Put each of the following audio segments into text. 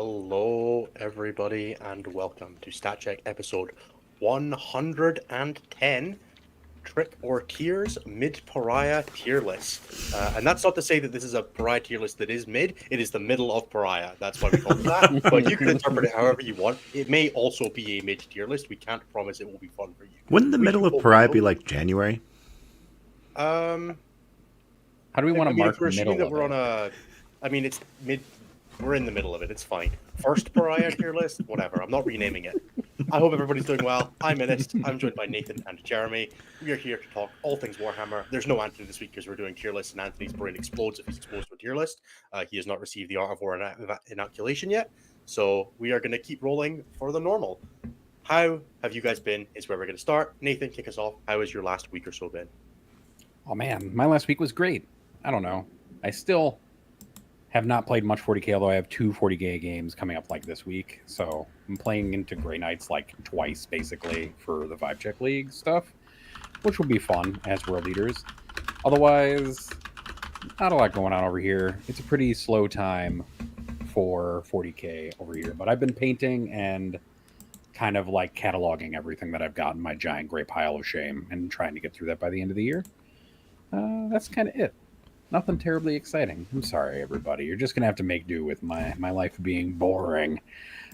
Hello, everybody, and welcome to Stat Check episode 110, Trick or Tears Mid-Pariah Tier List. And that's not to say that this is a Pariah tier list that is mid, it is the middle of Pariah. That's why we call it that, but you can interpret it however you want. It may also be a mid-tier list. We can't promise it will be fun for you. Wouldn't the We middle do of hope Pariah so. be like January? Um, How do we want to mark if we're assuming middle that we're of on it? it's mid. We're in the middle of it. It's fine. First Pariah tier list, whatever. I'm not renaming it. I hope everybody's doing well. I'm in it. I'm joined by Nathan and Jeremy. We are here to talk all things Warhammer. There's no Anthony this week because we're doing tier lists, and Anthony's brain explodes if he's exposed to a tier list. He has not received the Art of War inoculation yet, so we are going to keep rolling for the normal. How have you guys been? Is where we're going to start. Nathan, kick us off. How has your last week or so been? Oh man, my last week was great. I don't know. I still have not played much 40k, although I have two 40k games coming up like this week. So I'm playing into Grey Knights like twice, basically, for the Vibe Check League stuff, which will be fun as world leaders. Otherwise, not a lot going on over here. It's a pretty slow time for 40k over here, but I've been painting and kind of like cataloging everything that I've got in my giant gray pile of shame and trying to get through that by the end of the year. That's kind of it. Nothing terribly exciting. I'm sorry, everybody. You're just gonna have to make do with my life being boring.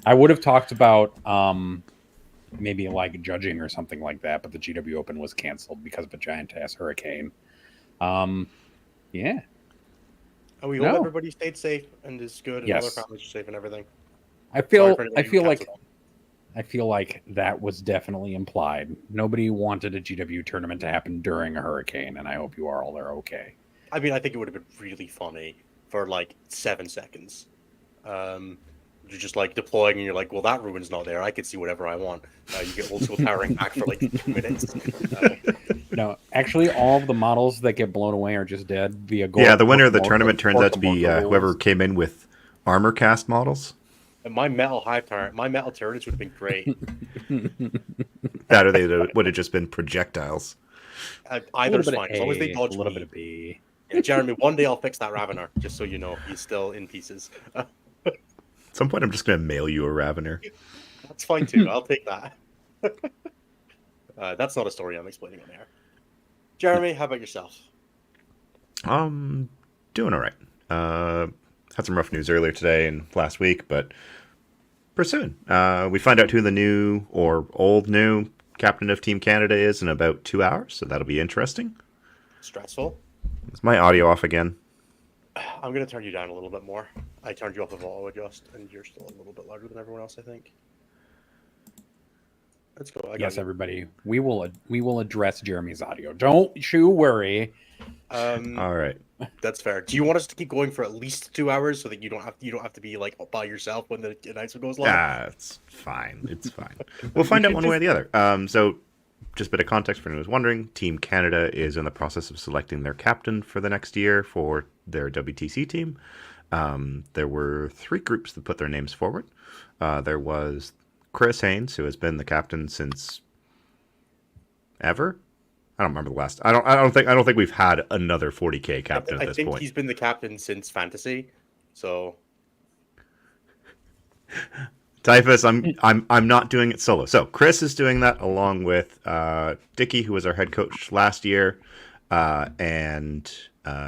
I would have talked about maybe like judging or something like that, but the GW Open was canceled because of a giant ass hurricane. Yeah. And we hope everybody stayed safe and is good, and Yes. all their families are safe and everything. I feel like that was definitely implied. Nobody wanted a GW tournament to happen during a hurricane, and I hope you are all there okay. I mean, I think it would have been really funny for like 7 seconds. You're just like deploying, and you're like, "Well, that ruin's not there. I can see whatever I want." You get old school powering back for like 2 minutes. No, actually, all of the models that get blown away are just dead via gold. Yeah, the winner of the tournament turns out to be whoever came in with armor cast models. And my metal turrets would have been great. That or they would have just been projectites. Either's fine, as long as they dodge a little me. bit of B. Yeah, Jeremy, one day I'll fix that Ravener, just so you know. He's still in pieces. At some point, I'm just going to mail you a Ravener. That's fine, too. I'll take that. That's not a story I'm explaining on air. Jeremy, how about yourself? Doing all right. Had some rough news earlier today and last week, but pursuing. We find out who the new or old new captain of Team Canada is in about 2 hours, so that'll be interesting. Stressful. Is my audio off again? I'm going to turn you down a little bit more. I turned you off of auto adjust, and you're still a little bit louder than everyone else, I think. Let's go. Yes, everybody. We will address Jeremy's audio. Don't you worry. All right. That's fair. Do you want us to keep going for at least 2 hours so that you don't have to be like by yourself when the announcement goes live? It's fine. It's fine. We'll find out one way or the other. So, just a bit of context for anyone who's wondering, Team Canada is in the process of selecting their captain for the next year for their WTC team. There were 3 groups that put their names forward. There was Chris Haynes, who has been the captain since ever. I don't remember the last. I don't think we've had another 40k captain at this point. I think he's been the captain since Fantasy. So, Typhus, I'm not doing it solo. So Chris is doing that along with Dickie, who was our head coach last year, and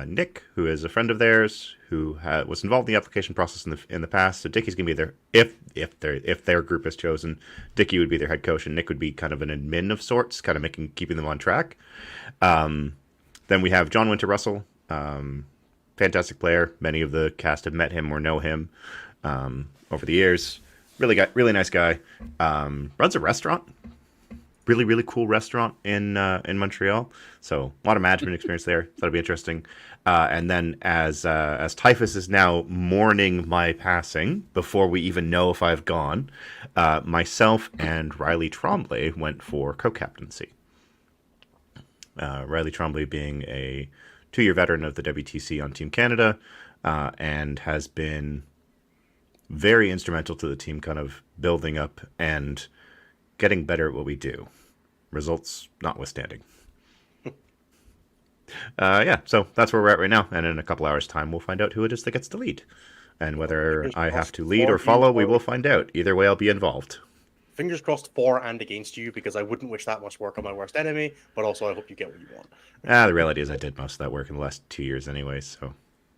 Nick, who is a friend of theirs, who was involved in the application process in the past. So Dickie's gonna be there if their group is chosen. Dickie would be their head coach, and Nick would be kind of an admin of sorts, kind of keeping them on track. Then we have John Winter Russell, fantastic player. Many of the cast have met him or know him over the years. Really nice guy. Runs a restaurant. Really cool restaurant in Montreal. So a lot of management experience there. That'll be interesting. And then as Typhus is now mourning my passing before we even know if I've gone, myself and Riley Trombley went for co-captaincy. Riley Trombley being a 2-year veteran of the WTC on Team Canada, and has been very instrumental to the team kind of building up and getting better at what we do. Results notwithstanding. So that's where we're at right now. And in a couple hours' time, we'll find out who it is that gets the lead. And whether Fingers I have crossed to lead for or follow, you, we or- will find out. Either way, I'll be involved. Fingers crossed for and against you, because I wouldn't wish that much work on my worst enemy, but also I hope you get what you want. The reality is I did most of that work in the last 2 years anyway, so...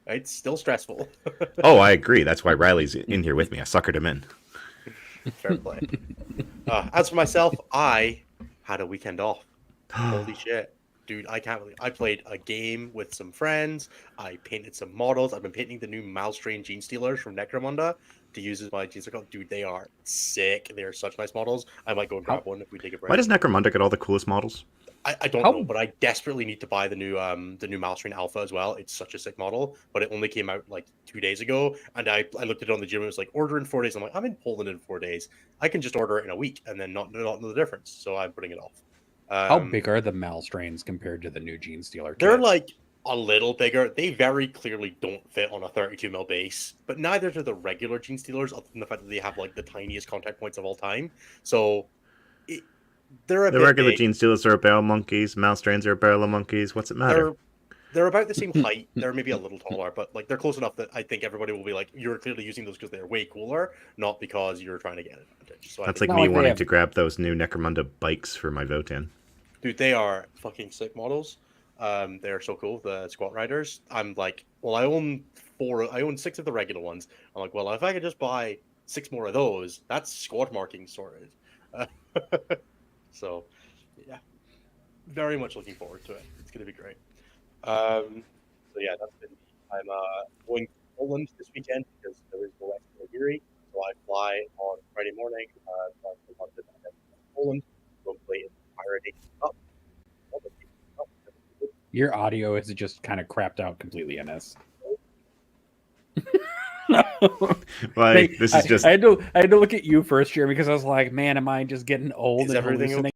It's still stressful. Oh, I agree. That's why Riley's in here with me. I suckered him in. Fair play. As for myself, I had a weekend off. Holy shit. Dude, I can't believe I played a game with some friends. I painted some models. I've been painting the new Malstrain Gene Stealers from Necromunda to use as my Gene Stealer. Dude, they are sick. They are such nice models. I might go and grab one if we take a break. Why does Necromunda get all the coolest models? I don't know, but I desperately need to buy the new Malstrain Alpha as well. It's such a sick model, but it only came out like 2 days ago, and I looked at it on the gym. It was like order in 4 days. I'm like, I'm in Poland in 4 days. I can just order it in a week and then not know the difference. So I'm putting it off. How big are the Malstrains compared to the new Gene Stealer? They're kit? like a little bigger. They very clearly don't fit on a 32 mil base, but neither do the regular Gene Stealers, other than the fact that they have like the tiniest contact points of all time. So they're a The bit regular big. Gene Stealers are barrel monkeys. Malstrains are barrel monkeys. What's it matter? They're about the same height. They're maybe a little taller, but like they're close enough that I think everybody will be like, you're clearly using those because they're way cooler, not because you're trying to get an advantage. So That's I like think, not me like they wanting have- to grab those new Necromunda bikes for my Votan. dude, they are fucking sick models. They're so cool. The Squat Riders. I'm like, well, I own 6 of the regular ones. I'm like, well, if I could just buy 6 more of those, that's squad marking sorted. So, yeah, very much looking forward to it. It's gonna be great. So yeah, that's been. I'm going to Poland this weekend because there is no extra Yuri. So I fly on Friday morning. To London and then to Poland. Go and play in the Pariah Cup. Your audio is just kind of crapped out completely in this. Like, this is just... I had to look at you first, Jeremy, because I was like, man, am I just getting old? Is and everything hallucinating?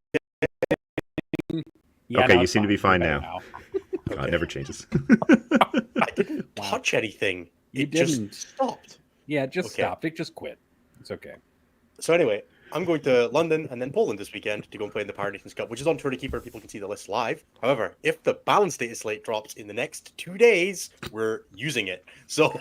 Yeah, Okay, no, you it's seem to be fine You're now. better God, it never changes. I didn't Wow. touch anything. You It didn't. just stopped. Yeah, it just Okay. stopped. It just quit. It's okay. So anyway, I'm going to London and then Poland this weekend to go and play in the Power Nations Cup, which is on Tour de Keeper. People can see the list live. However, if the balance data slate drops in the next 2 days, we're using it. So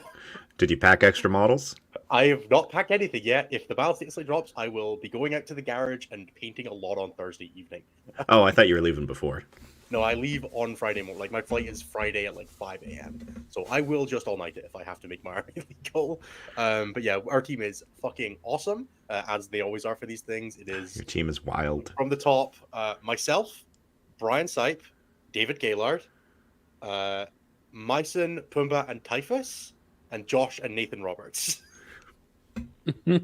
Did you pack extra models? I have not packed anything yet. If the balance data slate drops, I will be going out to the garage and painting a lot on Thursday evening. Oh, I thought you were leaving before. No, I leave on Friday morning. Like my flight is Friday at like 5 a.m. So I will just all night it if I have to make my army legal. But yeah, our team is fucking awesome, as they always are for these things. It is Your team is wild. from the top. Myself, Brian Sipe, David Gaylord, Myson, Pumbaa, and Typhus, and Josh and Nathan Roberts. You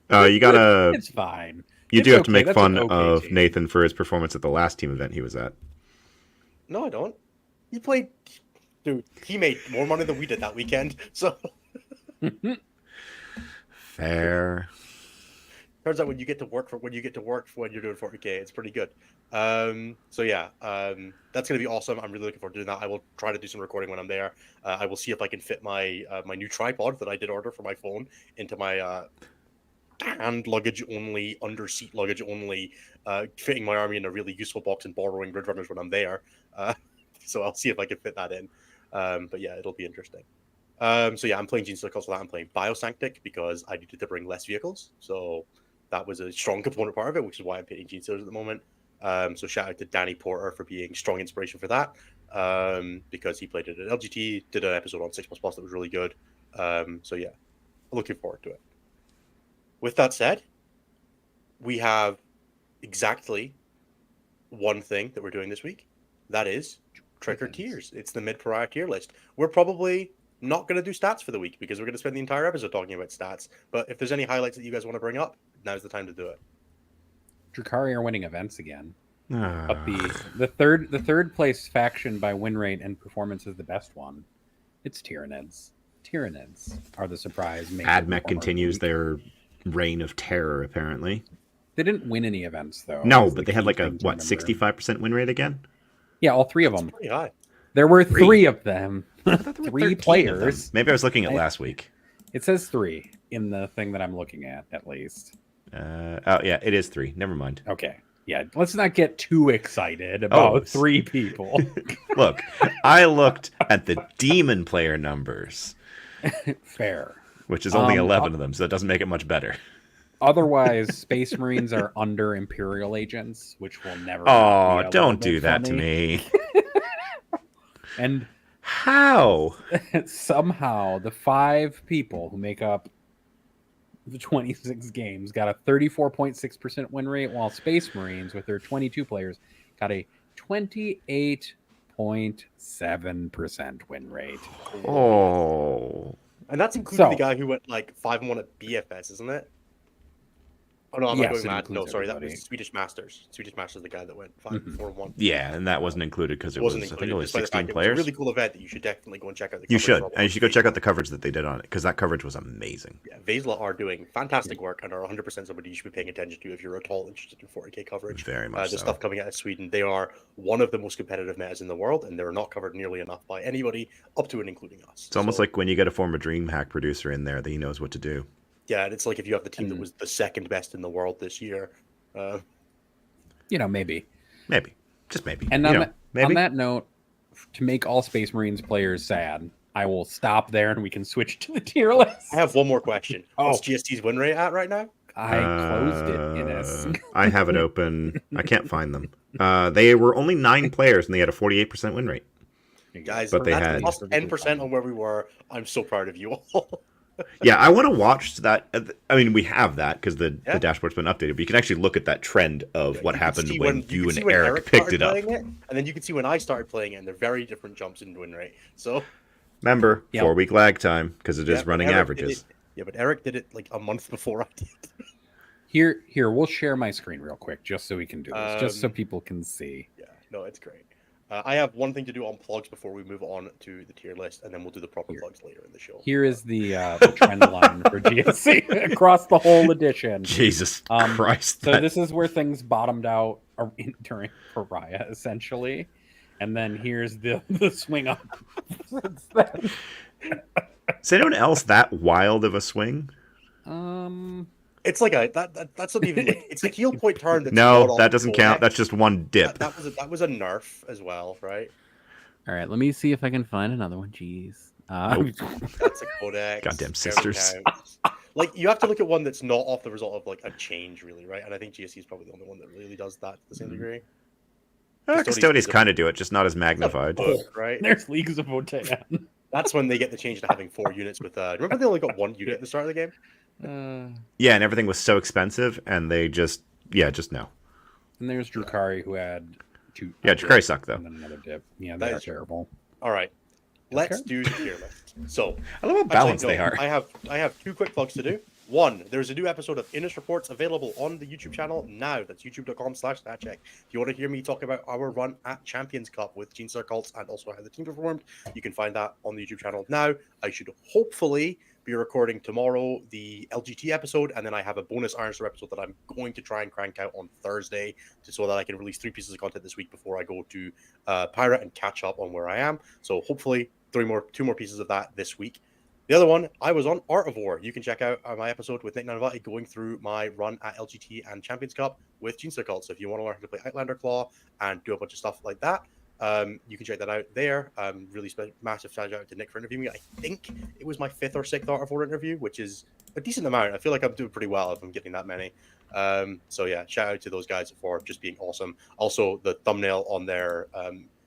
gotta... It's fine. You It's do have to okay. make That's fun an okay of team. Nathan for his performance at the last team event he was at. No, I don't. He played. Dude, he made more money than we did that weekend. So Fair. turns out when you get to work when you're doing 40K, it's pretty good. So yeah, that's gonna be awesome. I'm really looking forward to doing that. I will try to do some recording when I'm there. I will see if I can fit my my new tripod that I did order for my phone into my hand luggage only, under seat luggage only, fitting my army in a really useful box and borrowing grid runners when I'm there. So I'll see if I can fit that in. But yeah, it'll be interesting. So yeah, I'm playing Gene Stealer for that. I'm playing Biosanctic because I needed to bring less vehicles. So that was a strong component part of it, which is why I'm painting Gene Stealers at the moment. So shout out to Danny Porter for being strong inspiration for that. Because he played it at LGT, did an episode on 6++ that was really good. So yeah, looking forward to it. With that said, we have exactly one thing that we're doing this week. That is Trick or Tiers. It's the mid-Pariah tier list. We're probably not going to do stats for the week because we're going to spend the entire episode talking about stats. But if there's any highlights that you guys want to bring up, now's the time to do it. Drakari are winning events again. Ah. But the third place faction by win rate and performance is the best one. It's Tyranids. Tyranids are the surprise. AdMech continues their reign of terror, apparently. They didn't win any events though. No, That's but the they had key like a, thing to what, remember. 65% win rate again? Yeah, all three of them. Pretty high. There were Three. three of them. I thought there were 3 13 of them. players. Maybe I was looking at last week. It says 3 in the thing that I'm looking at least. Oh, yeah, it is 3. Never mind. Okay. Yeah, let's not get too excited about Oh. 3 people. Look, I looked at the demon player numbers. Fair. which is only Um, 11 of them, so it doesn't make it much better. Otherwise, Space Marines are under Imperial agents, which will never not Oh, be a little don't bit do that to funny. me. And How? somehow, the 5 people who make up the 26 games got a 34.6% win rate, while Space Marines, with their 22 players, got a 28.7% win rate. Oh. And that's including the So, guy who went like 5-1 at BFS, isn't it? Oh no, am I yes, going it mad? No, includes sorry, that everybody. was Swedish Masters. Swedish Masters, the guy that went Mhm. 5-4-1. Yeah, and that wasn't included because it was, Wasn't I think included, it was despite the 16 fact it was a players. really cool event that you should definitely go and check out. The You coverage should. from And you should go on check out Vizsla. the coverage that they did on it, because that coverage was amazing. Yeah, Vizsla are doing fantastic work and are 100% somebody you should be paying attention to if you're at all interested in 40k coverage. Very much The so. stuff coming out of Sweden, they are one of the most competitive metas in the world, and they're not covered nearly enough by anybody, up to and including us. It's almost like when you get a former DreamHack producer in there that he knows what to do. Yeah, and it's like if you have the team that And- was the second best in the world this year. Maybe. Maybe. Just maybe. And You on, know, that, maybe. on that note, to make all Space Marines players sad, I will stop there and we can switch to the tier list. I have one more question. What's Oh. GST's win rate at right now? I closed it, Innes. I have it open. I can't find them. They were only 9 players and they had a 48% win rate. Guys, But they that's had- plus 10% on where we were. I'm so proud of you all. Yeah, I want to watch that. I mean, we have that because the Yeah. dashboard's been updated, but you can actually look at that trend of what You can happened see when you can and see when Eric picked started it up. playing it, and then you can see when I started playing it, and they're very different jumps in win rate. So Remember, Yep. 4-week lag time because it is yeah, but running Eric did averages. it- Yeah, but Eric did it like a month before I did. Here, we'll share my screen real quick just so we can do this, just so Um, people can see. Yeah, no, it's great. I have one thing to do on plugs before we move on to the tier list, and then we'll do the proper plugs later in the show. Here is the trend line for GSC across the whole edition. Jesus Um, Christ. So that- this is where things bottomed out during Pariah, essentially. And then here's the swing up since then. Is anyone else that wild of a swing? It's like that's not even like, it's a heel point turn. That's No, not that off doesn't the count. codex. That's just one dip. That was a nerf as well, right? All right, let me see if I can find another one. Jeez. That's a codex. Goddamn Never sisters. counts. Like you have to look at one that's not off the result of like a change, really, right? And I think GSC is probably the only one that really does that to the same degree. Custodians kind of do it, just not as magnified. Book, right? There's Leagues of Votan. That's when they get the change to having 4 units with. Remember they only got 1 unit at the start of the game. Yeah, and everything was so expensive, and they just no. And there's Drukari, who had 2. Yeah, Drukari sucked though. And then another dip. Yeah, That they're is terrible. All right, let's Okay. do the tier list. So I love how actually, balanced no, they are. I have 2 quick plugs to do. One, there's a new episode of Innis Reports available on the YouTube channel now. That's youtube.com/statcheck. If you want to hear me talk about our run at Champions Cup with Gene Star Cults and also how the team performed, you can find that on the YouTube channel now. I should hopefully be recording tomorrow the LGT episode, and then I have a bonus Iron Star episode that I'm going to try and crank out on Thursday so that I can release 3 pieces of content this week before I go to Pariah and catch up on where I am. So hopefully 2 more pieces of that this week. The other one, I was on Art of War. You can check out my episode with Nick Nanavati going through my run at LGT and Champions Cup with Gene Cult. So if you want to learn how to play Outlander Claw and do a bunch of stuff like that, you can check that out there. Really massive shout out to Nick for interviewing me. I think it was my 5th or 6th Art of War interview, which is a decent amount. I feel like I'm doing pretty well if I'm getting that many. So yeah, shout out to those guys for just being awesome. Also, the thumbnail on their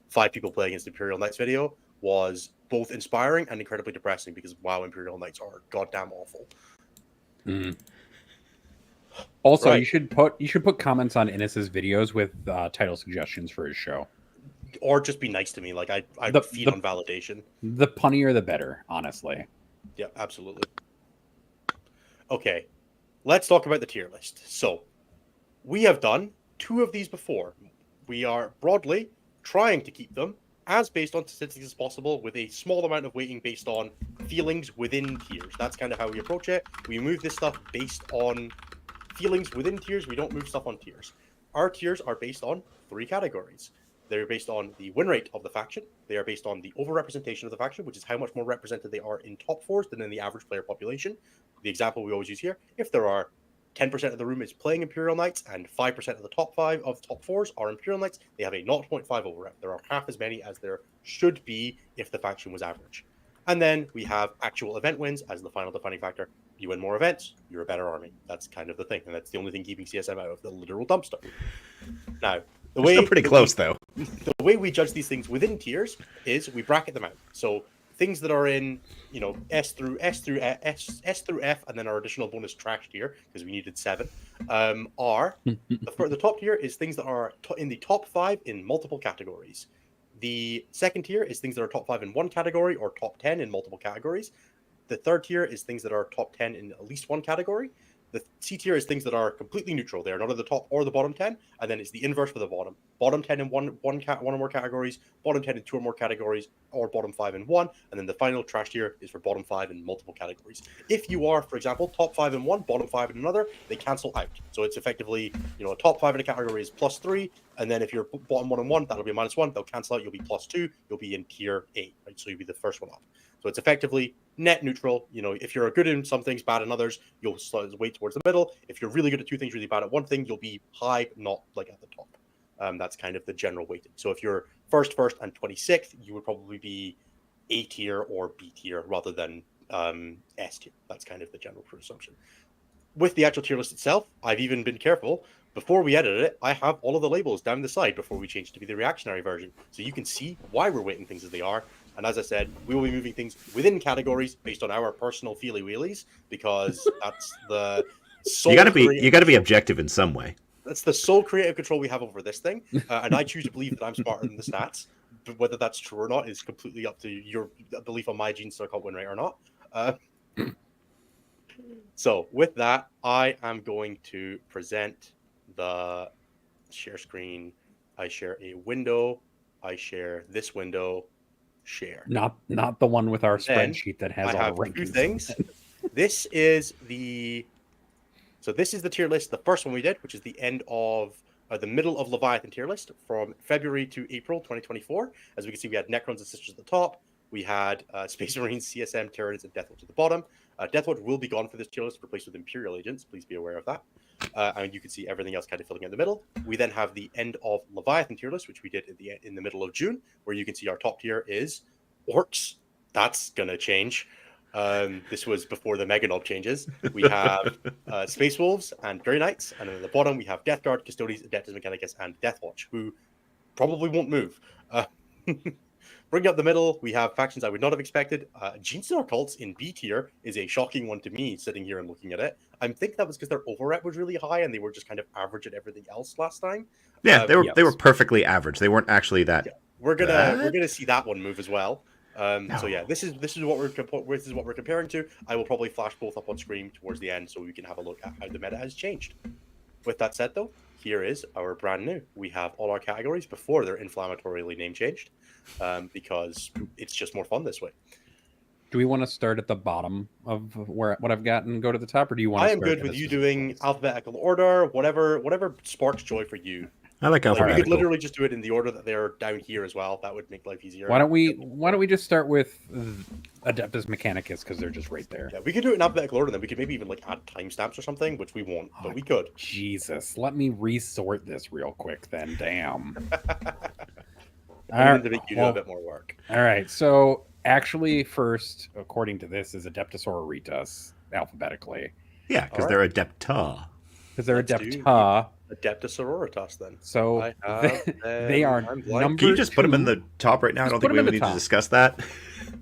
5 people playing against Imperial Knights video was both inspiring and incredibly depressing because wow, Imperial Knights are goddamn awful. Also, Right. you should put comments on Innis's videos with title suggestions for his show. Or just be nice to me. Like I The- feed the- on validation. The punnier, the better. Honestly. Yeah, absolutely. Okay, let's talk about the tier list. So, we have done 2 of these before. We are broadly trying to keep them as based on statistics as possible, with a small amount of weighting based on feelings within tiers. That's kind of how we approach it. We move this stuff based on feelings within tiers. We don't move stuff on tiers. Our tiers are based on 3 categories. They're based on the win rate of the faction. They are based on the overrepresentation of the faction, which is how much more represented they are in top 4s than in the average player population. The example we always use here, if there are 10% of the room is playing Imperial Knights and 5% of the top 5 of the top 4s are Imperial Knights, they have a 0.5 overrep. There are half as many as there should be if the faction was average. And then we have actual event wins as the final defining factor. You win more events, you're a better army. That's kind of the thing, and that's the only thing keeping CSM out of the literal dumpster. Now, They're still pretty close, though. The way we judge these things within tiers is we bracket them out. So things that are in, S through F, and then our additional bonus trash tier because we needed 7, are the top tier is things that are in the top 5 in multiple categories. The second tier is things that are top 5 in one category or top 10 in multiple categories. The third tier is things that are top 10 in at least one category. The C tier is things that are completely neutral. They are not in the top or the bottom 10. And then it's the inverse for the bottom. Bottom 10 in one or more categories, bottom 10 in 2 or more categories, or bottom 5 in 1. And then the final trash tier is for bottom 5 in multiple categories. If you are, for example, top 5 in one, bottom 5 in another, they cancel out. So it's effectively, a top 5 in a category is +3. And then if you're bottom 1 in one, that'll be -1. They'll cancel out. You'll be +2. You'll be in tier A, right? So you'll be the first one up. So it's effectively net neutral. If you're good in some things, bad in others, you'll weight towards the middle. If you're really good at 2 things, really bad at one thing, you'll be high, not like at the top. That's kind of the general weighting. So if you're first, and 26th, you would probably be A tier or B tier rather than S tier. That's kind of the general assumption. With the actual tier list itself, I've even been careful. Before we edited it, I have all of the labels down the side before we change to be the reactionary version. So you can see why we're weighting things as they are. And as I said, we will be moving things within categories based on our personal feely wheelies, because that's the sole you gotta be objective in some way. That's the sole creative control we have over this thing. And I choose to believe that I'm smarter than the stats. But whether that's true or not is completely up to your belief on my gene circle win rate or not. So with that, I am going to present the share screen. I share a window. I share this window. Share. Not the one with our spreadsheet that has all the rankings. 2 things. This is the tier list, the first one we did, which is the end of the middle of Leviathan tier list from February to April 2024. As we can see, we had Necrons and Sisters at the top. We had Space Marines, CSM, Tyranids, and Deathwatch at the bottom. Deathwatch will be gone for this tier list, replaced with Imperial Agents. Please be aware of that. And you can see everything else kind of filling in the middle. We then have the end of Leviathan tier list, which we did in the middle of June, where you can see our top tier is Orcs. That's going to change. This was before the Meganob changes. We have Space Wolves and Grey Knights, and then at the bottom we have Death Guard, Custodes, Adeptus Mechanicus, and Deathwatch, who probably won't move. Bringing up the middle, we have factions I would not have expected. Genestealer Cults in B tier is a shocking one to me, sitting here and looking at it. I think that was because their overrep was really high, and they were just kind of average at everything else last time. Yeah, they were perfectly average. They weren't actually that. Yeah. We're gonna see that one move as well. So yeah, this is what we're comparing to. I will probably flash both up on screen towards the end so we can have a look at how the meta has changed. With that said, though, here is our brand new. We have all our categories before they're inflammatorily name changed, because it's just more fun this way. Do we want to start at the bottom of what I've got and go to the top, or do you want? I am good with you doing alphabetical order, whatever sparks joy for you. I like alphabetical. We could literally just do it in the order that they're down here as well. That would make life easier. Why don't we just start with Adeptus Mechanicus, because they're just right there. Yeah, we could do it in alphabetical order, then we could maybe even add timestamps or something, which we won't, but we could. Jesus, let me resort this real quick then. Damn. I need to make you do a bit more work. All right, so actually, first, according to this, is Adeptus Auroritas alphabetically. Yeah, because they're Adepta. Because they're Adepta. Adeptus Sororitas, then. So they are number. Can you just put them in the top right now? I don't think we need to discuss that.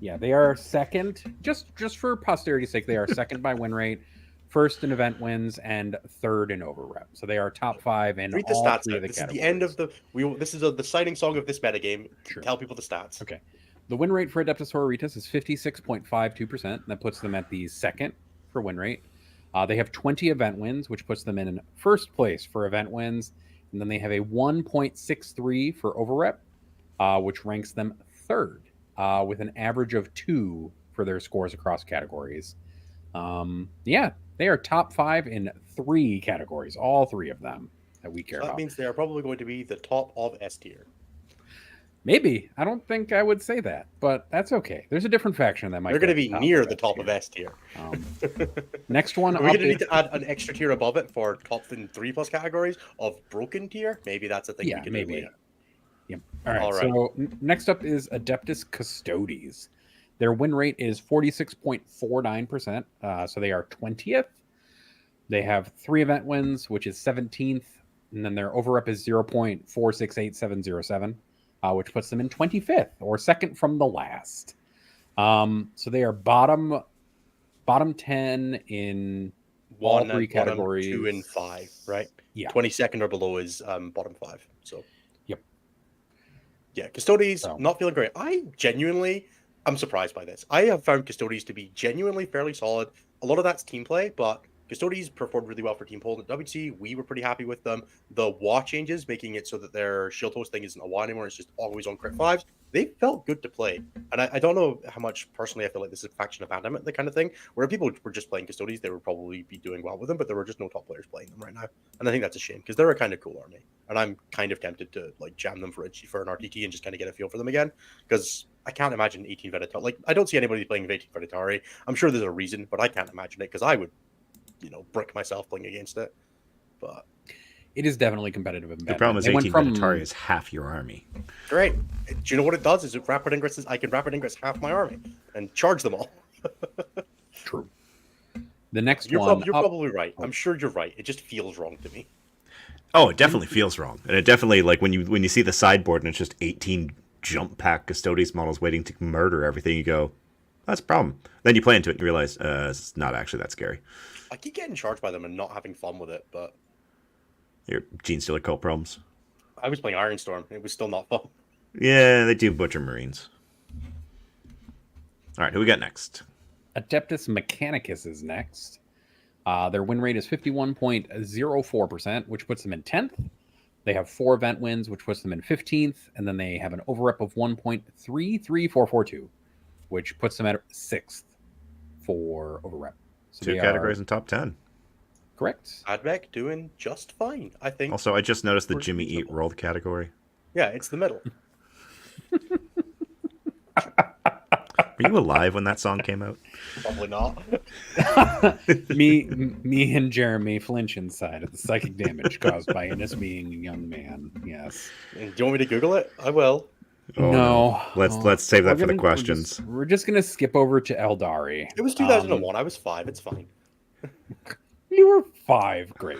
Yeah, they are second. Just for posterity's sake, they are second by win rate, first in event wins, and third in overrep. So they are top 5 in all 3 of the categories. This is the end of this is the citing song of this metagame. Sure. Tell people the stats. Okay. The win rate for Adeptus Auroritas is 56.52%. That puts them at the second for win rate. They have 20 event wins, which puts them in first place for event wins. And then they have a 1.63 for overrep, which ranks them third, with an average of 2 for their scores across categories. Yeah, they are top 5 in 3 categories, all 3 of them that we care about. That means they are probably going to be the top of S tier. Maybe. I don't think I would say that, but that's okay. There's a different faction that might. They're going to be near the top of S tier. Next one. We're going to need to add an extra tier above it for top in 3+ categories of broken tier. Maybe that's a thing we can do. Yep. All right. So next up is Adeptus Custodes. Their win rate is 46.49%. So they are 20th. They have 3 event wins, which is 17th. And then their over-rep is 0.468707, which puts them in 25th, or second from the last. So they are bottom 10 in all 3 categories. 2 and 5, right? Yeah. 22nd or below is bottom 5. So Yep. Yeah, Custodes not feeling great. I'm surprised by this. I have found Custodes to be genuinely fairly solid. A lot of that's team play, but Custodes performed really well for Team Poland at WC. We were pretty happy with them. The WA changes, making it so that their shield host thing isn't a WA anymore. It's just always on crit 5s. They felt good to play. And I don't know how much personally I feel like this is a faction abandonment, the kind of thing, where if people were just playing Custodes, they would probably be doing well with them, but there were just no top players playing them right now. And I think that's a shame, because they're a kind of cool army. And I'm kind of tempted to like jam them for an RTT and just kind of get a feel for them again, because I can't imagine 18 Veritari. Like, I don't see anybody playing 18 Veritari. I'm sure there's a reason, but I can't imagine it, because I would, brick myself playing against it. But it is definitely competitive. The problem is 18 Veritari is half your army. Great. Do you know what it does? Is it rapid ingress? I can rapid ingress half my army and charge them all. True. The next you're one. You're probably right. I'm sure you're right. It just feels wrong to me. Oh, it definitely feels wrong, and it definitely, like, when you see the sideboard and it's just 18 jump pack Custodes models waiting to murder everything, you go, that's a problem. Then you play into it and you realize it's not actually that scary. I keep getting charged by them and not having fun with it, but your Gene Stealer cult problems. I was playing Ironstorm. It was still not fun. Yeah, they do butcher Marines. All right, who we got next? Adeptus Mechanicus is next. Their win rate is 51.04%, which puts them in 10th. They have 4 event wins, which puts them in 15th. And then they have an over-rep of 1.33442, which puts them at 6th for over-rep. So 2 categories in top 10. Correct. Admech doing just fine, I think. Also, I just noticed the Jimmy Eat World category. Yeah, it's the middle. Were you alive when that song came out? Probably not. me and Jeremy flinch inside at the psychic damage caused by Innis being a young man. Yes. Do you want me to Google it? I will. Oh, no. Let's save that for the questions. We're just gonna skip over to Eldari. It was 2001. I was 5. It's fine. You were 5. Great.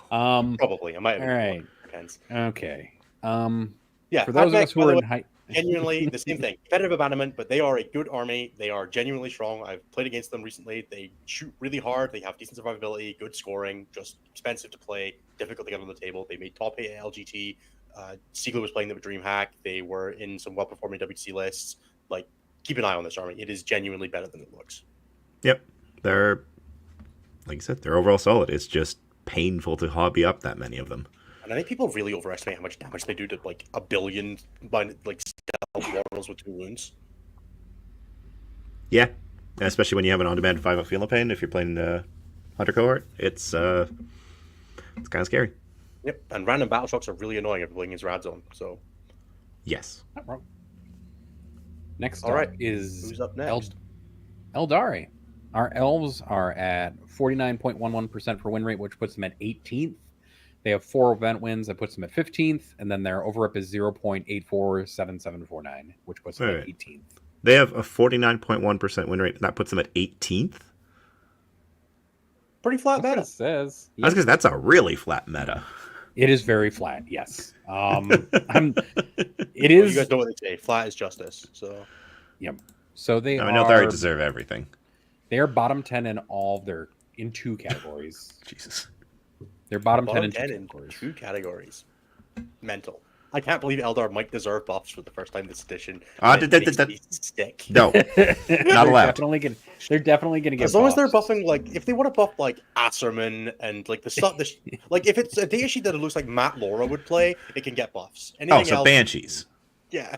Probably. I might have been. All right. Depends. Okay. Yeah. For those of us who are in high. Genuinely the same thing. Competitive abandonment, but they are a good army. They are genuinely strong. I've played against them recently. They shoot really hard. They have decent survivability, good scoring, just expensive to play, difficult to get on the table. They made top 8 at LGT. Siegler was playing them with DreamHack. They were in some well-performing WC lists. Like, keep an eye on this army. It is genuinely better than it looks. Yep. They're, like I said, they're overall solid. It's just painful to hobby up that many of them. And I think people really overestimate how much damage they do to, like, 1 billion by, like, stealth warriors with 2 wounds. Yeah. Especially when you have an on-demand 5-up Feel No Pain. If you're playing Hunter Cohort, it's kind of scary. Yep. And random battle shocks are really annoying if you're playing against Rad Zone. So, yes. Not wrong. Next all right. is Who's up next? Eldari. Our elves are at 49.11% for win rate, which puts them at 18th. They have 4 event wins that puts them at 15th, and then their over-up is 0.847749, which puts them at 18th. They have a 49.1% win rate, and that puts them at 18th? Pretty flat meta. It says. That's because that's a really flat meta. It is very flat, yes. It You is. guys know what they say. Flat is justice. So, Yep. So they I know they already deserve everything. They are bottom 10 in all of their, in 2 categories. Jesus. They're bottom 10 in 2 in categories. 2 categories. Mental. I can't believe Eldar might deserve buffs for the first time this edition. Stick. No, not allowed. They're definitely gonna get. As long as they're buffing, like, if they want to buff like Asserman and like the stuff, like if it's a deity that it looks like Matt Laura would play, it can get buffs. Anything else, Banshees. Yeah.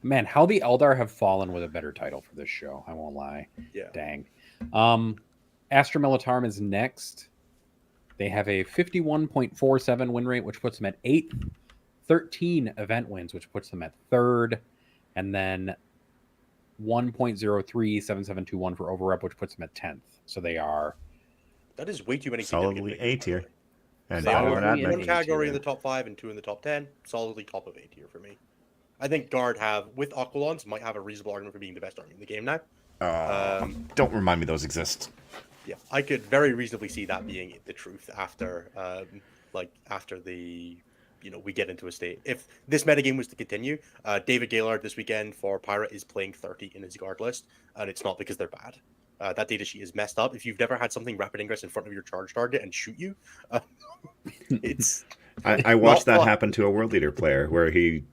Man, how the Eldar have fallen with a better title for this show. I won't lie. Yeah. Dang. Astra Militarum is next. They have a 51.47 win rate, which puts them at 8th. 13 event wins, which puts them at 3rd. And then 1.037721 for over-rep, which puts them at 10th. So they are... That is way too many. Solidly A tier. And one category in the top 5 and 2 in the top 10. Solidly top of A tier for me. I think Guard with Aquilons might have a reasonable argument for being the best army in the game now. Don't remind me those exist. Yeah, I could very reasonably see that being the truth after, after the, we get into a state. If this metagame was to continue, David Gaylord this weekend for Pariah is playing 30 in his guard list, and it's not because they're bad. That data sheet is messed up. If you've never had something rapid ingress in front of your charge target and shoot you, it's. I watched that fun. happen to a World Leader player where he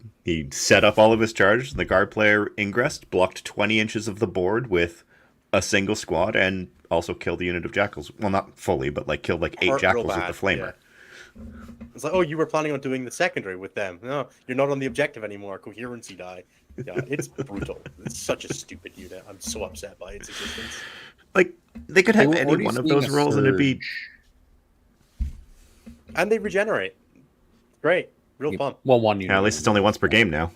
set up all of his charges, and the guard player ingressed, blocked 20 inches of the board with a single squad, and also killed the unit of jackals. Well, not fully, but killed 8 Hurt real jackals with bad, the flamer. Yeah. It's like, oh, you were planning on doing the secondary with them. No, you're not on the objective anymore. Coherency die. Yeah, it's brutal. It's such a stupid unit. I'm so upset by its existence. They could have We're any already one of seeing those a roles and it'd be... surge. And they regenerate. Great. Real fun. Well, one unit. Yeah, at least it's only once per game now.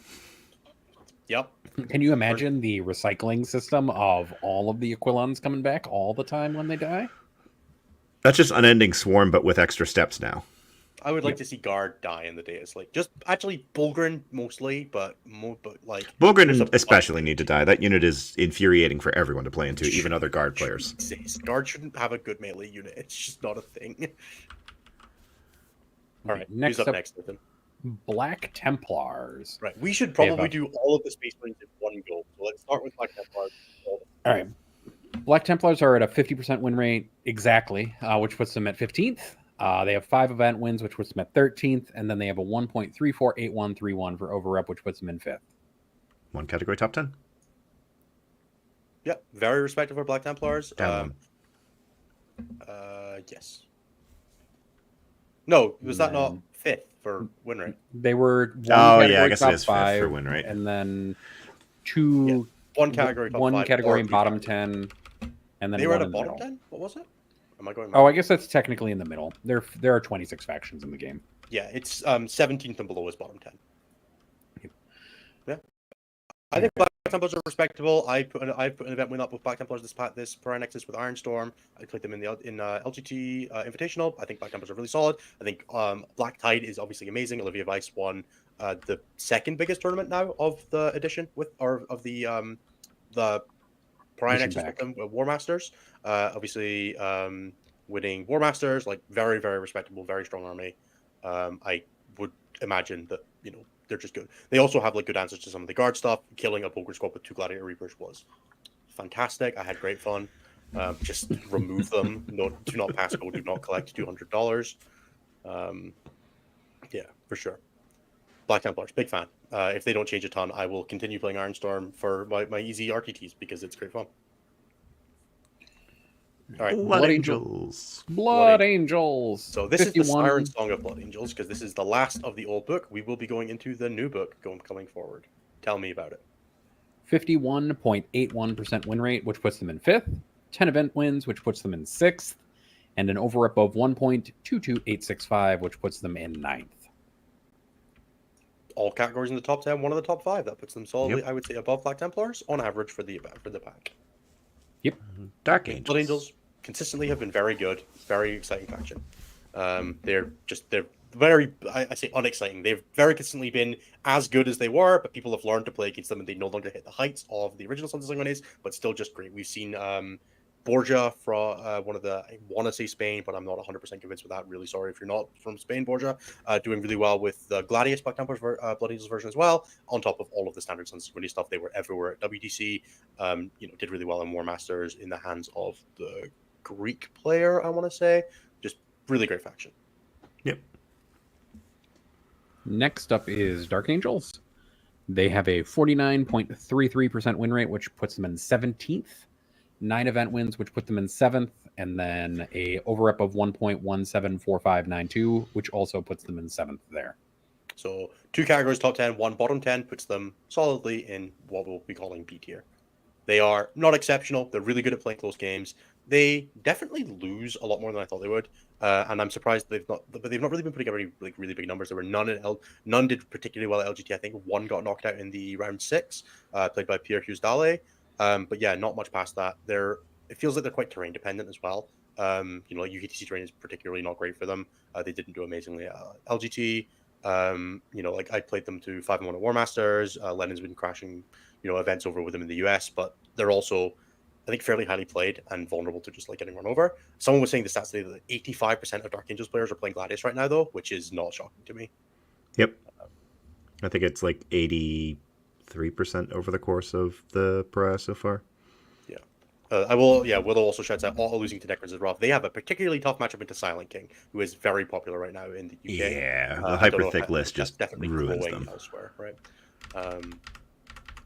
Yep. Can you imagine the recycling system of all of the Aquilons coming back all the time when they die? That's just Unending Swarm, but with extra steps now. I would like to see Guard die in the data slate. Just actually Bulgrin mostly, but there's Bulgrin especially need to die. That unit is infuriating for everyone to play into, even other guard players. Guard shouldn't have a good melee unit. It's just not a thing. All right, next who's up up, next, Nathan? Black Templars. Right, we should probably do all of the Space Marines in one go. So let's start with Black Templars. All right. Black Templars are at a 50% win rate exactly, which puts them at 15th. They have 5 event wins, which puts them at 13th, and then they have a 1.348131 for overrep, which puts them in 5th. One category top 10. Yeah, very respectable for Black Templars. Down Yes. No, was that not 5th for win rate? They were I guess it top is 5th 5 for win rate. and then 2 one category top 5, category or in bottom category. 10, and then They were one at a in the bottom middle. 10? What was it? Am I going Oh, I guess that's technically in the middle. There are 26 factions in the game. Yeah, it's 17th and below is bottom 10. Yeah. I think Black Templars are respectable. I put an event win up with Black Templars this Pariah Nexus with Ironstorm. I played them in LGT Invitational. I think Black Templars are really solid. I think Black Tide is obviously amazing. Olivia Weiss won the second biggest tournament now of the edition of the Pariah Nexus with them, War Masters. Obviously, winning War Masters, very, very respectable, very strong army. I would imagine that they're just good. They also have good answers to some of the guard stuff. Killing a Poker Squad with 2 Gladiator Reapers was fantastic. I had great fun. Just remove them. Do not pass go. Do not collect $200. Yeah, for sure. Black Templars, big fan. If they don't change a ton, I will continue playing Ironstorm for my easy RTTs because it's great fun. All right, Blood Angels. Blood Angels. So this 51. is the Siren Song of Blood Angels because this is the last of the old book. We will be going into the new book coming forward. Tell me about it. 51.81% win rate, which puts them in 5th. 10 event wins, which puts them in 6th. And an overrep of 1.22865, which puts them in 9th. All categories in the top 10, one of the top 5. That puts them solidly, Yep. I would say, above Black Templars on average for the pack. Yep. Dark Angels. Blood Angels consistently have been very good, very exciting faction. They're very, I say unexciting. They've very consistently been as good as they were, but people have learned to play against them and they no longer hit the heights of the original Sons of Sanguinae, but still just great. We've seen Borgia from one of the, I want to say Spain, but I'm not 100% convinced with that. Really sorry if you're not from Spain, Borgia. Doing really well with the Gladius Black Templars Blood Angels version as well. On top of all of the standard Sons of Sanguinae stuff, they were everywhere at WTC. Did really well in War Masters in the hands of the Greek player, I want to say. Just really great faction. Yep. Next up is Dark Angels. They have a 49.33% win rate, which puts them in 17th. 9 event wins, which put them in 7th, and then a overrep of 1.174592, which also puts them in 7th there. So 2 categories top 10, 1 bottom 10 puts them solidly in what we'll be calling B tier. They are not exceptional. They're really good at playing close games. They definitely lose a lot more than I thought they would, and I'm surprised they've not really been putting up any really big numbers. There were none did particularly well at LGT. I think 1 got knocked out in the round 6, played by Pierre Hughes Dale. But yeah, not much past that. It feels like they're quite terrain dependent as well. UKTC terrain is particularly not great for them. They didn't do amazingly at LGT. Like I played them to 5-1 at War Masters. Lennon's been crashing, events over with them in the US, but they're also, I think, fairly highly played and vulnerable to just like getting run over. Someone was saying the stats today that 85% of Dark Angels players are playing Gladius right now, though, which is not shocking to me. Yep. I think it's like 83% over the course of the Pariah so far. Yeah. Willow also shouts out all losing to Necrons is rough. They have a particularly tough matchup into Silent King, who is very popular right now in the UK. Yeah, the I don't hyper know thick if list that's just definitely ruins growing them. elsewhere, right?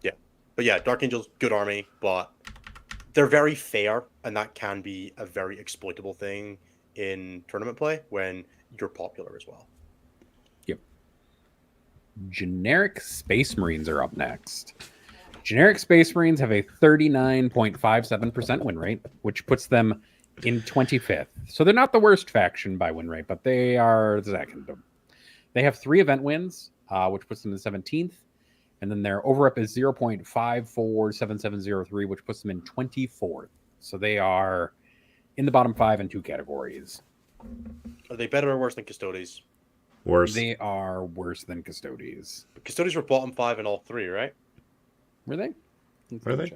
Yeah. But yeah, Dark Angels, good army, but they're very fair, and that can be a very exploitable thing in tournament play when you're popular as well. Yep. Generic Space Marines are up next. Generic Space Marines have a 39.57% win rate, which puts them in 25th. So they're not the worst faction by win rate, but they are the second. They have 3 event wins, which puts them in 17th. And then their over-up is 0.547703, which puts them in 24th. So they are in the bottom 5 in 2 categories. Are they better or worse than Custodes? Worse. They are worse than Custodes. Custodes were bottom 5 in all 3, right? Were they? Were they?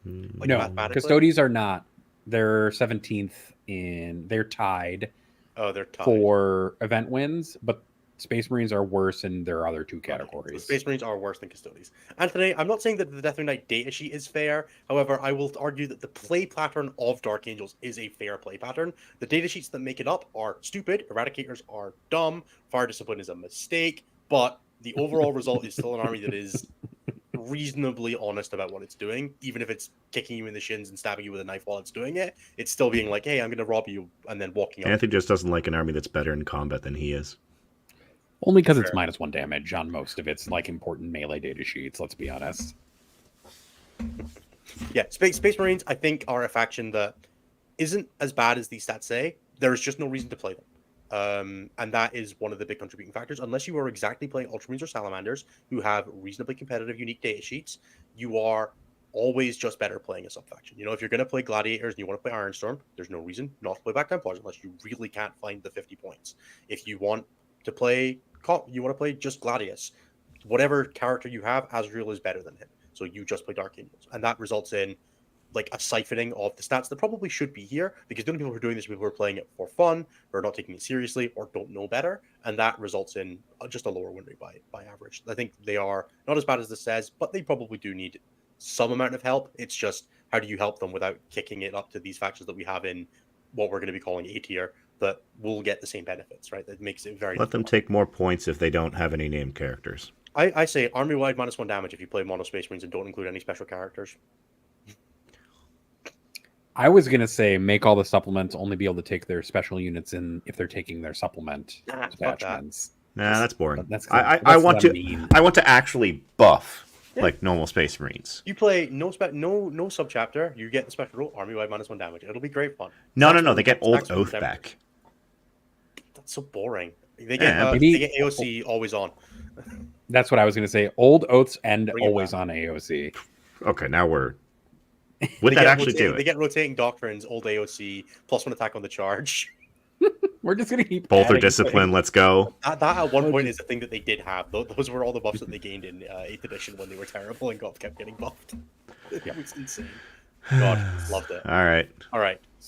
Like No, mathematically? Custodes are not. They're 17th in. They're tied. Oh, they're tied. For event wins, but Space Marines are worse in their other 2 categories. So Space Marines are worse than Custodes. Anthony, I'm not saying that the Death Knight datasheet is fair. However, I will argue that the play pattern of Dark Angels is a fair play pattern. The datasheets that make it up are stupid. Eradicators are dumb. Fire Discipline is a mistake. But the overall result is still an army that is reasonably honest about what it's doing. Even if it's kicking you in the shins and stabbing you with a knife while it's doing it, it's still being like, hey, I'm going to rob you, and then walking up. Anthony just doesn't like an army that's better in combat than he is. Only because it's -1 damage on most of its like important melee data sheets, let's be honest. Yeah, Space Marines, I think, are a faction that isn't as bad as these stats say. There's just no reason to play them. And that is one of the big contributing factors. Unless you are exactly playing Ultramarines or Salamanders, who have reasonably competitive, unique data sheets, you are always just better playing a sub-faction. If you're going to play Gladiators and you want to play Ironstorm, there's no reason not to play Black Templars unless you really can't find the 50 points. If you want to play just Gladius, whatever character you have, Azrael is better than him. So you just play Dark Angels. And that results in like a siphoning of the stats that probably should be here, because the only people who are doing this are people who are playing it for fun, or are not taking it seriously, or don't know better, and that results in just a lower win rate by average. I think they are not as bad as this says, but they probably do need some amount of help. It's just, how do you help them without kicking it up to these factions that we have in what we're going to be calling A tier that will get the same benefits, right? That makes it very Let them take more points if they don't have any named characters. I say army-wide -1 damage if you play Mono Space Marines and don't include any special characters. I was gonna say make all the supplements only be able to take their special units in if they're taking their supplement attachments. Nah, that's boring. That's I want to actually buff like normal Space Marines. You play no subchapter, you get the special rule, army-wide -1 damage. It'll be great fun. No, they get Old Oath back. That's so boring. They get AOC always on. That's what I was gonna say. Old Oaths and Bring it always back. on AOC. Okay, now we're... Would that actually do it? They get rotating doctrines, old AOC, +1 attack on the charge. We're just gonna keep Both are adding discipline, let's go. That at one point is the thing that they did have. Those were all the buffs that they gained in 8th edition when they were terrible and kept getting buffed. It was insane. God, loved it. All right.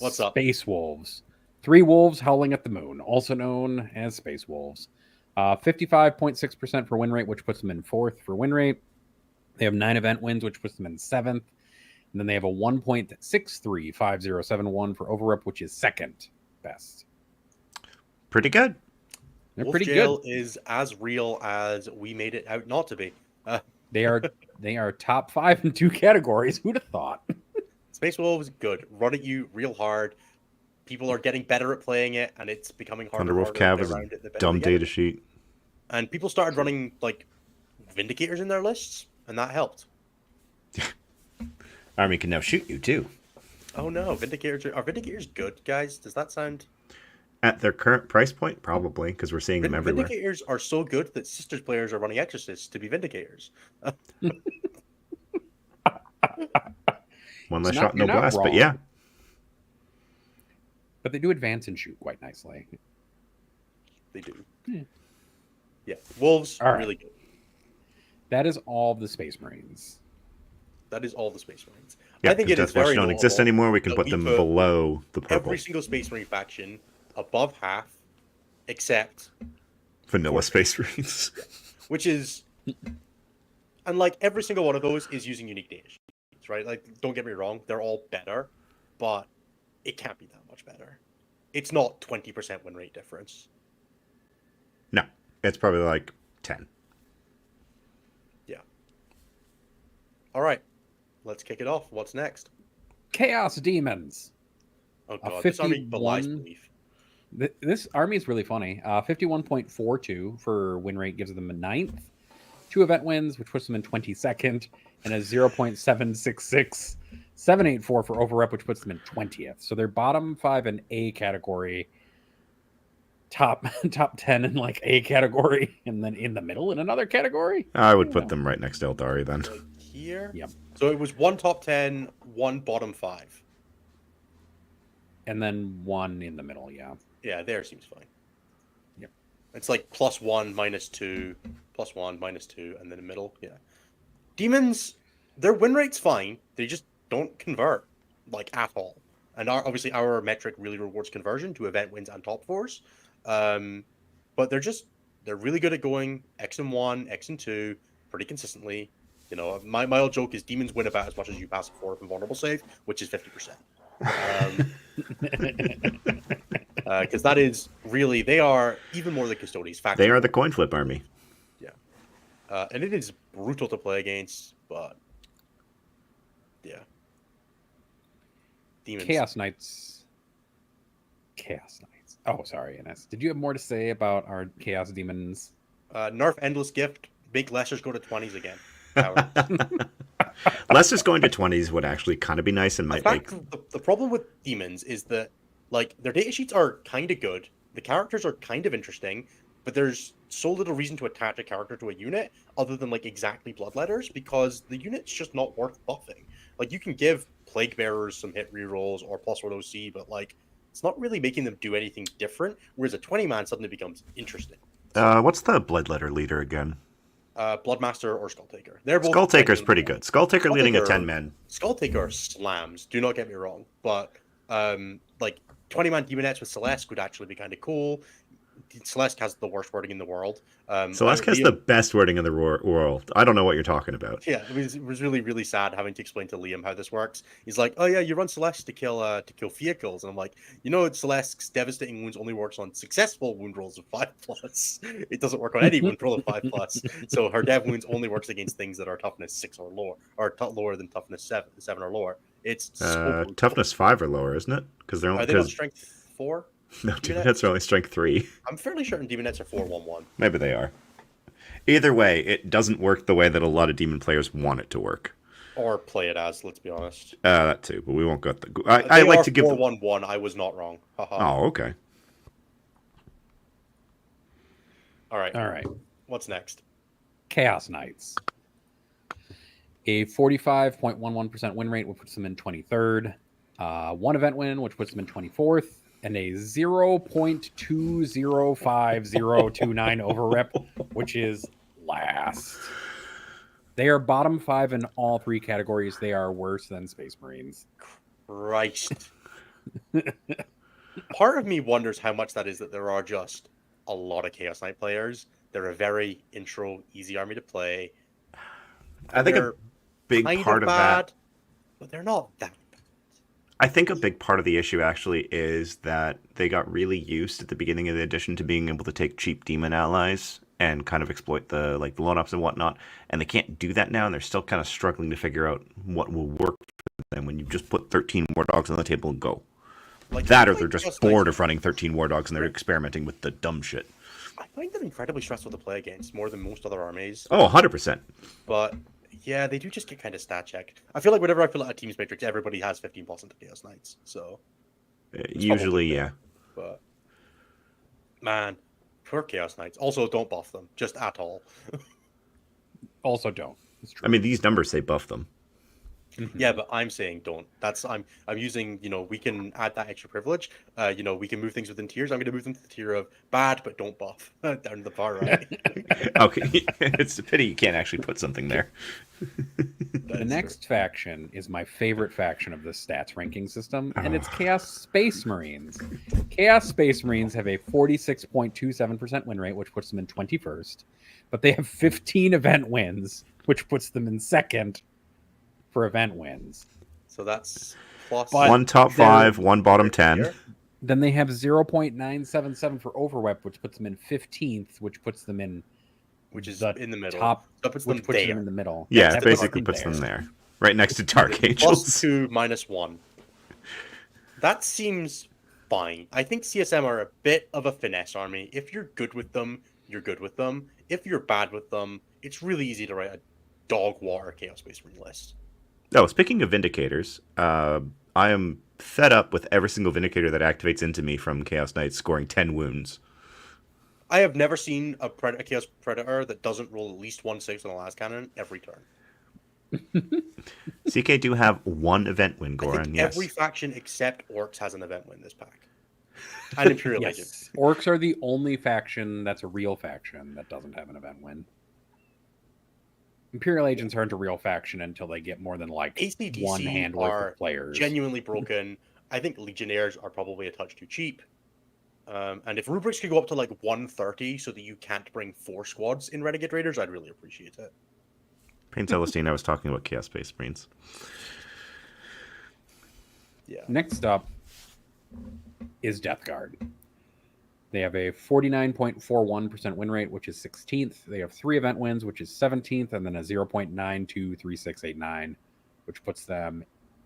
What's up? Space Wolves. 3 wolves howling at the moon, also known as Space Wolves. 55.6% for win rate, which puts them in 4th for win rate. They have 9 event wins, which puts them in 7th. And then they have a 1.635071 for overrep, which is 2nd best. Pretty good. They're Wolf pretty Jail good. is as real as we made it out not to be. They are top 5 in 2 categories. Who'd have thought? Space Wolves, good. Run at you real hard. People are getting better at playing it, and it's becoming harder. Thunderwolf Cav is a dumb data sheet. And people started running like Vindicators in their lists, and that helped. Army can now shoot you too. Oh no, Vindicators are Vindicators good, guys? Does that sound... At their current price point, probably, because we're seeing them everywhere. Vindicators are so good that Sisters players are running Exorcists to be Vindicators. One less shot, no blast, but yeah. But they do advance and shoot quite nicely. They do. Yeah, Wolves, All right. really good. That is all the Space Marines. That is all the Space Marines. Yeah, I think because it is Death Watch very don't exist notable anymore. We can that put we them put below the purple. every single Space Marine faction above half, except Vanilla for Space Marines. which is, and like every single one of those is using unique data sheets, right? Like, don't get me wrong, they're all better, but it can't be that much better. It's not 20% win rate difference. No, it's probably like 10. Yeah. All right, let's kick it off. What's next? Chaos Demons. Oh A god, this army belies 51 belief. This army is really funny. 51.42 for win rate gives them a 9th. 2 event wins, which puts them in 22nd, and a 0.766 784 for overrep, which puts them in 20th. So they're bottom 5 in A category, top 10 in like A category, and then in the middle in another category. I would put them right next to Eldari then. Like here? Yep. So it was one top 10, one bottom 5. And then 1 in the middle, yeah. Yeah, there seems fine. Yep. It's like +1, -2, +1, -2, and then the middle. Yeah. Demons, their win rate's fine. They just don't convert, like, at all. And obviously our metric really rewards conversion to event wins and top 4s. But they're really good at going X and 1, X and 2 pretty consistently. You know, my old joke is demons win about as much as you pass a 4 up invulnerable save, which is 50%. Because that is really, they are even more the custodians. They are the coin flip army. Yeah. And it is brutal to play against, but yeah. Demons. Chaos Knights. Oh, sorry, Ines. Did you have more to say about our Chaos Demons? Nerf Endless Gift. Make Lessers go to 20s again. Lester's going to 20s would actually kind of be nice and might make... The problem with Demons is that, like, their data sheets are kind of good. The characters are kind of interesting, but there's so little reason to attach a character to a unit other than, like, exactly Bloodletters, because the unit's just not worth buffing. Like, you can give Plague Bearers some hit rerolls or +1 OC, but, like, it's not really making them do anything different, whereas a 20-man suddenly becomes interesting. What's the Bloodletter leader again? Bloodmaster or Skulltaker. They're both Skulltaker's pretty good. Skulltaker leading a 10-man. Skulltaker slams, do not get me wrong, but like 20-man Demonettes with Celeste would actually be kind of cool. Celeste has the worst wording in the world. Celeste has the best wording in the world. I don't know what you're talking about. Yeah, it was really, really sad having to explain to Liam how this works. He's like, "Oh yeah, you run Celeste to kill vehicles," and I'm like, "You know, Celeste's devastating wounds only works on successful wound rolls of 5+. It doesn't work on any wound roll of 5+. So her dev wounds only works against things that are toughness 6 or lower, or lower than toughness 7 or lower. It's so toughness 5 or lower, isn't it? Because they're are they not strength 4? No, Demonettes are only strength 3. I'm fairly certain Demonettes are 4/1/1. Maybe they are. Either way, it doesn't work the way that a lot of demon players want it to work. Or play it as, let's be honest. That too, but we won't go. I like to give 4/1/1. I was not wrong. Oh, okay. All right. All right. What's next? Chaos Knights. A 45.11% win rate, which puts them in 23rd. 1 event win, which puts them in 24th. And a 0.205029 overrep, which is last. They are bottom 5 in all 3 categories. They are worse than Space Marines. Christ. Part of me wonders how much that is that there are just a lot of Chaos Knight players. They're a very intro, easy army to play. I think a big part of that... But they're not that. I think a big part of the issue actually is that they got really used at the beginning of the edition to being able to take cheap demon allies and kind of exploit the lone ups and whatnot, and they can't do that now, and they're still kind of struggling to figure out what will work for them when you just put 13 war dogs on the table and go. Or they're just bored of running 13 war dogs and they're experimenting with the dumb shit. I find them incredibly stressful to play against, more than most other armies. Oh, 100%. But yeah, they do just get kind of stat checked. I feel like whenever I fill out a teams matrix, everybody has 15+ into Chaos Knights. So usually, yeah. But man, poor Chaos Knights. Also, don't buff them, just at all. Also, don't. It's true. I mean, these numbers say buff them. Yeah, but I'm saying don't. I'm using, we can add that extra privilege. We can move things within tiers. I'm going to move them to the tier of bad but don't buff down to the far right. Okay, it's a pity you can't actually put something there. The next faction is my favorite faction of this stats ranking system, and it's Chaos Space Marines. Chaos Space Marines have a 46.27% win rate, which puts them in 21st, but they have 15 event wins, which puts them in second for event wins. So that's plus But one top 5, one bottom 10. Here. Then they have 0.977 for overrep, which puts them in 15th, which puts them in Which is the in the middle. top, So puts which them puts there. them in the middle. Yeah, Next it to basically Dark puts them there, right next to Dark Angels. +2, -1. That seems fine. I think CSM are a bit of a finesse army. If you're good with them, you're good with them. If you're bad with them, it's really easy to write a dog water Chaos Space Marine list. Oh, speaking of Vindicators, I am fed up with every single Vindicator that activates into me from Chaos Knights scoring 10 wounds. I have never seen a Chaos Predator that doesn't roll at least 1/6 on the last cannon every turn. CK do have one event win, I Goran, think yes. every faction except Orcs has an event win this pack. And Imperial Agent. Yes. Orcs are the only faction that's a real faction that doesn't have an event win. Imperial Agents aren't a real faction until they get more than like ACDC one hand worth are of players. genuinely broken. I think Legionnaires are probably a touch too cheap. And if rubrics could go up to like 130 so that you can't bring 4 squads in Renegade Raiders, I'd really appreciate it. Pain Celestine, I was talking about Chaos Space Marines. Yeah. Next up is Death Guard. They have a 49.41% win rate, which is 16th. They have 3 event wins, which is 17th, and then a 0.923689, which puts them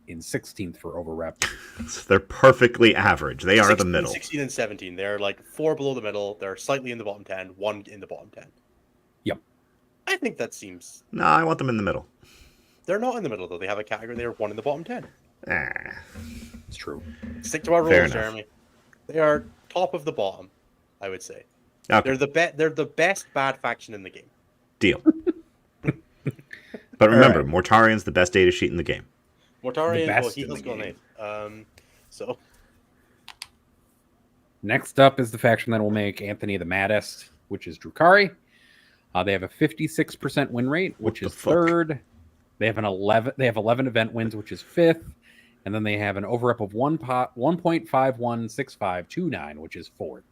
in 16th for overrep. So they're perfectly average. They are 16, the middle. 16 and 17. They're like 4 below the middle. They're slightly in the bottom 10, 1 in the bottom 10. Yep. I think that seems... No, I want them in the middle. They're not in the middle, though. They have a category. They're 1 in the bottom 10. It's true. Stick to our Fair rules, enough. Jeremy. They are top of the bottom, I would say. Okay, They're the best bad faction in the game. deal. But remember, right. Mortarian's the best data sheet in the game. Mortarian, well, best he in has the gone game. in. So Next up is the faction that will make Anthony the maddest, which is Drukhari. They have a 56% win rate, which What is the fuck? third. They have 11 event wins, which is fifth, and then they have an overrep of 1.516529, which is fourth.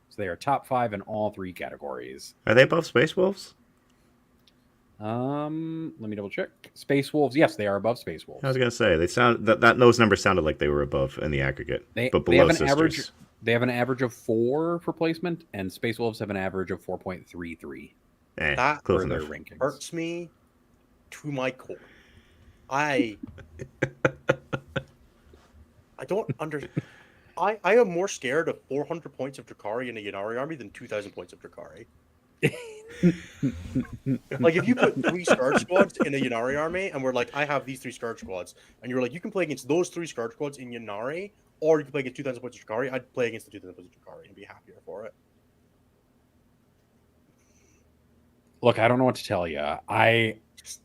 So they are top 5 in all 3 categories. Are they above Space Wolves? Let me double check. Space Wolves, yes, they are above Space Wolves. I was gonna say they sound that those numbers sounded like they were above in the aggregate, They but have below an Sisters. average. They have an average of 4 for placement, and Space Wolves have an average of 4.33 that Close for their enough. rankings. hurts me to my core. I don't understand. I am more scared of 400 points of Drukhari in a Yanari army than 2,000 points of Drukhari. Like, if you put 3 Scourge squads in a Yanari army, and we're like, I have these 3 Scourge squads, and you're like, you can play against those 3 Scourge squads in Yanari, or you can play against 2,000 points of Drukhari, I'd play against the 2,000 points of Drukhari and be happier for it. Look, I don't know what to tell you. I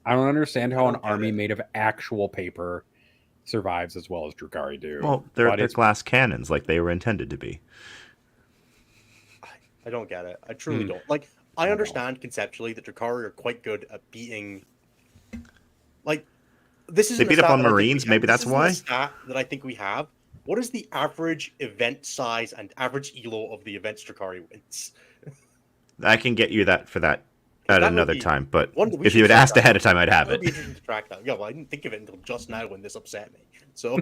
don't understand how I an don't get army it. made of actual paper survives as well as Drukhari do. Well, they're But it's- glass cannons, like they were intended to be. I don't get it. I truly Hmm. don't. Like, I know. understand conceptually that Drukhari are quite good at beating. Like, this is They beat up on Marines, maybe that's why? A stat that I think we have. What is the average event size and average elo of the events Drukhari wins? I can get you that at That would another be- time, but we if should you had check asked that. ahead of time, I'd have That would it. be interesting to track that. Yeah, well, I didn't think of it until just now when this upset me. So,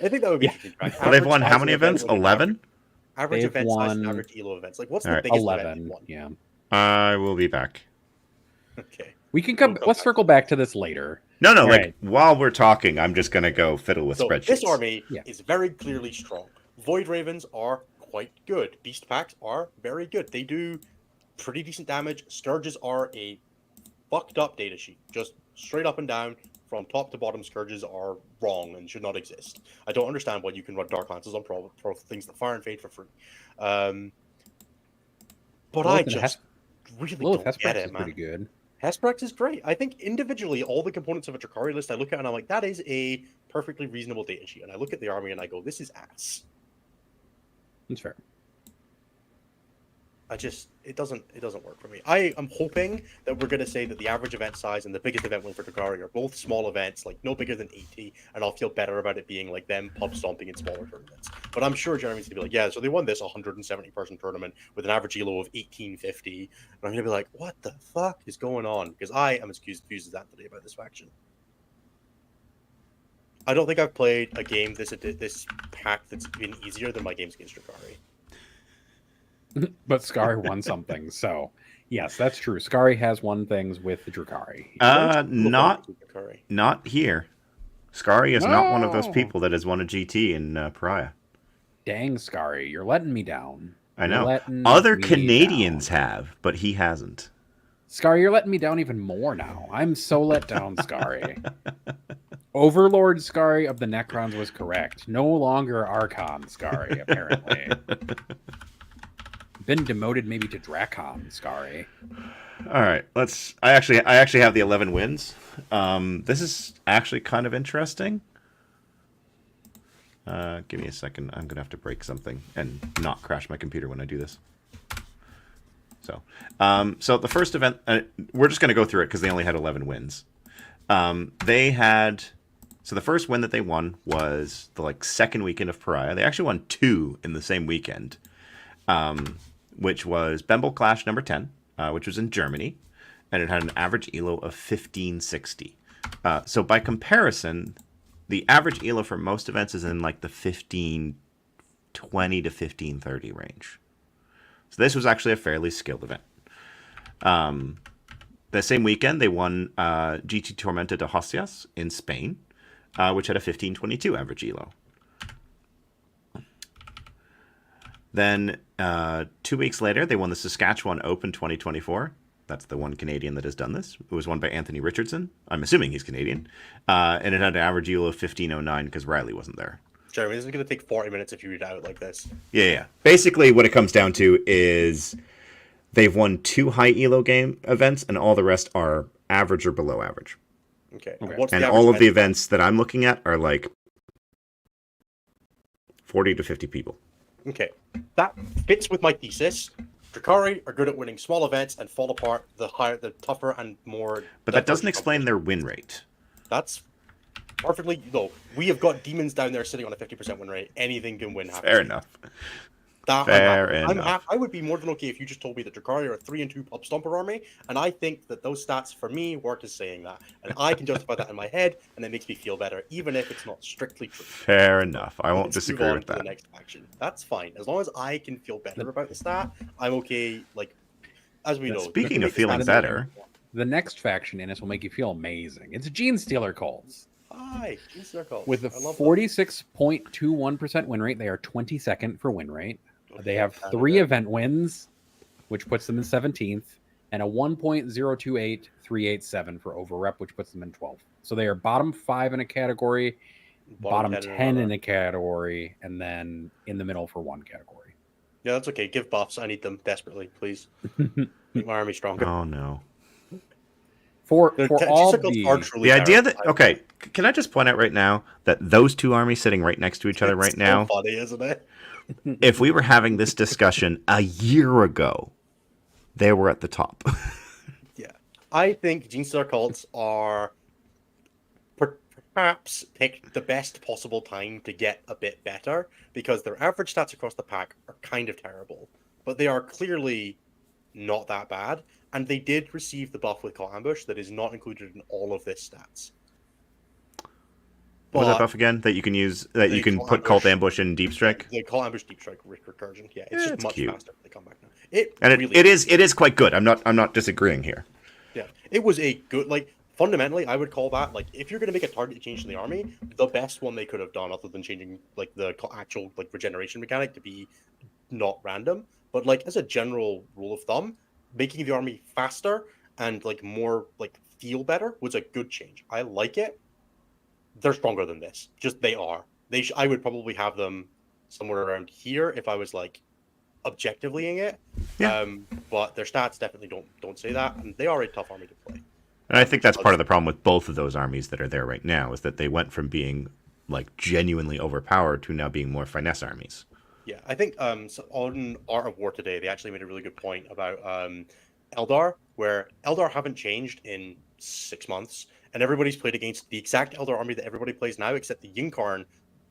I think that would be interesting to track. Well, they've Average won size how of many event, events? what the 11? Average They've event size and won- average elo events. Like, what's All the right. biggest event 11. you've won? Yeah. I will be back. Okay. We can come. We'll come Let's back. circle back to this later. No, All like right. while we're talking, I'm just gonna go fiddle with So spreadsheets. this army Yeah. is very clearly strong. Void Ravens are quite good. Beast Packs are very good. They do pretty decent damage. Scourges are a fucked up data sheet. Just straight up and down, from top to bottom, Scourges are wrong and should not exist. I don't understand why you can run Dark Lances on pro things that fire and fade for free. But I Lilith and just really Lilith don't get Hespex it, is man. pretty good. Hesperex is great. I think individually, all the components of a Drakari list, I look at and I'm like, that is a perfectly reasonable data sheet. And I look at the army and I go, this is ass. That's fair. It doesn't work for me. I am hoping that we're going to say that the average event size and the biggest event win for Drakari are both small events, like no bigger than 80, and I'll feel better about it being like them pub stomping in smaller tournaments. But I'm sure Jeremy's going to be like, yeah, so they won this 170 person tournament with an average elo of 1850, and I'm going to be like, what the fuck is going on? Because I am as confused as Anthony about this faction. I don't think I've played a game this pack that's been easier than my games against Drakari. But Skari won something, so yes, that's true. Skari has won things with the Drakari. Not here. Skari is not one of those people that has won a GT in Pariah. Dang, Skari, you're letting me down. I know. Other Canadians have, but he hasn't. Skari, you're letting me down even more now. I'm so let down, Skari. Overlord Skari of the Necrons was correct. No longer Archon Skari, apparently. Been demoted maybe to Drakon Skari. All right, I actually have the 11 wins. This is actually kind of interesting. Give me a second. I'm gonna have to break something and not crash my computer when I do this. So the first event, we're just gonna go through it because they only had 11 wins. So the first win that they won was the second weekend of Pariah. They actually won 2 in the same weekend. Which was Bemble Clash number 10, which was in Germany, and it had an average elo of 1560. So by comparison, the average elo for most events is in the 1520 to 1530 range. So this was actually a fairly skilled event. The same weekend, they won GT Tormenta de Hostias in Spain, which had a 1522 average elo. Then 2 weeks later, they won the Saskatchewan Open 2024. That's the one Canadian that has done this. It was won by Anthony Richardson. I'm assuming he's Canadian. And it had an average elo of 1509 because Riley wasn't there. Jeremy, this is going to take 40 minutes if you read out like this. Yeah. Basically, what it comes down to is they've won 2 high elo game events, and all the rest are average or below average. Okay. And all of the events that I'm looking at are 40 to 50 people. Okay, that fits with my thesis. Drakari are good at winning small events and fall apart the tougher and more. But that doesn't explain their win rate. That's perfectly. No, we have got demons down there sitting on a 50% win rate. Anything can win. Fair enough. Fair enough. I would be more than okay if you just told me that Drakari are a 3-2 pub stomper army, and I think that those stats for me work as saying that, and I can justify that in my head, and it makes me feel better, even if it's not strictly true. Fair enough. I won't disagree with that. The next faction. That's fine as long as I can feel better about the stat. I'm okay. As we know. Speaking of feeling better, the next faction in us will make you feel amazing. It's Gene Stealer Cults. Hi, Gene Stealer Cults. With a 46.21% win rate, they are 22nd for win rate. They have 3 event wins, which puts them in 17th, and a 1.028387 for over rep, which puts them in 12th. So they are bottom 5 in a category, bottom 10 in a category, and then in the middle for one category. Yeah, that's okay. Give buffs. I need them desperately, please. Make my army stronger. Oh no. For all the idea that can I just point out right now that those 2 armies sitting right next to each other right now, funny, isn't it? If we were having this discussion a year ago, they were at the top. Yeah. I think Gene Stealer Cults are perhaps picked the best possible time to get a bit better, because their average stats across the pack are kind of terrible, but they are clearly not that bad, and they did receive the buff with Cult Ambush that is not included in all of this stats. What was that buff again? That you can use, that you can put Cult Ambush in Deep Strike? The Cult Ambush Deep Strike recursion. Yeah, it's just much cute. faster when they come back now. It is quite good. I'm not disagreeing here. Yeah, it was a good, fundamentally, I would call that, if you're going to make a target change in the army, the best one they could have done, other than changing, the actual, regeneration mechanic to be not random, but, as a general rule of thumb, making the army faster and, more, feel better was a good change. I like it. They're stronger than this. Just, they are. I would probably have them somewhere around here if I was, objectivelying it. Yeah. But their stats definitely don't say that, and they are a tough army to play. And I think that's part of the problem with both of those armies that are there right now is that they went from being like genuinely overpowered to now being more finesse armies. Yeah, I think so on Art of War today, they actually made a really good point about Eldar, where Eldar haven't changed in 6 months, and everybody's played against the exact Eldar army that everybody plays now, except the Yinkarn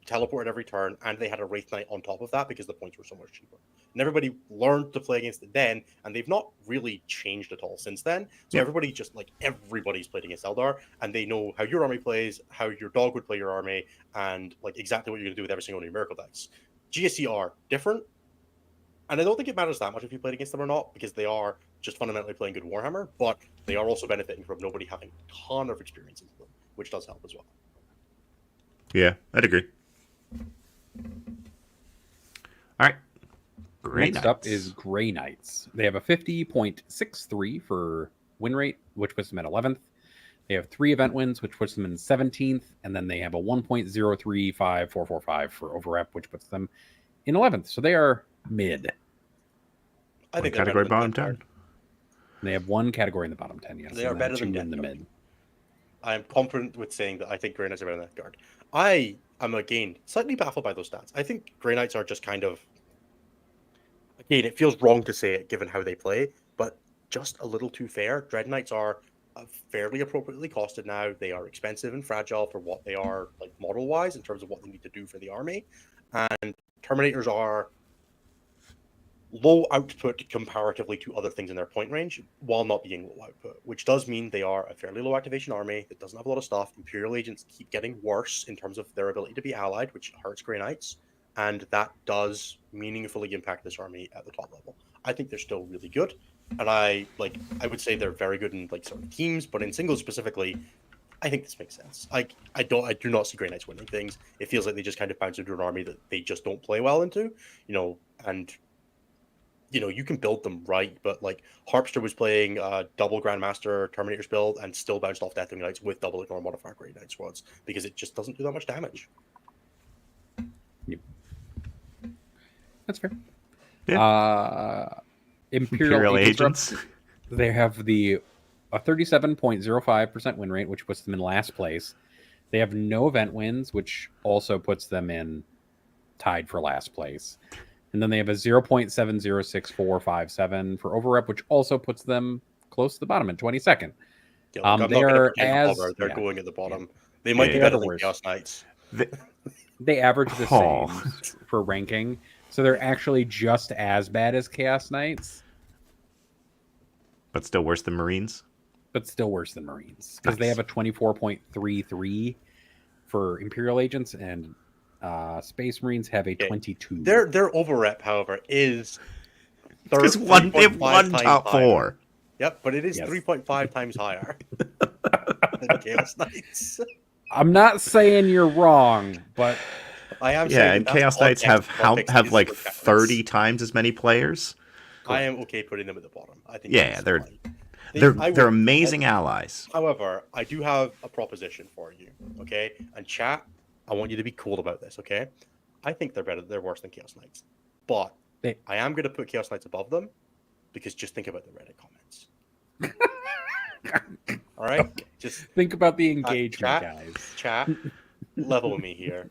teleported every turn, and they had a Wraith Knight on top of that because the points were so much cheaper. And everybody learned to play against it then, and they've not really changed at all since then. So everybody just everybody's played against Eldar, and they know how your army plays, how your dog would play your army, and like exactly what you're going to do with every single one of your miracle decks. GSC are different, and I don't think it matters that much if you played against them or not, because they are just fundamentally playing good Warhammer, but they are also benefiting from nobody having a ton of experience in them, which does help as well. Yeah, I'd agree. All right. Next up is Grey Knights. They have a 50.63 for win rate, which puts them at 11th. They have 3 event wins, which puts them in 17th, and then they have a 1.035445 for overrep, which puts them in 11th. So they are mid. I think category bottom 10. They have 1 category in the bottom 10. Yes, they are better than in the mid. I am confident with saying that I think Grey Knights are better than Guard. I am again slightly baffled by those stats. I think Grey Knights are just kind of, again, it feels wrong to say it given how they play, but just a little too fair. Dread Knights are fairly appropriately costed now. They are expensive and fragile for what they are, like model wise, in terms of what they need to do for the army. And Terminators are low output comparatively to other things in their point range, while not being low output, which does mean they are a fairly low activation army that doesn't have a lot of stuff. Imperial agents keep getting worse in terms of their ability to be allied, which hurts Grey Knights, and that does meaningfully impact this army at the top level. I think they're still really good, and I would say they're very good in like sort of teams, but in singles specifically, I think this makes sense. I do not see Grey Knights winning things. It feels like they just kind of bounce into an army that they just don't play well into, and you can build them right, but like Harpster was playing double Grandmaster Terminators build and still bounced off Deathwing Knights with double ignore modifier Grey Knight squads because it just doesn't do that much damage. Yep. That's fair. Yeah. Imperial Agents. They have a 37.05% win rate, which puts them in last place. They have no event wins, which also puts them in tied for last place. And then they have a 0.706457 for overrep, which also puts them close to the bottom in 22nd. Yeah, look, they're going at the bottom. They might be better than Chaos Knights. They average the same for ranking, so they're actually just as bad as Chaos Knights. But still worse than Marines? Because they have a 24.33 for Imperial Agents, and Space Marines have a 22. Their overrep, however, is they have one top higher. 4. Yep, but it is 3.5 times higher than Chaos Knights. I'm not saying you're wrong, but I am. Yeah, and Chaos Knights have like 30 times as many players. Cool. I am okay putting them at the bottom. I think. Yeah, they're amazing allies. However, I do have a proposition for you. Okay, and chat, I want you to be cool about this. Okay, I think they're better. They're worse than Chaos Knights, but I am going to put Chaos Knights above them because just think about the Reddit comments. All right, just think about the engagement, guys. Chat, level with me here.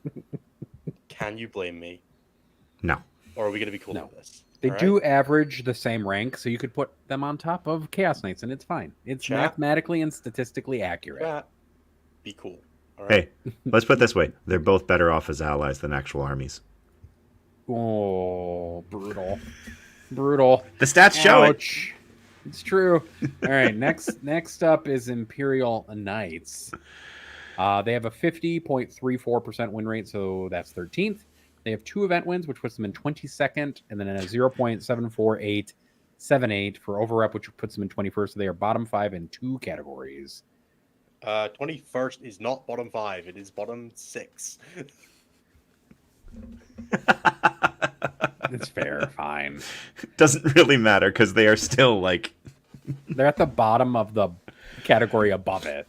Can you blame me? No. Or are we going to be cool with this? They do average the same rank, so you could put them on top of Chaos Knights, and it's fine. It's mathematically and statistically accurate. Chat, be cool. All right? Hey, let's put it this way. They're both better off as allies than actual armies. Oh, brutal. Brutal. The stats show it. It's true. All right, next up is Imperial Knights. They have a 50.34% win rate, so that's 13th. They have 2 event wins, which puts them in 22nd, and then a 0.74878 for overrep, which puts them in 21st. So they are bottom 5 in 2 categories. 21st is not bottom 5; it is bottom 6. It's fair, fine. Doesn't really matter because they are still like they're at the bottom of the category above it.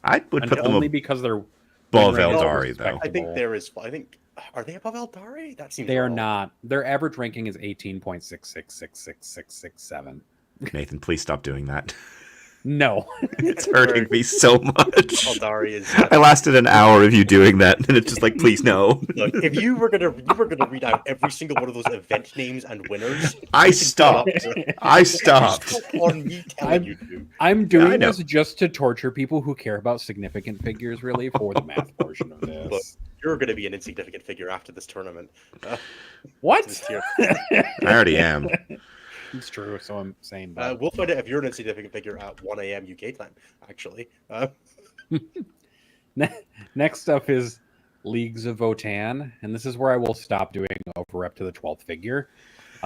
I would put them only because they're above Eldari, though. I think there is. I think Are they above Eldari? That seems They are wrong. not. Their average ranking is 18.66666667. Nathan, please stop doing that. No. It's hurting me so much. Eldari is. I lasted an hour of you doing that, and it's just like, please no. Look, if you were gonna read out every single one of those event names and winners, I you could stopped. put up to- I stopped. Stop on me telling you to. I'm doing I know. this just to torture people who care about significant figures, really, for the math portion of Look, this. you're gonna be an insignificant figure after this tournament. What? This tier. I already am. It's true, so I'm saying that. We'll find out if you're an insignificant figure at 1 a.m. UK time. Actually, Next up is Leagues of Votan, and this is where I will stop doing over up to the 12th figure.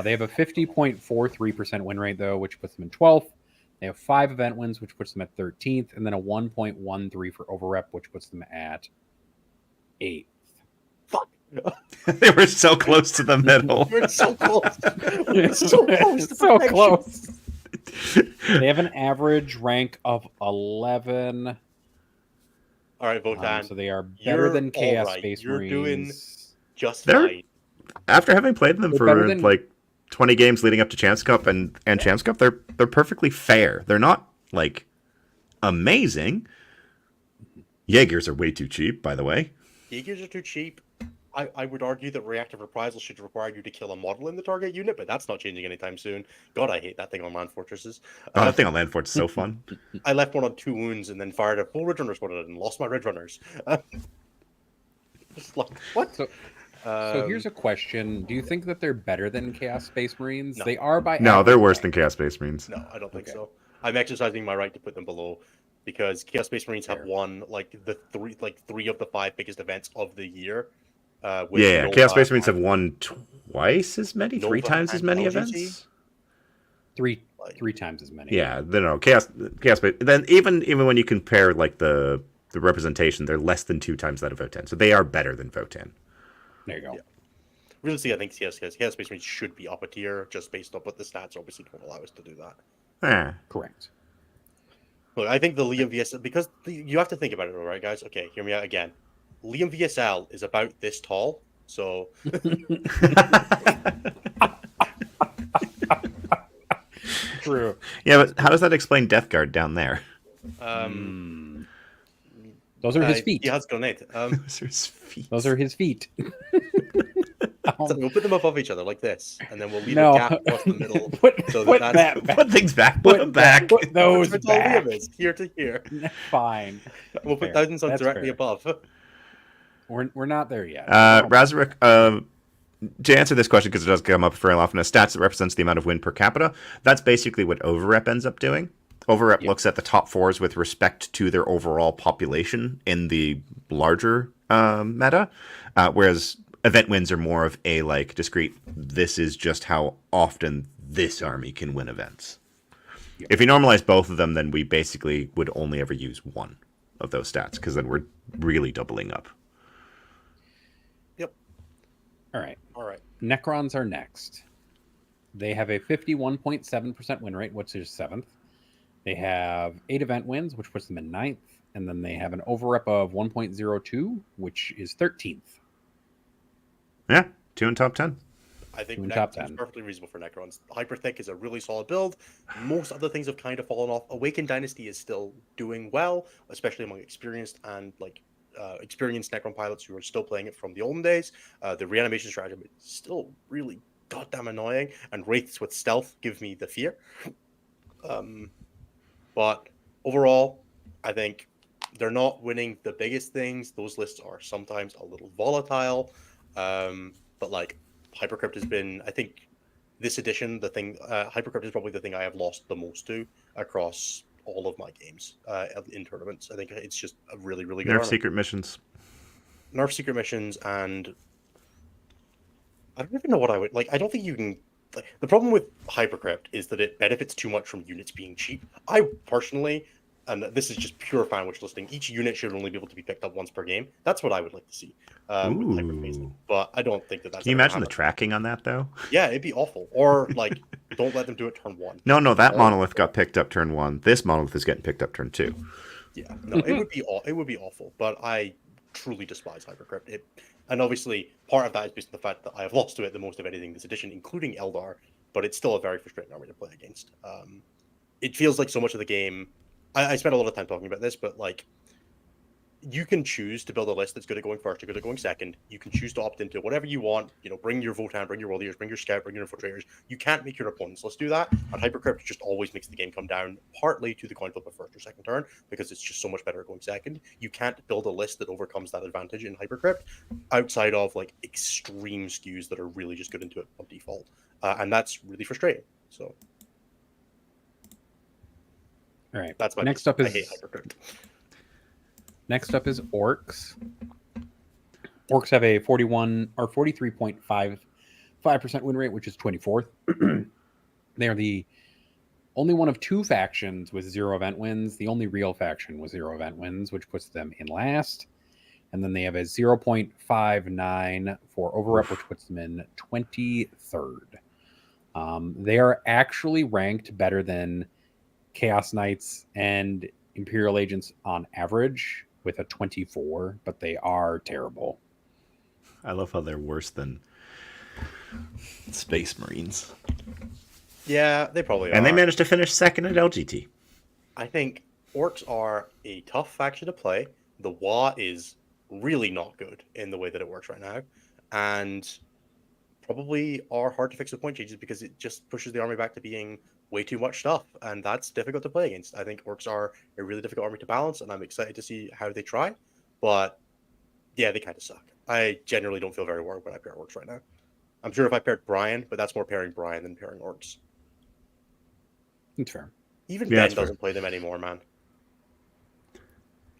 They have a 50.43% win rate, though, which puts them in 12th. They have 5 event wins, which puts them at 13th, and then a 1.13 for overrep, which puts them at 8th. fuck. They were so close to the middle. We're so close. We're so close. To So perfection. close. They have an average rank of 11. All right, Votan. So they are better you're than Chaos all right. Space You're Marines. doing just They're- fine. After having played them They're better for than- like 20 games leading up to Chance Cup and Chance Cup, they're perfectly fair. They're not like amazing. Jaegers are way too cheap, by the way. Jaegers are too cheap. I would argue that reactive reprisal should require you to kill a model in the target unit, but that's not changing anytime soon. God, I hate that thing on land fortresses. Oh, that thing on Land Fort is so fun. I left one on 2 wounds and then fired a full Ridge Runner squad and lost my Ridge Runners. Just like, what? So here's a question. Do you think that they're better than Chaos Space Marines? No. They are by No, they're average worse rank. than Chaos Space Marines. No, I don't think Okay. so. I'm exercising my right to put them below because Chaos Space Marines have Fair. won like three of the 5 biggest events of the year. With Yeah, Nova Chaos Space Marines have and- won twice as many, 3 Nova times as and many LGT? events. Three times as many. Yeah, no, Chaos Space. Then even when you compare like the representation, they're less than 2 times that of Votan. So they are better than Votan. There you go. Yeah. Realistically, I think Chaos Space Marines should be up a tier just based on, but the stats obviously don't allow us to do that. Ah. Correct. Look, I think the Liam VSL, because you have to think about it, all right, guys? Okay, hear me out again. Liam VSL is about this tall, so True. Yeah, but how does that explain Death Guard down there? Those are his feet. He has grenade. Those are his feet. Those are his feet. So we'll put them above each other like this, and then we'll leave No. a gap across the middle. Put, So put that's- that back. Put things back. Put them back. Put those That's what back. Liam is, here to here. Fine. We'll put Fair. thousands on That's directly fair. above. We're not there yet. Razorek, to answer this question, because it does come up very often, a stats that represents the amount of win per capita, that's basically what Overrep ends up doing. Overrep looks at the top 4s with respect to their overall population in the larger meta, whereas event wins are more of a like discrete, this is just how often this army can win events. Yep. If you normalize both of them, then we basically would only ever use one of those stats, because then we're really doubling up. All right. All right. Necrons are next. They have a 51.7% win rate, which is 7th. They have 8 event wins, which puts them in 9th. And then they have an overrep of 1.02, which is 13th. Yeah, 2 in top 10. I think Two in top Necrons is 10. perfectly reasonable for Necrons. Hyperthick is a really solid build. Most other things have kind of fallen off. Awakened Dynasty is still doing well, especially among experienced and experienced Necron pilots who are still playing it from the olden days. The reanimation strategy is still really goddamn annoying, and Wraiths with stealth give me the fear. But overall, I think they're not winning the biggest things. Those lists are sometimes a little volatile. But like Hypercrypt has been, I think this edition, Hypercrypt is probably the thing I have lost the most to across all of my games in tournaments. I think it's just a really, really good Nerf army. secret missions. Nerf secret missions, and I don't even know what I would like. I don't think you can. Like, the problem with Hypercrypt is that it benefits too much from units being cheap. I personally, and this is just pure fan wish listing, each unit should only be able to be picked up once per game. That's what I would like to see. With Hypercrypt phasing. Ooh. But I don't think that's. Can you ever imagine the happen. tracking on that, though? Yeah, it'd be awful. Or like, don't let them do it turn 1. No, that Oh. monolith got picked up turn 1. This monolith is getting picked up turn 2. Yeah, no, it would be awful. But I truly despise Hypercrypt. And obviously, part of that is based on the fact that I have lost to it the most of anything this edition, including Eldar, but it's still a very frustrating army to play against. It feels like so much of the game. I spent a lot of time talking about this, but like, you can choose to build a list that's good at going first or good at going second. You can choose to opt into whatever you want. Bring your Votan, bring your Warriors, bring your Scout, bring your Infiltrators. You can't make your opponent's list do that. And Hypercrypt just always makes the game come down partly to the coin flip of first or second turn because it's just so much better at going second. You can't build a list that overcomes that advantage in Hypercrypt outside of like extreme skews that are really just good into it on default. And that's really frustrating. So, all right. That's my next piece. up is I hate Hypercrypt. Next up is Orcs. Orcs have a 43.55% win rate, which is 24th. They are the only one of two factions with 0 event wins. The only real faction with 0 event wins, which puts them in last. And then they have a 0.59 for overrep, which puts them in 23rd. They are actually ranked better than Chaos Knights and Imperial Agents on average with a 24, but they are terrible. I love how they're worse than Space Marines. Yeah, they probably are. And they managed to finish second at LGT. I think Orcs are a tough faction to play. The WA is really not good in the way that it works right now. And probably are hard to fix with point changes because it just pushes the army back to being way too much stuff. And that's difficult to play against. I think Orcs are a really difficult army to balance, and I'm excited to see how they try. But yeah, they kind of suck. I generally don't feel very warm when I pair Orcs right now. I'm sure if I paired Brian, but that's more pairing Brian than pairing Orcs. That's fair. Even Yeah, Ben doesn't play them anymore, man.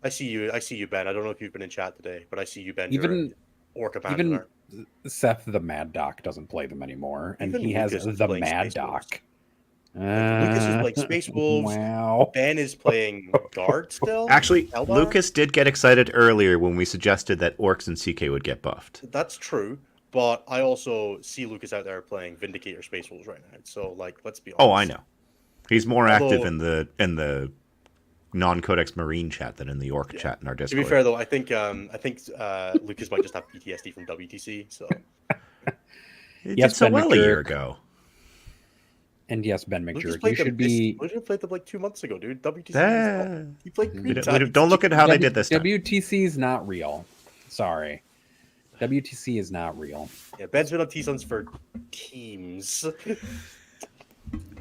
I see you, Ben. I don't know if you've been in chat today, but I see you, Ben. Even Orc Abandoner. Seth the Mad Doc doesn't play them anymore, and Even he Lucas has is the playing Mad Space Doc. Lucas is playing Space Wolves. Wow. Ben is playing Guard still. Actually, Eldar? Lucas did get excited earlier when we suggested that Orcs and CK would get buffed. That's true, but I also see Lucas out there playing Vindicator Space Wolves right now. So, like, let's be honest. Oh, I know. He's more active in the non-Codex Marine chat than in the Orc chat in our Discord. To be fair, though, I think Lucas might just have PTSD from WTC. So He Yes, did so Ben well a year McJurk. ago. And yes, Ben Lucas McJurk, played you them should be. Lucas played them like 2 months ago, dude. WTC. He played Green Tide. Don't look at how they did this time. WTC is not real. Sorry. WTC is not real. Yeah, Ben's been on T-Suns for teams.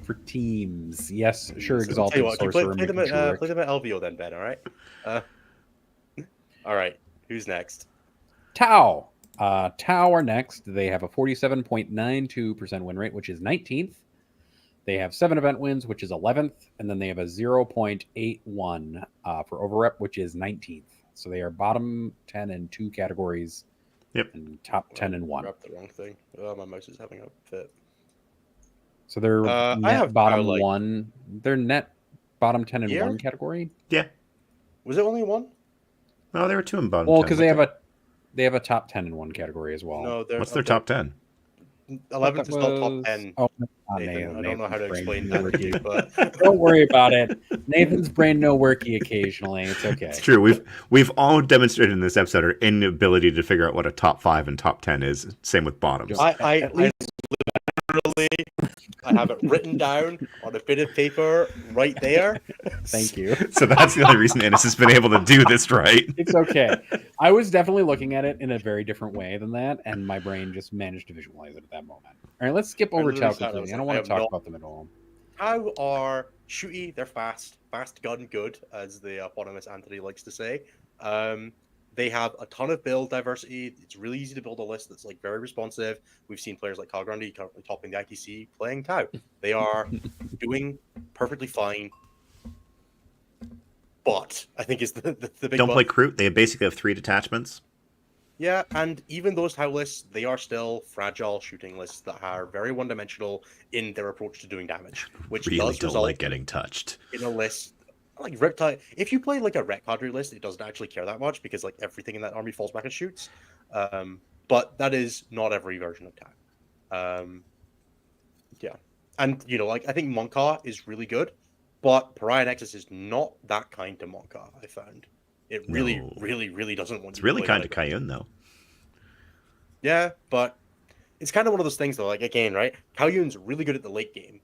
For teams. Yes, sure, So, tell you Exalted what, Sorcerer. play them McJurk. at LVO then, Ben, all right? All right, who's next? Tau. Tau are next. They have a 47.92% win rate, which is 19th. They have 7 event wins, which is 11th. And then they have a 0.81 for overrep, which is 19th. So they are bottom 10 in 2 categories. Yep. And top 10 in 1. Grabbed the wrong thing. Oh, my mouse is having a fit. So they're I net have bottom Tau, like- 1. They're net bottom 10 in Yeah? 1 category. Yeah. Was it only one? No, there were 2 in bottom. Well, 10, because they have a top 10 in 1 category as well. No, What's their top 10? 11th is not top 10. Oh, not Nathan. I don't know how to Nathan's explain brain that to you, but Don't worry about it. Nathan's brain no worky occasionally. It's okay. It's true. We've all demonstrated in this episode our inability to figure out what a top 5 and top 10 is. Same with bottoms. At least- literally, I have it written down on a bit of paper right there. Thank you. So that's the only reason Ennis has been able to do this right. It's okay. I was definitely looking at it in a very different way than that, and my brain just managed to visualize it at that moment. All right, let's skip over literally Tau sat there, I completely. was I don't like, want to I am talk not- about them at all. How are shooty? They're fast gun good, as the eponymous Anthony likes to say. They have a ton of build diversity. It's really easy to build a list that's like very responsive. We've seen players like Kyle Grundy currently topping the ITC playing Tau. They are doing perfectly fine. But I think is the big Don't but. play Kroot. They basically have 3 detachments. Yeah, and even those Tau lists, they are still fragile shooting lists that are very one-dimensional in their approach to doing damage, which Really does don't result like getting touched. in a list like Riptide. If you play like a Ret Cadre list, it doesn't actually care that much because like everything in that army falls back and shoots. But that is not every version of Tau. Yeah, and like I think Monka is really good, but Pariah Nexus is not that kind to Monka. I found It really, No. really, really doesn't want It's you really to play kind of Lego. Cayenne, though. Yeah, but it's kind of one of those things, though. Like, again, right? Kaoyun's really good at the late game.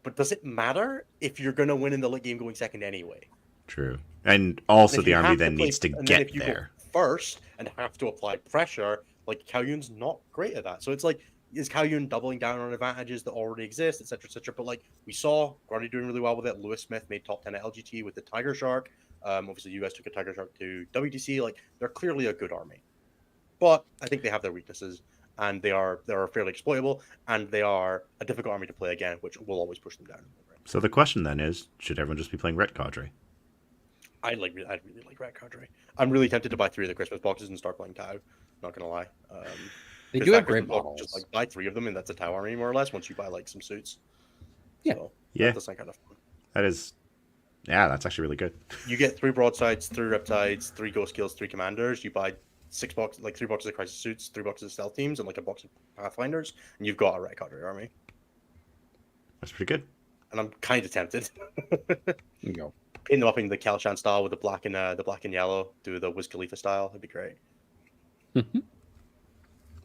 But does it matter if you're going to win in the late game going second anyway? True. And And also if the you army have then play, needs to and then get if you there. go first and have to apply pressure, like Kaoyun's not great at that. So it's like, is Kaoyun doubling down on advantages that already exist, etc., etc.? But like we saw, Grundy doing really well with it. Lewis Smith made top 10 at LGT with the Tiger Shark. Obviously, you guys took a Tiger Shark to WTC. Like they're clearly a good army, but I think they have their weaknesses, and they are fairly exploitable, and they are a difficult army to play again, which will always push them down. So the question then is, should everyone just be playing Ret Cadre? I'd really like Rat Cadre. I'm really tempted to buy 3 of the Christmas boxes and start playing Tau. Not gonna lie. They 'Cause do that have great Christmas box, models. just like buy 3 of them, and that's a Tau army more or less. Once you buy like some suits. Yeah. So, Yeah. that does sound kind of fun. That is, yeah, that's actually really good. You get 3 broadsides, 3 reptides, 3 ghost kills, 3 commanders. You buy 3 boxes of crisis suits, 3 boxes of stealth teams, and like a box of pathfinders, and you've got a Rat Cadre army. That's pretty good. And I'm kind of tempted. There you go. Paint them up in the Kelshan style with the black and yellow. Do the Wiz Khalifa style. That'd be great.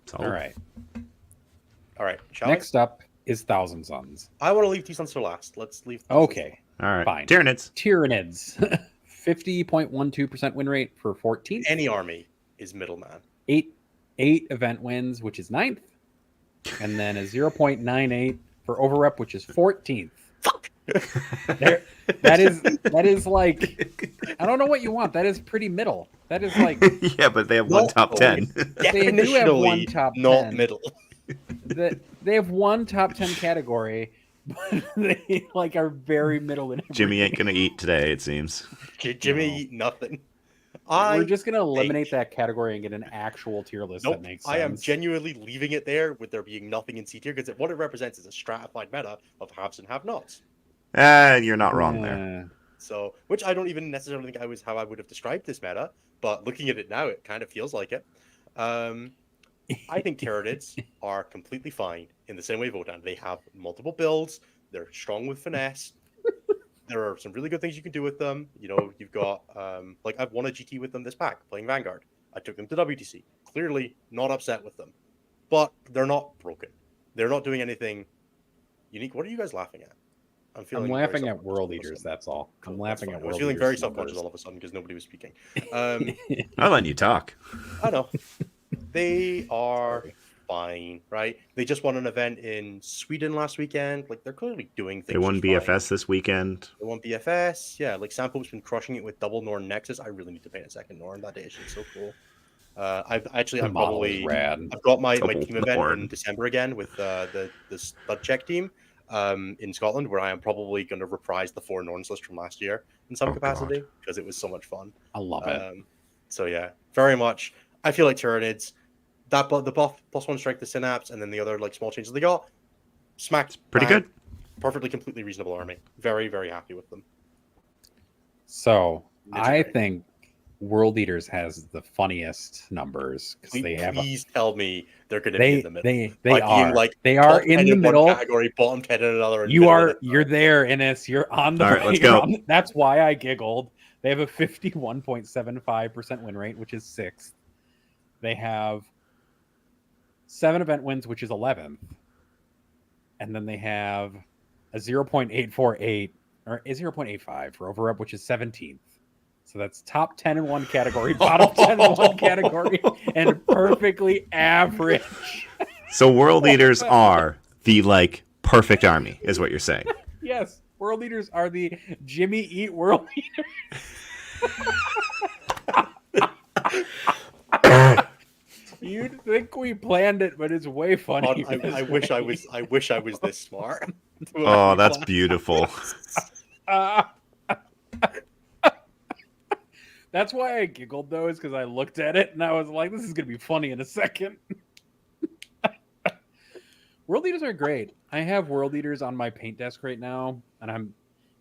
Solid. All right. All right. Shall Next up is Thousand Suns. I want to leave T-Suns for last. Let's leave. Okay. All right. Fine. Tyranids. Tyranids. 50.12% win rate for 14th. Any army is middleman. 8 event wins, which is 9th. And then a 0.98 for overrep, which is 14th. Fuck. That is like, I don't know what you want. That is pretty middle. That is like, Yeah, but they have one No. top 10. They do have one Definitionally top not 10. middle. they have one top 10 category, but they like are very middle in everything. Jimmy ain't gonna eat today, it seems. Jimmy No. eat nothing. We're just gonna eliminate that category and get an actual tier list Nope, that makes sense. I am genuinely leaving it there with there being nothing in C tier because what it represents is a stratified meta of haves and have-nots. You're not wrong there. Yeah. So, which I don't even necessarily think how I would have described this meta, but looking at it now, it kind of feels like it. I think Tyranids are completely fine in the same way Votan. They have multiple builds. They're strong with finesse. There are some really good things you can do with them. You know, you've got like I've won a GT with them this pack playing Vanguard. I took them to WTC. Clearly not upset with them, but they're not broken. They're not doing anything unique. What are you guys laughing at? I'm very laughing at self-conscious World all of a Eaters. sudden. That's all. Cool, I'm that's laughing fine. at I was World feeling Eaters very self-conscious numbers. all of a sudden because nobody was speaking. I'm letting you talk. I know. They are fine, right? They just won an event in Sweden last weekend. Like they're clearly doing things. They won just fine. BFS this weekend. They won BFS. Yeah, like Sampo's been crushing it with double Norn Nexus. I really need to paint a second Norn. That is so cool. I'm The model is rad. I've got my Double team event Norn. in December again with the stud check team in Scotland, where I am probably going to reprise the 4 Norns list from last year in some Oh, capacity God. because it was so much fun. I love it. So yeah, very much. I feel like Tyranids, the buff +1 strength to Synapse, and then the other like small changes they got, smacked Pretty bang, good. perfectly, completely reasonable army. Very, very happy with them. So Ninja I Grey. think World Eaters has the funniest numbers because they have. Please tell me they're going to be in the middle. They By are being, like, they are Top in 10 the one middle. category, bottom 10 in another. and You middle are in you're another. there, Innes. You're on the. All right, let's you're go. on- that's why I giggled. They have a 51.75% win rate, which is 6th. They have 7 event wins, which is 11th, and then they have a 0.848 or a 0.85 for overup, which is 17th. So that's top 10 in one category, bottom 10 in one category, and perfectly average. So World Eaters are the perfect army, is what you're saying. Yes, World Eaters are the Jimmy Eat World Eaters. You'd think we planned it, but it's way funny. God, I wish I was this smart. Oh, that's beautiful. That's why I giggled though, is because I looked at it and I was like, "This is gonna be funny in a second." World Eaters are great. I have World Eaters on my paint desk right now, and I'm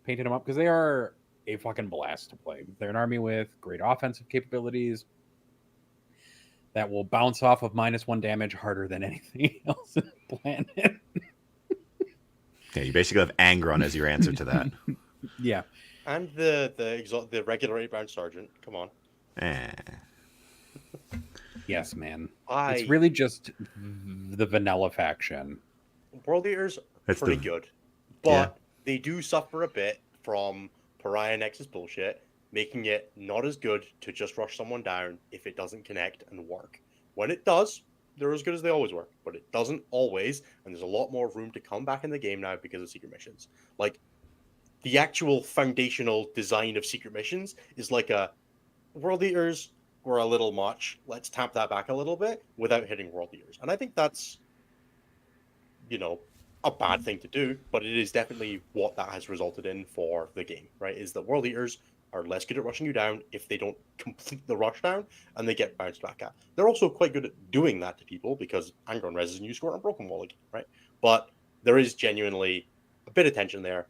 painting them up because they are a fucking blast to play. They're an army with great offensive capabilities that will bounce off of -1 damage harder than anything else in the planet. Yeah, you basically have Angron as your answer to that. Yeah. And the regular 8-round sergeant. Come on. Eh. Yes, man. I It's really just the vanilla faction. World Eaters are That's pretty the- good, Yeah. but they do suffer a bit from Pariah Nexus bullshit, making it not as good to just rush someone down if it doesn't connect and work. When it does, they're as good as they always were, but it doesn't always, and there's a lot more room to come back in the game now because of secret missions. Like, the actual foundational design of secret missions is like a World Eaters were a little much. Let's tap that back a little bit without hitting World Eaters. And I think that's, a bad thing to do, but it is definitely what that has resulted in for the game, right? Is that World Eaters are less good at rushing you down if they don't complete the rush down and they get bounced back at. They're also quite good at doing that to people because Anger and Res is a new score on Broken Wall again, right? But there is genuinely a bit of tension there.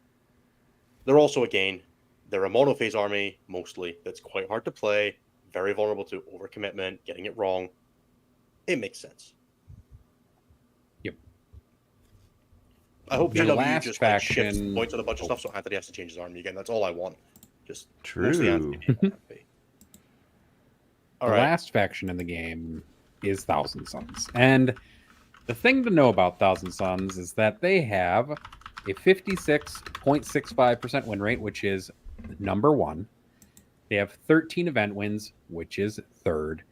They're also, again, they're a monophase army, mostly, that's quite hard to play, very vulnerable to overcommitment, getting it wrong. It makes sense. Yep. I hope The GW last just faction- shifts points on a bunch of stuff so Anthony has to change his army again. That's all I want. Just True. mostly Anthony. All The right. last faction in the game is Thousand Suns. And the thing to know about Thousand Suns is that they have a 56.65% win rate, which is number one. They have 13 event wins, which is third.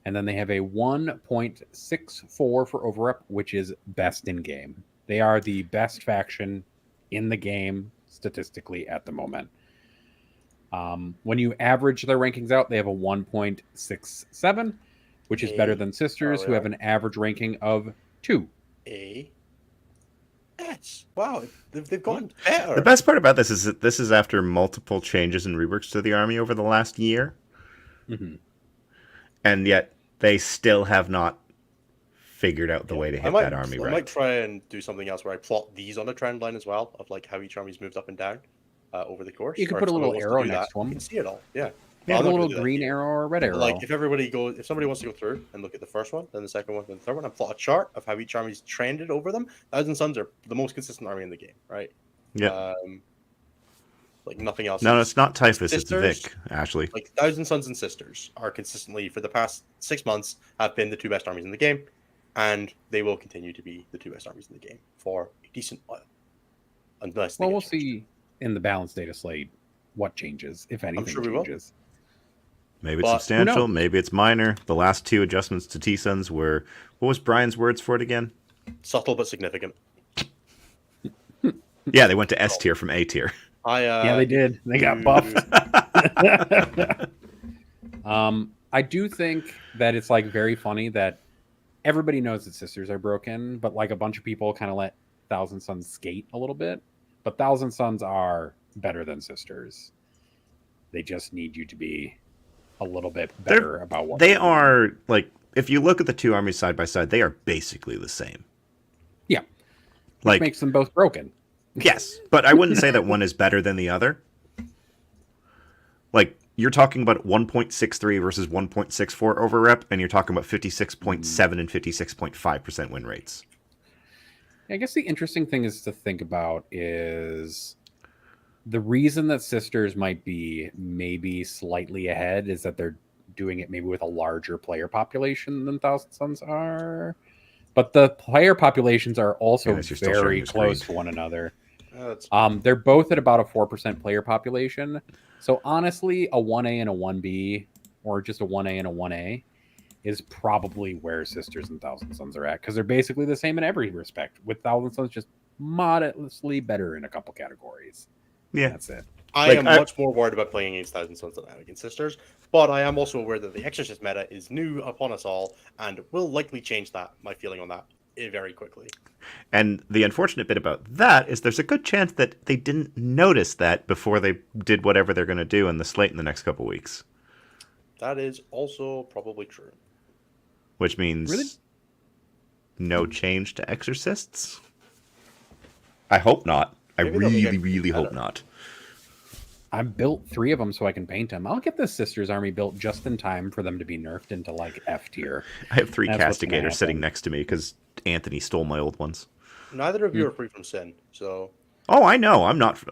And then they have a 1.64 for overrep, which is best in game. They are the best faction in the game statistically at the moment. When you average their rankings out, they have a 1.67, which is better than Sisters, who have an average ranking of 2. Yes. Wow. They've gotten better. The best part about this is that this is after multiple changes and reworks to the army over the last year. Mm-hmm. And yet they still have not figured out the way to hit that army I right. might try and do something else where I plot these on a trend line as well, of like how each army's moved up and down over the course. You could Or put if a little somebody arrow wants to do next that, to 'em. You can see it all. Yeah. They Well, have a I'm not little gonna do that green here. arrow or a red arrow. Like if somebody wants to go through and look at the first one, then the second one, then the third one, and plot a chart of how each army's trended over them. Thousand Suns are the most consistent army in the game, right? Yeah. Like nothing else. No, is. it's not Typhus, Sisters, it's Vic, Ashley. Like Thousand Suns and Sisters are consistently for the past 6 months have been the two best armies in the game, and they will continue to be the two best armies in the game for a decent while. Unless they Well, get we'll changed. see in the balanced data slate what changes, if anything sure we will. changes. Maybe it's But who substantial, knows? maybe it's minor. The last two adjustments to T-Suns were, what was Brian's words for it again? Subtle but significant. Yeah, they went to S tier from A tier. Yeah, they did. They got you- buffed. I do think that it's like very funny that everybody knows that Sisters are broken, but like a bunch of people kind of let Thousand Suns skate a little bit. But Thousand Suns are better than Sisters. They just need you to be a little bit better about what They they're doing. are, like, if you look at the two armies side by side, they are basically the same. Yeah. Which Like, makes them both broken. yes, but I wouldn't say that one is better than the other. Like, you're talking about 1.63 versus 1.64 over rep, and you're talking about 56.7 and 56.5% win rates. I guess the interesting thing is to think about is the reason that Sisters might be maybe slightly ahead is that they're doing it maybe with a larger player population than Thousand Suns are. But the player populations are also Goodness, you're still showing very your close screen. to one another. That's They're both at about a 4% player population. So honestly, a 1A and a 1B, or just a 1A and a 1A, is probably where Sisters and Thousand Suns are at, because they're basically the same in every respect, with Thousand Suns just modestly better in a couple categories. Yeah. That's it. I Like, am much more worried about playing against Thousand Suns than I am against Sisters, but I am also aware that the Exorcist meta is new upon us all and will likely change my feeling on that very quickly. And the unfortunate bit about that is there's a good chance that they didn't notice that before they did whatever they're going to do in the slate in the next couple weeks. That is also probably true. Which means Really? no change to Exorcists? I hope not. I Maybe they'll really, get really hope better. not. I built 3 of them so I can paint them. I'll get the Sisters army built just in time for them to be nerfed into like F tier. I have 3 That's what's gonna castigators sitting happen. next to me because Anthony stole my old ones. Neither of you are free from sin, so Oh, I know. I'm not.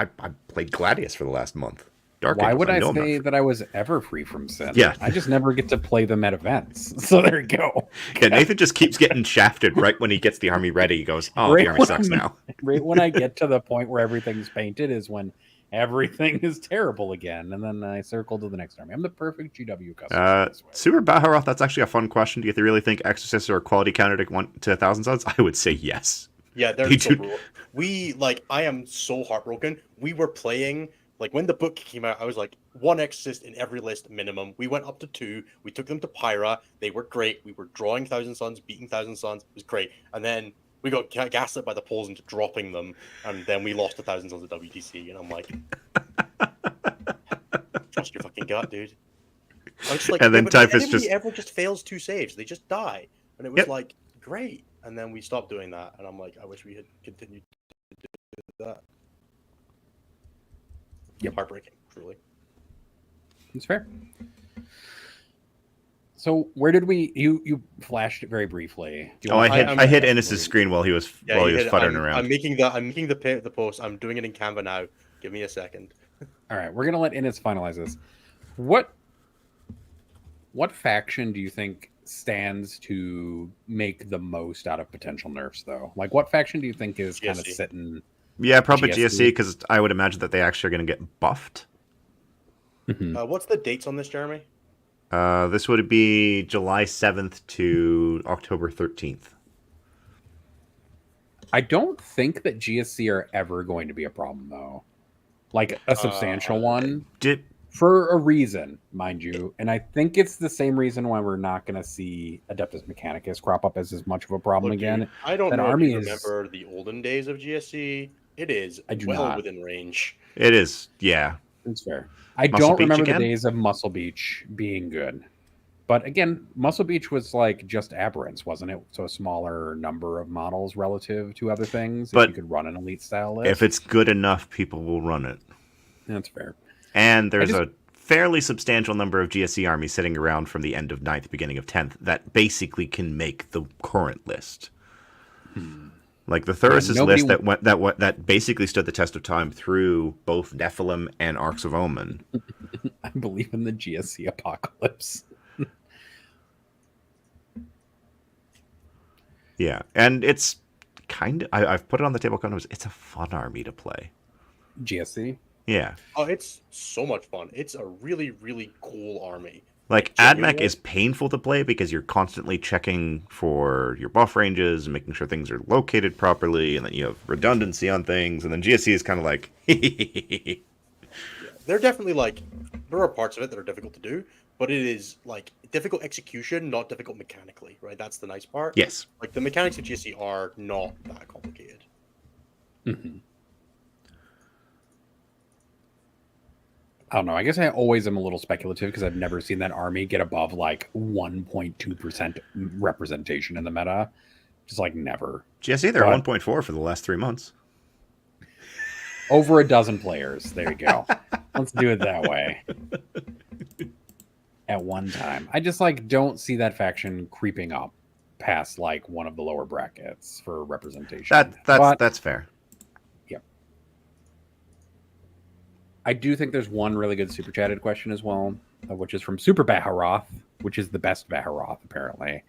I played Gladius for the last month. Dark Why Angels, would I know I'm not say free. that I was ever free from sin? Yeah. I just never get to play them at events. So there you go. Yeah, Nathan just keeps getting shafted right when he gets the army ready. He goes, "Oh, Right the army when sucks now." Right when I get to the point where everything's painted is when everything is terrible again, and then I circle to the next army. I'm the perfect GW customer this way. Super Baharoth, that's actually a fun question. Do you really think Exorcists are a quality counter to 1,000 suns? I would say yes. Yeah, They they're so do- brutal. I am so heartbroken. We were playing, like, when the book came out, I was like, 1 Exorcist in every list minimum. We went up to 2. We took them to Pariah. They were great. We were drawing Thousand Suns, beating Thousand Suns. It was great. And then we got gaslit by the polls into dropping them, and then we lost 1,000 Suns at WTC. And I'm like, trust your fucking gut, dude. I was just like, And then but Typhus the enemy just- ever just fails 2 saves. They just die. And it was Yep. like, great. And then we stopped doing that. And I'm like, I wish we had continued to do that. Yep. Heartbreaking, truly. It's fair. So where did we? You flashed it very briefly. Do you Oh, want I hit Ennis's screen while he was futtering around. I'm making the post. I'm doing it in Canva now. Give me a second. All right, we're gonna let Innis finalize this. What faction do you think stands to make the most out of potential nerfs, though? Like, what faction do you think is kind of GSC. sitting? Yeah, probably GSC. GSC, because I would imagine that they actually are going to get buffed. What's the dates on this, Jeremy? This would be July 7th to October 13th. I don't think that GSC are ever going to be a problem, though. Like a substantial one. Did For a reason, mind you. And I think it's the same reason why we're not going to see Adeptus Mechanicus crop up as much of a problem Look, again. dude, I don't That know army if you is- remember the olden days of GSC. It is I do well not. within range. it is, yeah. It's fair. I Muscle don't Beach remember again? the days of Muscle Beach being good. But again, Muscle Beach was like just aberrants, wasn't it? So a smaller number of models relative to other things. But if you could run an elite style list. If it's good enough, people will run it. That's fair. And there's just- a fairly substantial number of GSC armies sitting around from the end of 9th, beginning of 10th, that basically can make the current list. Like the Thuris's nobody- list that basically stood the test of time through both Nephilim and Arcs of Omen. I believe in the GSC apocalypse. Yeah, and it's kind of I've put it on the table. It's a fun army to play. GSC? Yeah, Oh, it's so much fun. It's a really, really cool army. like Genuinely? AdMech is painful to play because you're constantly checking for your buff ranges and making sure things are located properly, and then you have redundancy on things. And then GSC is kind of like, They're definitely like, there are parts of it that are difficult to do, but it is like difficult execution, not difficult mechanically, right? That's the nice part. yes, Like the mechanics of GSC are not that complicated. Mhm. I don't know. I guess I always am a little speculative because I've never seen that army get above like 1.2% representation in the meta. Just like never. GSC they're But- 1.4 for the last 3 months. Over a dozen players. There you go. Let's do it that way. At one time. I just like don't see that faction creeping up past like one of the lower brackets for representation. But That's fair. I do think there's one really good super chatted question as well, which is from Super Baharoth, which is the best Baharoth apparently.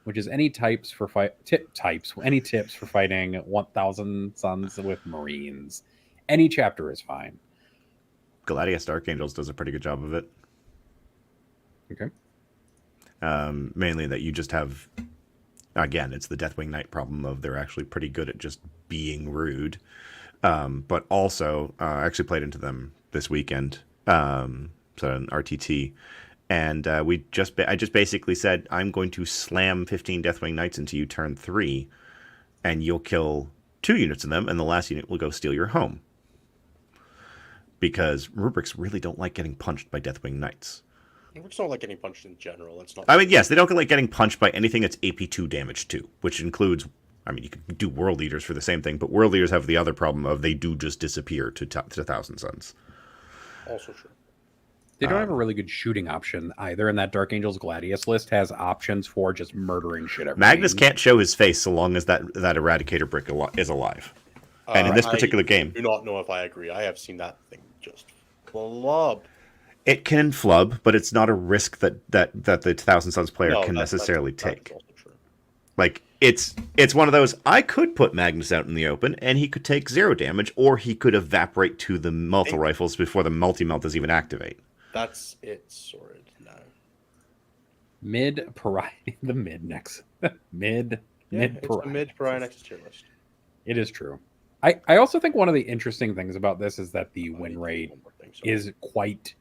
Which is any tips for any tips for fighting 1,000 Suns with Marines? Any chapter is fine. Gladius Dark Angels does a pretty good job of it. Okay. Mainly that you just have, again, it's the Deathwing Knight problem of they're actually pretty good at just being rude. But also, I actually played into them this weekend, so an RTT, and I just basically said, I'm going to slam 15 Deathwing Knights into you turn 3, and you'll kill 2 units of them, and the last unit will go steal your home. Because rubrics really don't like getting punched by Deathwing Knights. It's not like getting punched in general. It's not. I mean, yes, they don't like getting punched by anything that's AP2 damage too, which includes, I mean, you could do World Leaders for the same thing, but World Leaders have the other problem of they do just disappear to Thousand Suns. Also true. They don't have a really good shooting option either, and that Dark Angels Gladius list has options for just murdering shit everywhere. Magnus can't show his face so long as that Eradicator brick is alive. And in this I particular game, do not know if I agree. I have seen that thing just flub. it can flub, but it's not a risk that the Thousand Suns player No, can necessarily that take. is also true. Like it's one of those. I could put Magnus out in the open, and he could take 0 damage, or he could evaporate to the multi rifles before the multi melt does even activate. That's it sorted now. Mid Pariah, the mid next. mid It's Pariah. a mid Pariah next tier list. It is true. I also think one of the interesting things about this is that the win rate is quite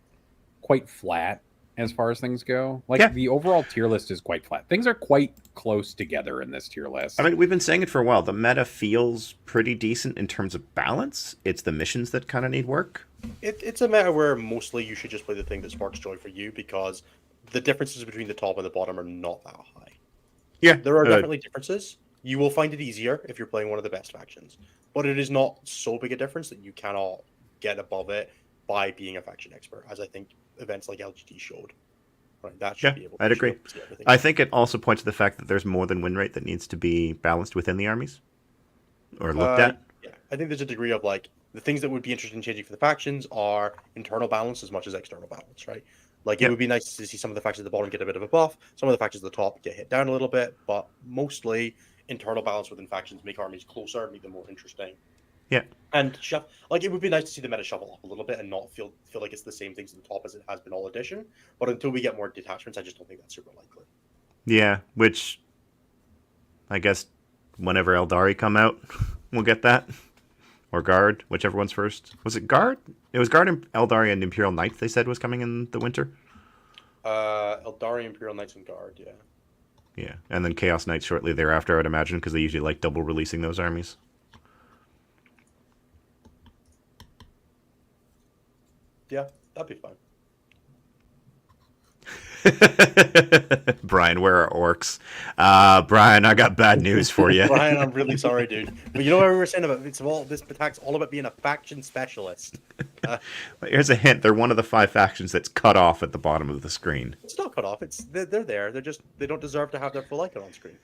flat as far as things go. Like the overall tier list is quite flat. Things are quite close together in this tier list. I mean, we've been saying it for a while. The meta feels pretty decent in terms of balance. It's the missions that kind of need work. It's a meta where mostly you should just play the thing that sparks joy for you, because the differences between the top and the bottom are not that high. Yeah, there are definitely differences. You will find it easier if you're playing one of the best factions, but it is not so big a difference that you cannot get above it by being a faction expert, as I think events like LGT showed. Right, that should be able to I'd agree. I think it also points to the fact that there's more than win rate that needs to be balanced within the armies or looked at. Yeah, I think there's a degree of like the things that would be interesting changing for the factions are internal balance as much as external balance, right? Like it would be nice to see some of the factions at the bottom get a bit of a buff, some of the factions at the top get hit down a little bit, but mostly internal balance within factions make armies closer, make them more interesting. Yeah. And like it would be nice to see the meta shuffle up a little bit and not feel like it's the same things at the top as it has been all edition. But until we get more detachments, I just don't think that's super likely. Yeah, which I guess whenever Eldari come out, we'll get that. Or Guard, whichever one's first. Was it Guard? It was Guard, Eldari, and Imperial Knights they said was coming in the winter. Eldari, Imperial Knights, and Guard, yeah. Yeah, and then Chaos Knights shortly thereafter, I would imagine, because they usually like double releasing those armies. Yeah, that'd be fine. Brian, where are orcs? Brian, I got bad news for you. Brian, I'm really sorry, dude. But you know what we were saying about this attack's all about being a faction specialist. Here's a hint: they're one of the 5 factions that's cut off at the bottom of the screen. It's not cut off. They're there. They don't deserve to have their full icon on screen.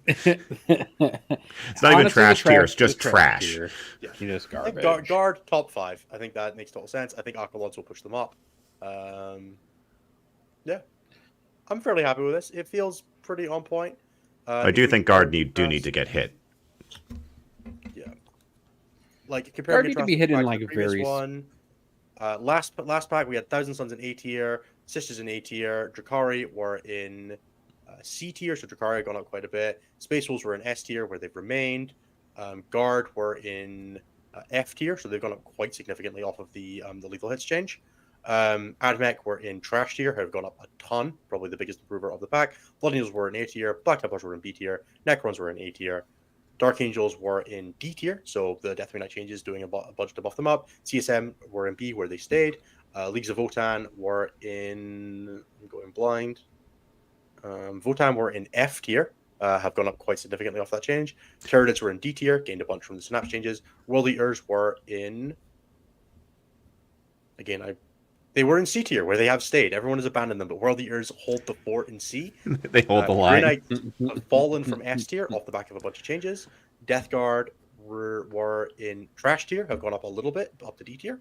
It's not even trash tier; it's just trash. Yeah, you just garbage. Guard top 5. I think that makes total sense. I think Aqualons will push them up. Yeah, I'm fairly happy with this. It feels pretty on point. I do think Guard need to get hit. Yeah, like comparing Guard need to be hit in like a very one. Last pack we had Thousand Suns in A tier, Sisters in A tier, Drakari were in C tier, so Drakari had gone up quite a bit. Space Wolves were in S tier, where they've remained. Guard were in F tier, so they've gone up quite significantly off of the lethal hits change. Admech were in trash tier, have gone up a ton, probably the biggest improver of the pack. Blood Angels were in A tier, Black Templars were in B tier, Necrons were in A tier, Dark Angels were in D tier, so the Death Knight changes doing a bunch to buff them up. CSM were in B, where they stayed. Leagues of Votann were in... I'm going blind. Votann were in F tier, have gone up quite significantly off that change. Pterodates were in D tier, gained a bunch from the Synapse changes. World Eaters were in... Again, they were in C tier, where they have stayed. Everyone has abandoned them, but World Eaters hold the fort in C. They hold the line. Grey Knights have fallen from S tier off the back of a bunch of changes. Death Guard were in trash tier, have gone up a little bit, up to D tier.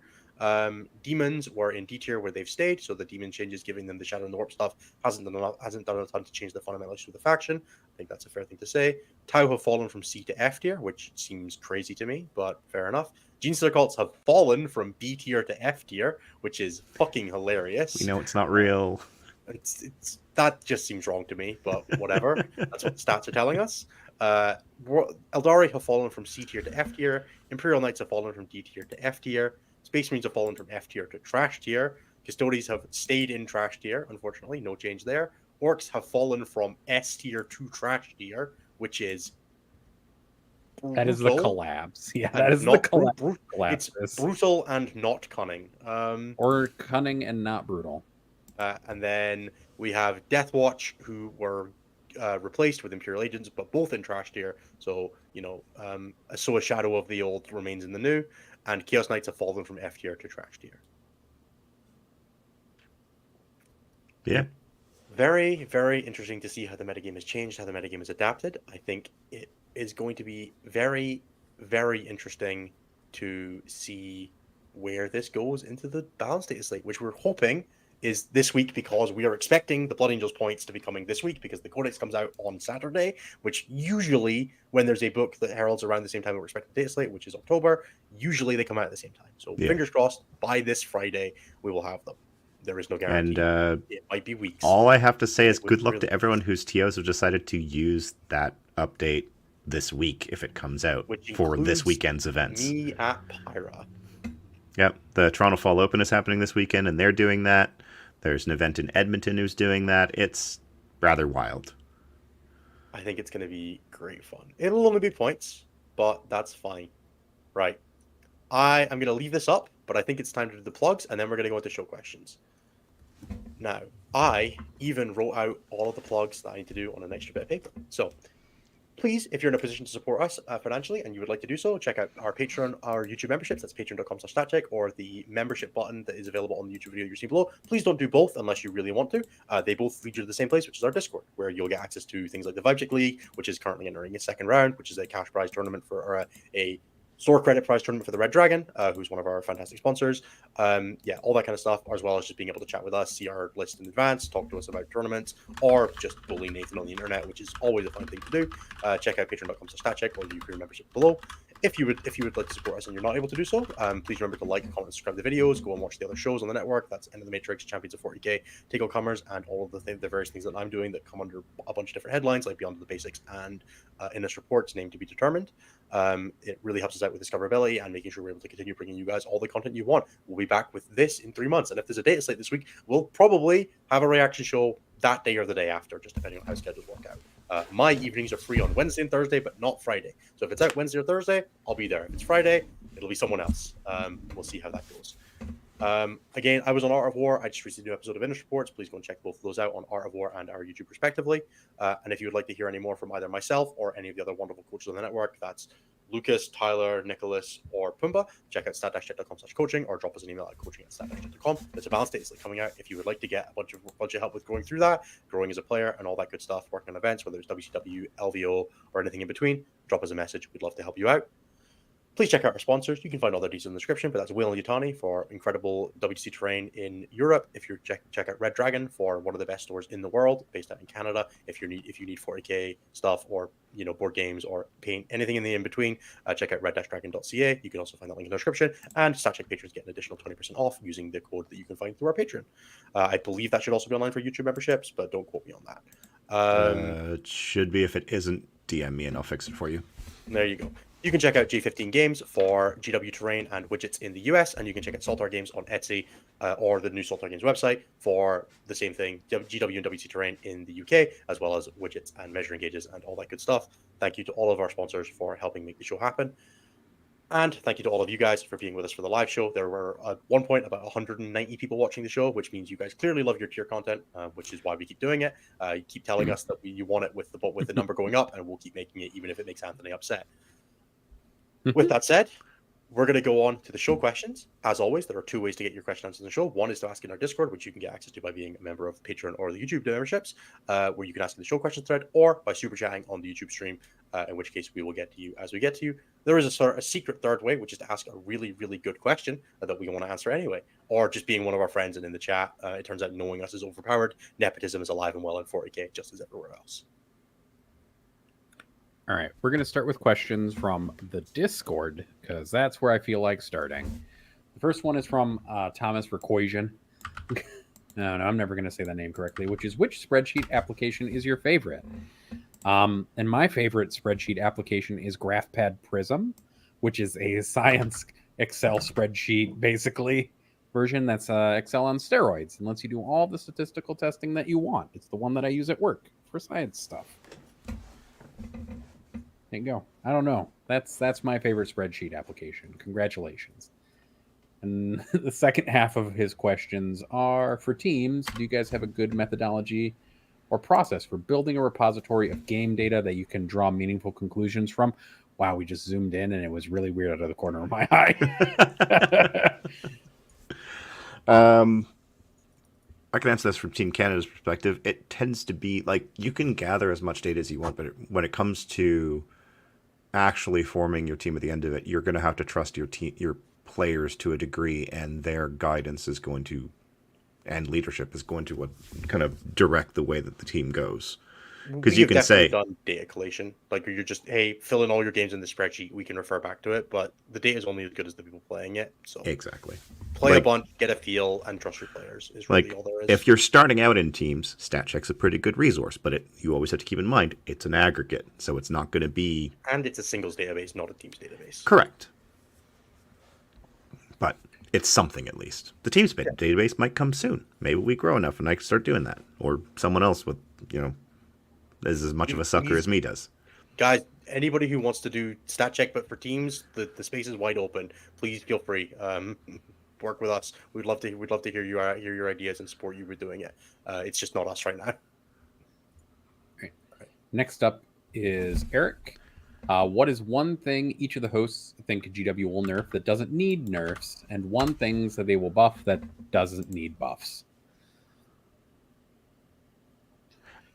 Demons were in D tier, where they've stayed, so the demon changes giving them the Shadow and the Warp stuff hasn't done a ton to change the fundamentals of the faction. I think that's a fair thing to say. Tau have fallen from C to F tier, which seems crazy to me, but fair enough. Genestealer cults have fallen from B tier to F tier, which is fucking hilarious. We know it's not real. It's that just seems wrong to me, but whatever. That's what the stats are telling us. Eldari have fallen from C tier to F tier. Imperial Knights have fallen from D tier to F tier. Space Marines have fallen from F tier to trash tier. Custodians have stayed in trash tier, unfortunately, no change there. Orcs have fallen from S tier to trash tier, which is brutal. That is the collapse. Yeah, that is the collapse. It's brutal and not cunning. Or cunning and not brutal. And then we have Death Watch, who were replaced with Imperial Agents, but both in trash tier. So, so a shadow of the old remains in the new. And Chaos Knights have fallen from F tier to trash tier. Yeah. Very, very interesting to see how the metagame has changed, how the metagame has adapted. I think it is going to be very, very interesting to see where this goes into the balanced data slate, which we're hoping is this week, because we are expecting the Blood Angels points to be coming this week because the Codex comes out on Saturday, which usually when there's a book that heralds around the same time that we're expecting the data slate, which is October, usually they come out at the same time. So fingers crossed, by this Friday, we will have them. There is no guarantee. And it might be weeks. all I have to say is good luck to everyone whose TOs have decided to use that update this week if it comes out for this weekend's events. Me at Pariah. Yep, the Toronto Fall Open is happening this weekend, and they're doing that. There's an event in Edmonton who's doing that. It's rather wild. I think it's going to be great fun. It'll only be points, but that's fine. Right. I am going to leave this up, but I think it's time to do the plugs, and then we're going to go into show questions. Now, I even wrote out all of the plugs that I need to do on an extra bit of paper. So, please, if you're in a position to support us financially and you would like to do so, check out our Patreon, our YouTube memberships. That's patreon.com/statcheck, or the membership button that is available on the YouTube video you're seeing below. Please don't do both unless you really want to. They both lead you to the same place, which is our Discord, where you'll get access to things like the Vibe Check League, which is currently entering its second round, which is a cash prize tournament for a store credit prize tournament for the Red Dragon, who's one of our fantastic sponsors. All that kind of stuff, as well as just being able to chat with us, see our list in advance, talk to us about tournaments, or just bully Nathan on the internet, which is always a fun thing to do. Check out patreon.com/statcheck or the Ukraine membership below. If you would like to support us and you're not able to do so, please remember to like, comment, subscribe to the videos, go and watch the other shows on the network. That's End of the Matrix, Champions of 40k, Take All Comers, and all of the various things that I'm doing that come under a bunch of different headlines, like Beyond the Basics and In This Report's Name to Be Determined. It really helps us out with discoverability and making sure we're able to continue bringing you guys all the content you want. We'll be back with this in 3 months, and if there's a data slate this week, we'll probably have a reaction show that day or the day after, just depending on how schedules work out. My evenings are free on Wednesday and Thursday, but not Friday. So if it's out Wednesday or Thursday, I'll be there. If it's Friday, it'll be someone else. We'll see how that goes. Again, I was on Art of War. I just released a new episode of Indus Reports. Please go and check both of those out on Art of War and our YouTube respectively. And if you would like to hear any more from either myself or any of the other wonderful coaches on the network, that's Lucas, Tyler, Nicholas, or Pumbaa, check out stat-check.com/coaching or drop us an email at coaching@stat-check.com. There's a balance data slate coming out. If you would like to get a bunch of help with going through that, growing as a player, and all that good stuff, working on events, whether it's WCW, LVO, or anything in between, drop us a message. We'd love to help you out. Please check out our sponsors. You can find all their details in the description, but that's Whale and Yutani for incredible WTC terrain in Europe. If you check out Red Dragon for one of the best stores in the world, based out in Canada. If you need 40k stuff or board games or paint, anything in between, check out red-dragon.ca. You can also find that link in the description. And StatCheck patrons get an additional 20% off using the code that you can find through our Patreon. I believe that should also be online for YouTube memberships, but don't quote me on that. It should be. If it isn't, DM me and I'll fix it for you. There you go. You can check out G15 Games for GW terrain and widgets in the US, and you can check out Saltar Games on Etsy or the new Saltar Games website for the same thing, GW and WC terrain in the UK, as well as widgets and measuring gauges and all that good stuff. Thank you to all of our sponsors for helping make the show happen. And thank you to all of you guys for being with us for the live show. There were at one point about 190 people watching the show, which means you guys clearly love your tier content, which is why we keep doing it. You keep telling us that you want it with the number going up, and we'll keep making it even if it makes Anthony upset. With that said, we're going to go on to the show questions. As always, there are 2 ways to get your question answered in the show. One is to ask in our Discord, which you can get access to by being a member of Patreon or the YouTube memberships, where you can ask in the show questions thread, or by super chatting on the YouTube stream, in which case we will get to you as we get to you. There is a secret third way, which is to ask a really, really good question that we want to answer anyway, or just being one of our friends and in the chat. It turns out knowing us is overpowered. Nepotism is alive and well in 40k, just as everywhere else. All right, we're going to start with questions from the Discord, because that's where I feel like starting. The first one is from Thomas Vercoisian. No, I'm never going to say that name correctly, which spreadsheet application is your favorite? And my favorite spreadsheet application is GraphPad Prism, which is a science Excel spreadsheet, basically, version that's Excel on steroids and lets you do all the statistical testing that you want. It's the one that I use at work for science stuff. There you go. I don't know. That's my favorite spreadsheet application. Congratulations. And the second half of his questions are for teams. Do you guys have a good methodology or process for building a repository of game data that you can draw meaningful conclusions from? Wow, we just zoomed in and it was really weird out of the corner of my eye. I can answer this from Team Canada's perspective. It tends to be like you can gather as much data as you want, but when it comes to actually forming your team at the end of it, you're going to have to trust your players to a degree, and their guidance is going to, and leadership is going to what kind of direct the way that the team goes. Because you We've can definitely say, done data collation. Like you're just, hey, fill in all your games in the spreadsheet. We can refer back to it, but the data is only as good as the people playing it. So exactly. play a Like, bunch, get a feel, and trust your players is really all there is. if you're starting out in teams, stat check's a pretty good resource, but you always have to keep in mind it's an aggregate, so it's not going to be And it's a singles database, not a teams database. correct. But it's something at least. The teams database might come soon. Maybe we grow enough and I can start doing that, or someone else with is as much of a sucker as me does. Guys, anybody who wants to do stat check but for teams, the space is wide open. Please feel free. Work with us. We'd love to hear your ideas and support you with doing it. It's just not us right now. Right. Next up is Eric. What is one thing each of the hosts think GW will nerf that doesn't need nerfs, and one thing that they will buff that doesn't need buffs?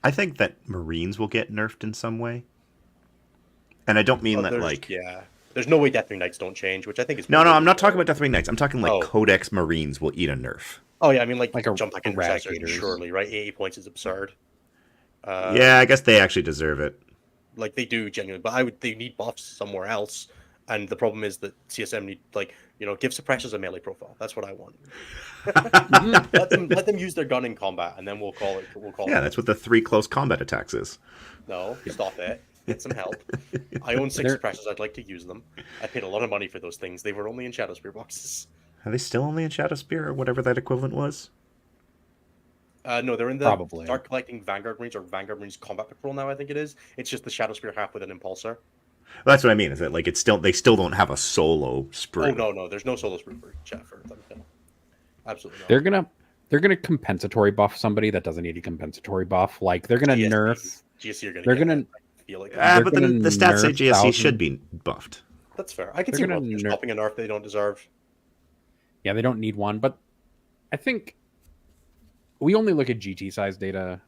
I think that Marines will get nerfed in some way. And I don't mean that like... Yeah. There's no way Deathwing Knights don't change, which I think is... No, I'm not talking about Deathwing Knights. I'm talking like Oh. Codex Marines will eat a nerf. Oh, yeah, I mean, like a jump back intercessor, Eradicators. surely, right? 80 points is absurd. Yeah, I guess they actually deserve it. Like, they do, genuinely. But they need buffs somewhere else. And the problem is that CSM need, give suppressors a melee profile. That's what I want. let them use their gun in combat, and then we'll call it. Yeah, that's what the 3 close combat attacks is. No, stop it. Get some help. I own 6 suppressors. I'd like to use them. I paid a lot of money for those things. They were only in Shadow Spear boxes. Are they still only in Shadow Spear or whatever that equivalent was? No, they're in the Probably. Start Collecting Vanguard Marines or Vanguard Marines Combat Patrol now, I think it is. It's just the Shadow Spear half with an Impulsor. Well, that's what I mean. Is that like they still don't have a solo sprue? Oh no, there's no solo sprue for them. No. Absolutely not. They're gonna compensatory buff somebody that doesn't need a compensatory buff. Like they're gonna nerf. GSC are gonna. They're gonna. I feel like But then the stats say GSC should be buffed. that's fair. I can see stopping a nerf they don't deserve. Yeah, they don't need one, but I think we only look at GT size data.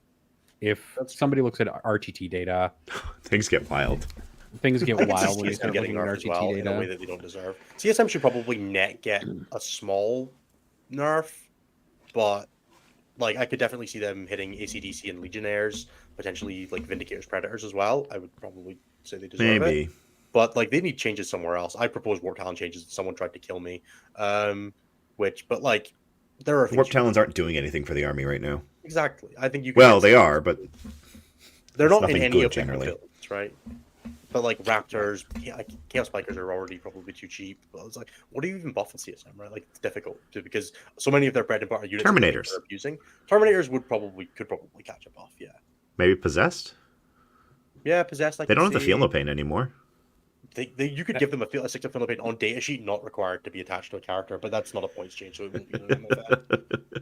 If somebody looks at RTT data, things get wild. Things get I can wild see when you CSM start getting looking at nerfed as RTT well in a way data. that they don't deserve. CSM should probably net get a small nerf, but like I could definitely see them hitting ACDC and Legionnaires, potentially like Vindicators, Predators as well. I would probably say they deserve it. But like they need changes somewhere else. I propose Warp Talon changes. Someone tried to kill me, but like there are Warp Talons aren't doing anything for the army right now. Exactly. I think you. Well, they are, but they're not in nothing any good of the generally. builds, right? But like Raptors, Chaos Spikers are already probably too cheap. But it's like, what do you even buff in CSM, right? Like it's difficult because so many of their bread and butter units Terminators are abusing. Terminators could probably catch a buff, yeah. Maybe Possessed. Yeah, Possessed. They don't have the Feel No Pain anymore. You could give them a 6 of Feel No Pain on datasheet, not required to be attached to a character, but that's not a points change, so it won't be normal effect.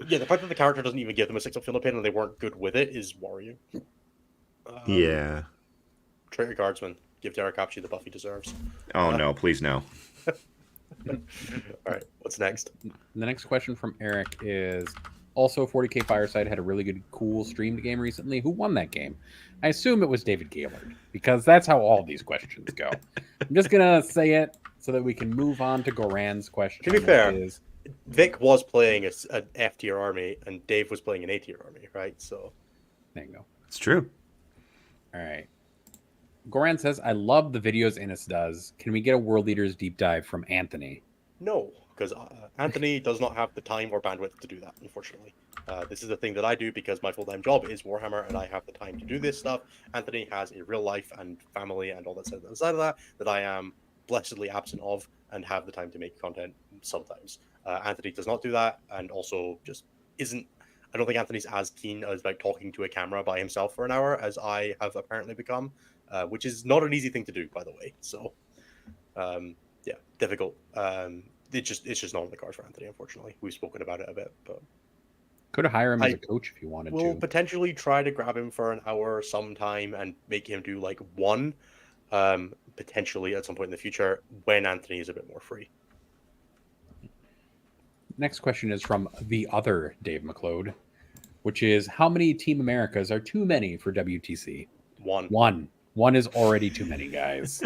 Yeah, the fact that the character doesn't even give them a 6 of Feel No Pain and they weren't good with it is worrying. Yeah. Traitor Guardsman, give Derek Apshe the buff he deserves. Oh no, please no. All right, what's next? The next question from Eric is also 40K Fireside had a really good, cool streamed game recently. Who won that game? I assume it was David Gaylord because that's how all these questions go. I'm just gonna say it so that we can move on to Goran's question. To be fair, Vic was playing an F tier army and Dave was playing an A tier army, right? So there you go. It's true. All right. Goran says, I love the videos Innis does. Can we get a World Leaders deep dive from Anthony? No, because Anthony does not have the time or bandwidth to do that, unfortunately. This is the thing that I do because my full-time job is Warhammer and I have the time to do this stuff. Anthony has a real life and family and all that stuff aside of that I am blessedly absent of and have the time to make content sometimes. Anthony does not do that and also just isn't. I don't think Anthony's as keen as like talking to a camera by himself for an hour as I have apparently become. Which is not an easy thing to do, by the way. So, yeah, difficult. It's just not on the cards for Anthony, unfortunately. We've spoken about it a bit, but could hire him as a coach if you wanted to. We'll potentially try to grab him for an hour sometime and make him do like one, potentially at some point in the future when Anthony is a bit more free. Next question is from the other Dave McLeod, which is how many Team Americas are too many for WTC? One. One is already too many, guys.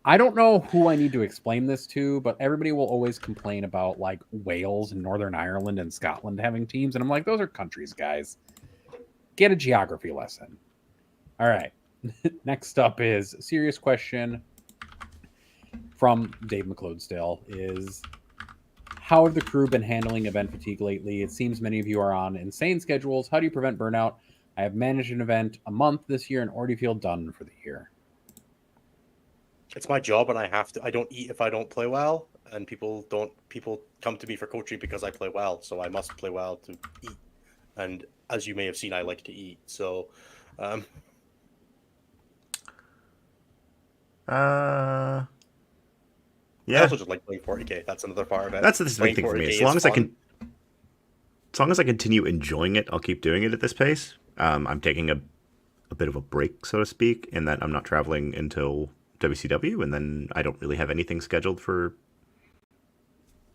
I don't know who I need to explain this to, but everybody will always complain about like Wales and Northern Ireland and Scotland having teams, and I'm like, those are countries, guys. Get a geography lesson. All right. Next up is a serious question from Dave McLeodstill is how have the crew been handling event fatigue lately? It seems many of you are on insane schedules. How do you prevent burnout? I have managed an event a month this year and already feel done for the year. It's my job, and I don't eat if I don't play well, and people come to me for coaching because I play well, so I must play well to eat. And as you may have seen, I like to eat. So, Yeah. I also just like playing 40k. That's another part of it. That's the big thing for me. As long as I continue enjoying it, I'll keep doing it at this pace. I'm taking a bit of a break, so to speak, in that I'm not traveling until WCW, and then I don't really have anything scheduled for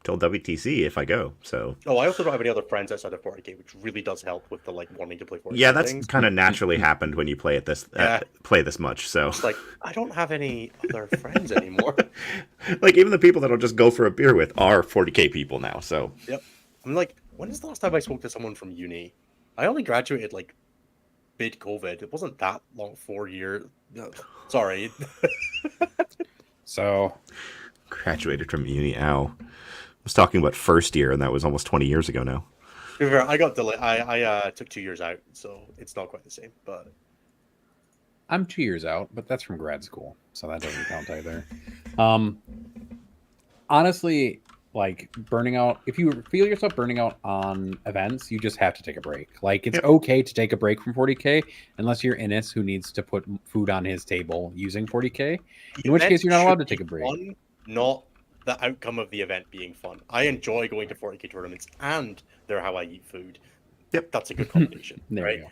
till WTC if I go. So I also don't have any other friends outside of 40k, which really does help with the like wanting to play 40k. yeah, that's things. kind of naturally happened when you play play this much. So it's like I don't have any other friends anymore. Like even the people that I'll just go for a beer with are 40k people now. So yep, I'm like, when is the last time I spoke to someone from uni? I only graduated like mid-COVID. It wasn't that long. 4 years. Sorry. So graduated from uni. Ow. I was talking about first year, and that was almost 20 years ago now. I got delayed. I took 2 years out, so it's not quite the same. But I'm 2 years out, but that's from grad school, so that doesn't count either. Honestly, like burning out, if you feel yourself burning out on events, you just have to take a break. Like it's okay to take a break from 40k unless you're Innis who needs to put food on his table using 40k, in which case you're not allowed to take a break. Fun, not the outcome of the event being fun. I enjoy going to 40k tournaments, and they're how I eat food. Yep, that's a good combination. There right?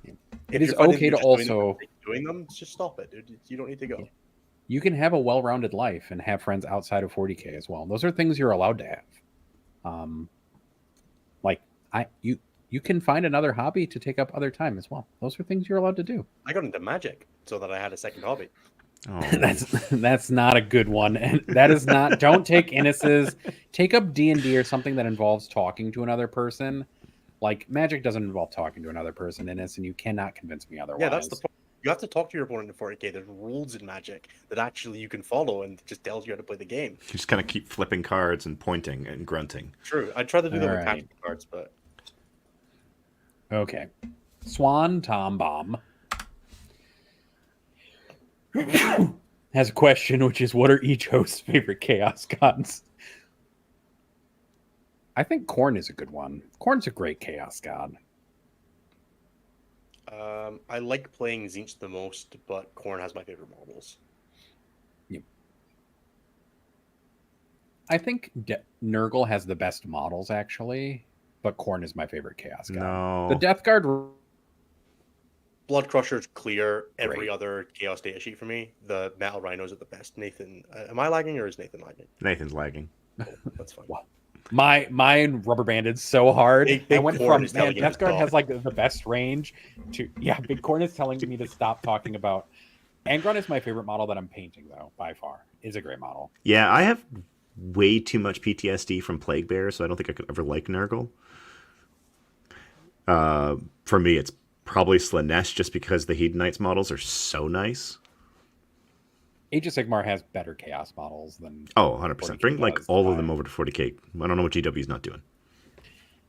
you go. It is okay to also doing them. Just stop it. You don't need to go. You can have a well-rounded life and have friends outside of 40k as well. Those are things you're allowed to have. You can find another hobby to take up other time as well. Those are things you're allowed to do. I got into Magic so that I had a second hobby. Oh. that's not a good one, and that is not. Don't take Innis's. Take up D&D or something that involves talking to another person. Like Magic doesn't involve talking to another person, Innis, and you cannot convince me otherwise. Yeah, that's the point. You have to talk to your opponent in 40k. There's rules in Magic that actually you can follow, and just tells you how to play the game. You just kind of keep flipping cards and pointing and grunting. True. I try to do them with tactical cards, but okay. Swan Tom Bomb has a question, which is, what are each host's favorite Chaos gods? I think Khorne is a good one. Khorne's a great Chaos god. I like playing Tzeentch the most, but Khorne has my favorite models. Yep. I think Nurgle has the best models, actually, but Khorne is my favorite Chaos god. No. The Death Guard... Blood Crusher's clear every Great. other Chaos data sheet for me. The Metal Rhinos are the best. Nathan, am I lagging or is Nathan lagging? Nathan's lagging. Oh, that's fine. Wow. Mine rubber banded so hard. Big I went Khorne from is telling you Death to Guard stop. has like the best range to Big Khorne is telling me to stop talking about. Angron is my favorite model that I'm painting though, by far. Is a great model. Yeah, I have way too much PTSD from Plague Bear, so I don't think I could ever like Nurgle. For me, it's probably Slanesh just because the Hedonites models are so nice. Age of Sigmar has better Chaos models than... Oh, 100%. Bring like does. all of them over to 40k. I don't know what GW's not doing.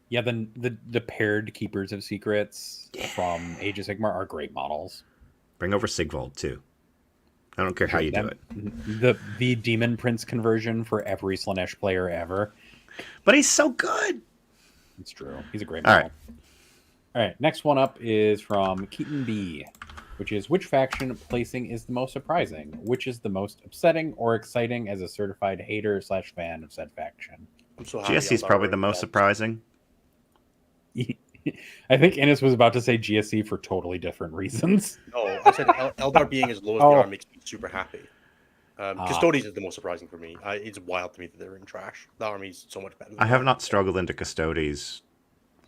Yeah, then the paired Keepers of Secrets from Age of Sigmar are great models. Bring over Sigvald too. I don't care how you do it. The Demon Prince conversion for every Slanesh player ever. But he's so good. It's true. He's a great All model. All right, next one up is from Keaton B, which is, which faction placing is the most surprising? Which is the most upsetting or exciting as a certified hater / fan of said faction? I'm so happy GSC is probably the most surprising. I think Innis was about to say GSC for totally different reasons. No, I said Eldar being as low as they are makes me super happy. Custodes is the most surprising for me. It's wild to me that they're in trash. The army's so much better. I have not struggled into Custodes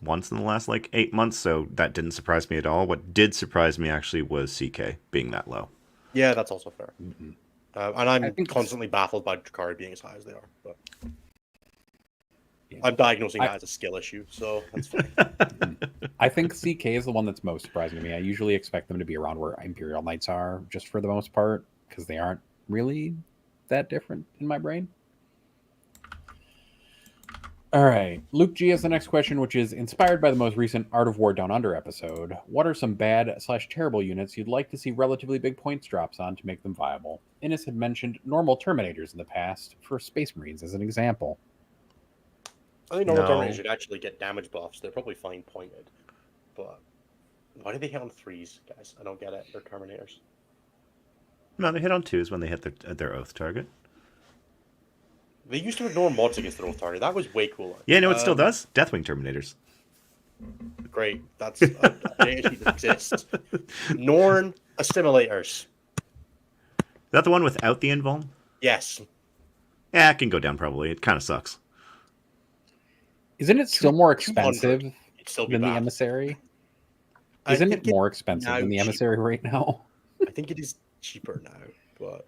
once in the last like 8 months, so that didn't surprise me at all. What did surprise me actually was CK being that low. Yeah, that's also fair. Mhm. And I I'm think constantly baffled by Drakari being as high as they are. But Yeah. I'm diagnosing that as a skill issue, so that's fine. I think CK is the one that's most surprising to me. I usually expect them to be around where Imperial Knights are, just for the most part, because they aren't really that different in my brain. All right. Luke G has the next question, which is inspired by the most recent Art of War Down Under episode. What are some bad/terrible units you'd like to see relatively big points drops on to make them viable? Innes had mentioned normal Terminators in the past for Space Marines as an example. I think normal No. Terminators should actually get damage buffs. They're probably fine pointed. But why do they hit on 3s, guys? I don't get it. They're Terminators. No, they hit on 2s when they hit their oath target. They used to ignore mods against their oath target. That was way cooler. Yeah, no, it still does. Deathwing Terminators. Great. That's a data sheet that exists. Norn Assimilators. Is that the one without the invuln? Yes. Yeah, it can go down probably. It kind of sucks. Isn't it still more 200. expensive It'd still be than the bad. Emissary? I Isn't think it more expensive now than the cheaper. Emissary right now? I think it is cheaper now, but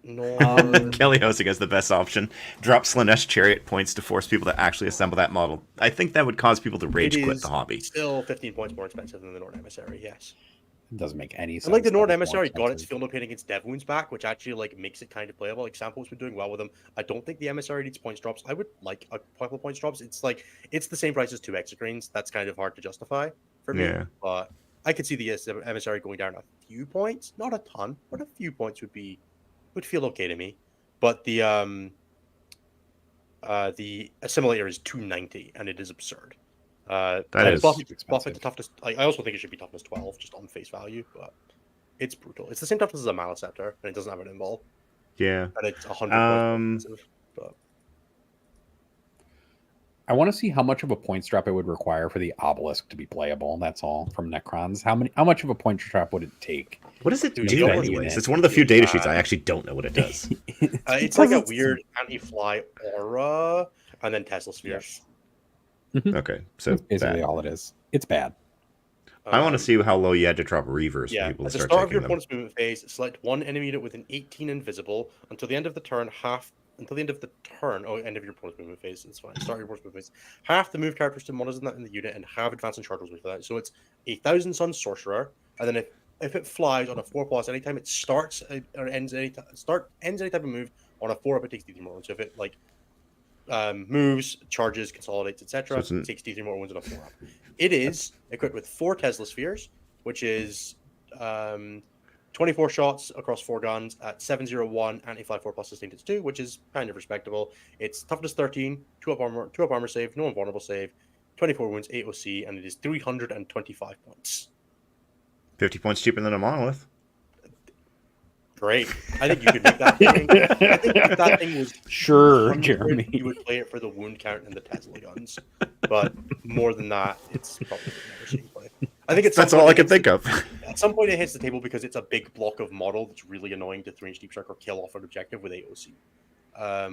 Norn. Kelly Hosing is the best option. Drop Slanesh Chariot points to force people to actually assemble that model. I think that would cause people to rage It quit is the hobby. still 15 points more expensive than the Norn Emissary, yes. It doesn't make any sense. And like the that Norn it's more Emissary got its expensive. field pain against Dev Wounds back, which actually like makes it kind of playable. Like Sample's been doing well with them. I don't think the Emissary needs points drops. I would like a couple of points drops. It's like it's the same price as 2 Exocrines. That's kind of hard to justify for me. Yeah. But I could see the Emissary going down a few points, not a ton, but a few points would feel okay to me. But the Assimilator is 290, and it is absurd. That and is buff it expensive. to toughness. I also think it should be toughness 12, just on face value, but it's brutal. It's the same toughness as a Maliceptor, and it doesn't have an invul, Yeah. and it's 100 points more expensive. But I want to see how much of a points drop it would require for the obelisk to be playable. That's all from Necrons. How much of a points drop would it take? What does it Dude, do, you don't anyways? unit. It's one of the few data sheets I actually don't know what it does. it's like a weird anti-fly aura, and then Tesla spheres. Okay, so That's basically bad. all it is. It's bad. I want to see how low you had to drop Reavers for Yeah, people at to the start start of taking your them. opponent's movement phase, select one enemy unit with an 18 invisible until the end of the turn. Until the end of the turn. Oh, end of your opponent's movement phase. It's fine. Start your opponent's movement phase. Half the move characteristic models in the unit, and have advanced and charge rules with that. So it's a 1,000 Sun sorcerer, and then if it flies on a 4+, anytime it starts or ends any type of move on a 4 up, it takes D3 more. So if it like moves, charges, consolidates, etc., So it takes D3 more wounds on a 4 up. It is equipped with 4 Tesla spheres, which is 24 shots across 4 guns at 701 anti-fly 4+ sustained hits 2, which is kind of respectable. It's toughness 13, 2 up armor save, no invulnerable save, 24 wounds, 8 OC, and it is 325 points. 50 points cheaper than a monolith. Great. I think you could make that thing. I think if that thing was Sure, 100, Jeremy. you would play it for the wound count and the Tesla guns. But more than that, it's probably never seen play. I think That's all I can think of. At some point, it hits the table because it's a big block of model that's really annoying to 3-inch deep strike or kill off an objective with AOC. Yeah.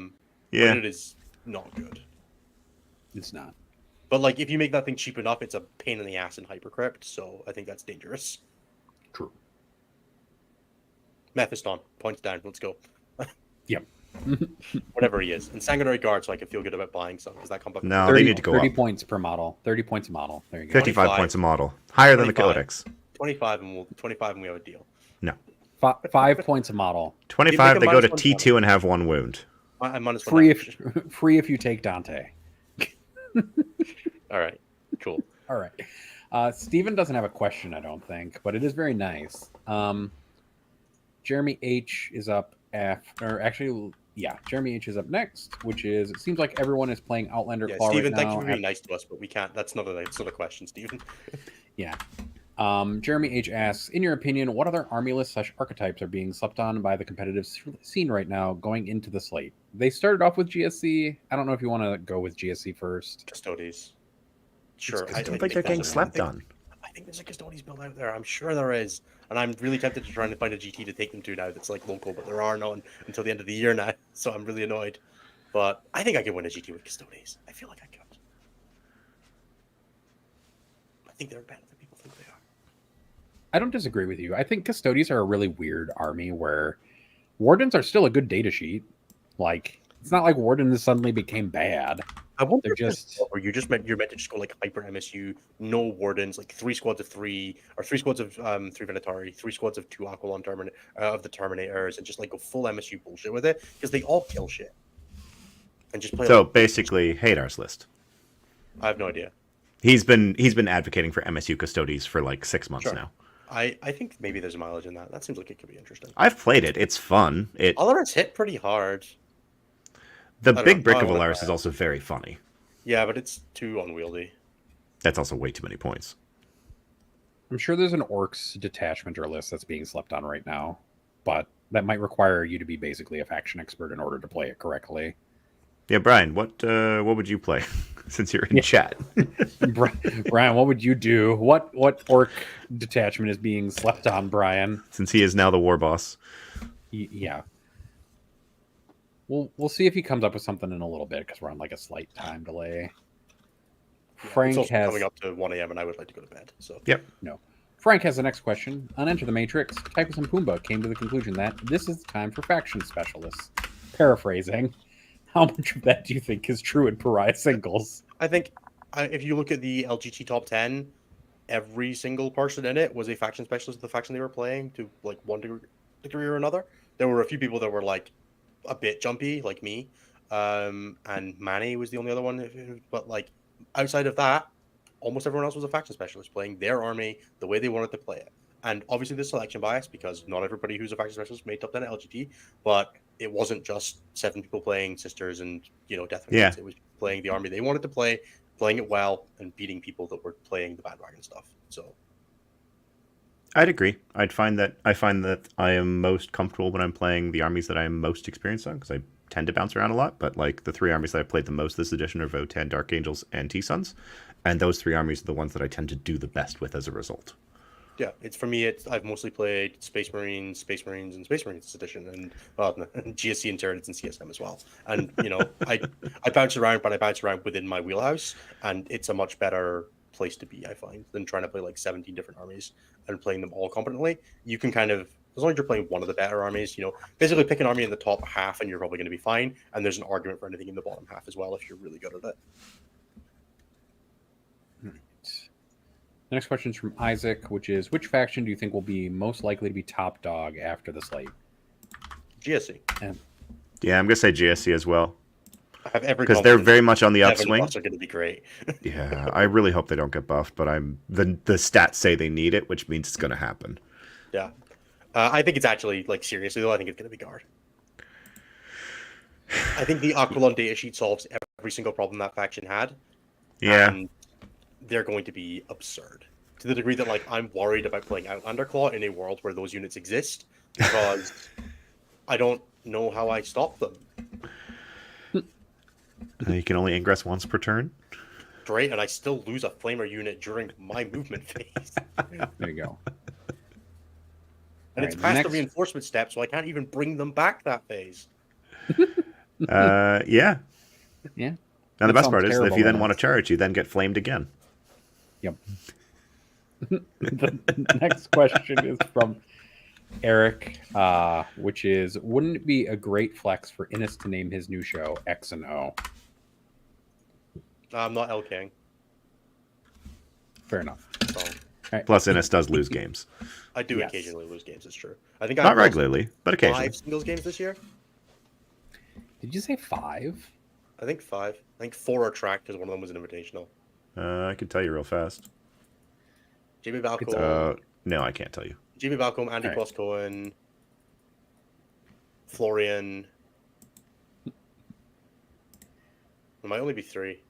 But it is not good. It's not. But like, if you make that thing cheap enough, it's a pain in the ass in Hypercrypt. So I think that's dangerous. True. Mephiston, points down. Let's go. Yep. Whatever he is. And Sanguinary Guard, so I can feel good about buying some. Does that come back? No, 30, they need to go 30 up. points per model. 30 points a model. There you go. 55 25. points a model. Higher than the 25. Codex. 25 and we have a deal. No. 5 points a model. 25, Make they a go to -1 T2 and have 1 wound. I'm minus one Free damage. free if you take Dante. All right, cool. All right. Steven doesn't have a question, I don't think, but it is very nice. Jeremy H is up Jeremy H is up next, which is, it seems like everyone is playing Outlander Yeah, Claw Steven, right thank now. you for being nice to us, but we can't. That's not a question, Steven. Yeah. Jeremy H asks, in your opinion, what other army lists / archetypes are being slept on by the competitive scene right now going into the slate? They started off with GSC. I don't know if you want to go with GSC first. Custodes. Sure. I don't think they're getting slept on. I think there's a Custodes build out there. I'm sure there is. And I'm really tempted to try and find a GT to take them to now that's like local, but there are none until the end of the year now. So I'm really annoyed. But I think I could win a GT with Custodes. I feel like I could. think they're better than people think they are. I don't disagree with you. I think Custodies are a really weird army where Wardens are still a good data sheet. Like, it's not like Wardens suddenly became bad. I wonder They're if there's just- a spot where you're meant to just go like hyper MSU, no wardens, like 3 squads of 3 or 3 squads of 3 Venatari, 3 squads of 2 Aquilon of the Terminators, and just like go full MSU bullshit with it because they all kill shit. And just play. So like, basically, Hadar's list. I have no idea. He's been advocating for MSU Custodies for like 6 months Sure. now. I think maybe there's mileage in that. That seems like it could be interesting. I've played it. It's fun. Alaris hit pretty hard. The don't big know. brick I of don't know. Alaris is also very funny. Yeah, but it's too unwieldy. That's also way too many points. I'm sure there's an Orcs detachment or list that's being slept on right now, but that might require you to be basically a faction expert in order to play it correctly. Yeah, Brian, what would you play since you're in chat? Brian, what would you do? What Orc detachment is being slept on, Brian? Since he is now the war boss. Yeah. We'll see if he comes up with something in a little bit because we're on like a slight time delay. Yeah, Frank it's also has coming up to 1 a.m. and I would like to go to bed. So Yep. no. Frank has the next question. On Enter the Matrix, Tychus and Pumbaa came to the conclusion that this is the time for faction specialists. Paraphrasing, how much of that do you think is true in Pariah singles? I think if you look at the LGT top 10, every single person in it was a faction specialist of the faction they were playing to like one degree or another. There were a few people that were like a bit jumpy, like me, and Manny was the only other one. But like outside of that, almost everyone else was a faction specialist playing their army the way they wanted to play it. And obviously there's selection bias because not everybody who's a faction specialist made top 10 at LGT, but it wasn't just 7 people playing Sisters and Death Wings. Yeah. It was playing the army they wanted to play, playing it well, and beating people that were playing the bandwagon stuff. So I'd agree. I find that I am most comfortable when I'm playing the armies that I am most experienced on because I tend to bounce around a lot. But like the 3 armies that I've played the most this edition are Votan, Dark Angels, and T-Suns, and those 3 armies are the ones that I tend to do the best with as a result. yeah, it's for me. I've mostly played Space Marines, and Space Marines this edition, and GSC and Tyranids and CSM as well. And I bounce around, but I bounce around within my wheelhouse, and it's a much better place to be, I find, than trying to play like 17 different armies and playing them all competently. You can kind of, as long as you're playing one of the better armies, basically pick an army in the top half, and you're probably going to be fine. And there's an argument for anything in the bottom half as well if you're really good at it. The next question is from Isaac, which is, which faction do you think will be most likely to be top dog after the slate? GSC. Yeah, I'm gonna say GSC as well I have every because they're confidence very much on the 7 upswing. buffs are going to be great. Yeah, I really hope they don't get buffed, but the stats say they need it, which means it's gonna happen. Yeah. I think it's actually, like, seriously, though, I think it's going to be guard. I think the Aquilon data sheet solves every single problem that faction had. Yeah. And they're going to be absurd. To the degree that, like, I'm worried about playing Outlander Claw in a world where those units exist, because I don't know how I stop them. You can only ingress once per turn. Great, and I still lose a Flamer unit during my movement phase. There you go. And All it's right, past next- the reinforcement step, so I can't even bring them back that phase. Yeah. Yeah. And That the best sounds part is that if terrible you then when want to it's- charge, you then get flamed again. Yep. The next question is from Eric, which is, wouldn't it be a great flex for Innis to name his new show X and O? I'm not L King, Fair enough. so Plus, Innis does lose games. I do Yes. occasionally lose games, it's true. I think I Not lost regularly, but occasionally. 5 singles games this year. Did you say 5? I think 5. I think 4 are tracked because one of them was an invitational. I can tell you real fast. Jamie Balcom, No, I can't tell you. Andy All right. Plus Cohen, Florian. There might only be 3.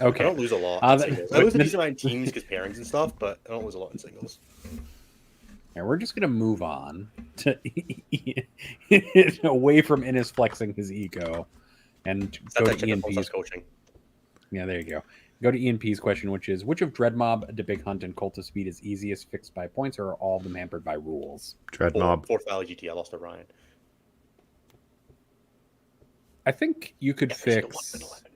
I Okay. don't lose a lot. Uh, in that- singles. I lose a decent amount in teams because pairings and stuff, but I don't lose a lot in singles. And we're just going to move on to away from Innis flexing his ego and That's go to actually Ian the P's. process coaching. Yeah, there you go. Go to Ian P's question, which is, which of Dreadmob, the Big Hunt, and Cult of Speed is easiest fixed by points, or are all of them hampered by rules? Dreadmob. 4th Valley GT, I lost to Ryan. I think you could Every single fix. one's been 11.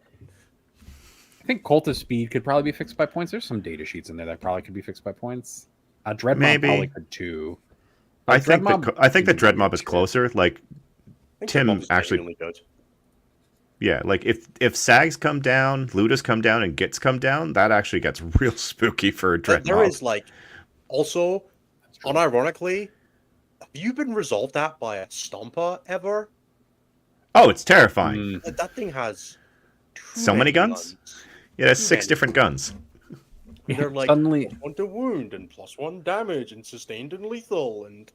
I think Cultist Speed could probably be fixed by points. There's some data sheets in there that probably could be fixed by points. Dreadmob Maybe. probably could too. I think the Dread Mob is weird. closer. Like, I think Tim Dreadmob is actually- genuinely good. yeah, like if Sags come down, Ludas come down, and Gits come down, that actually gets real spooky for Dread There Mob. is like, also, unironically, have you been resolved at by a Stompa ever? Oh, it's terrifying. Mm, That thing has So many guns? It has 6 different guns. They're like suddenly, +1 to wound and +1 damage and sustained and lethal and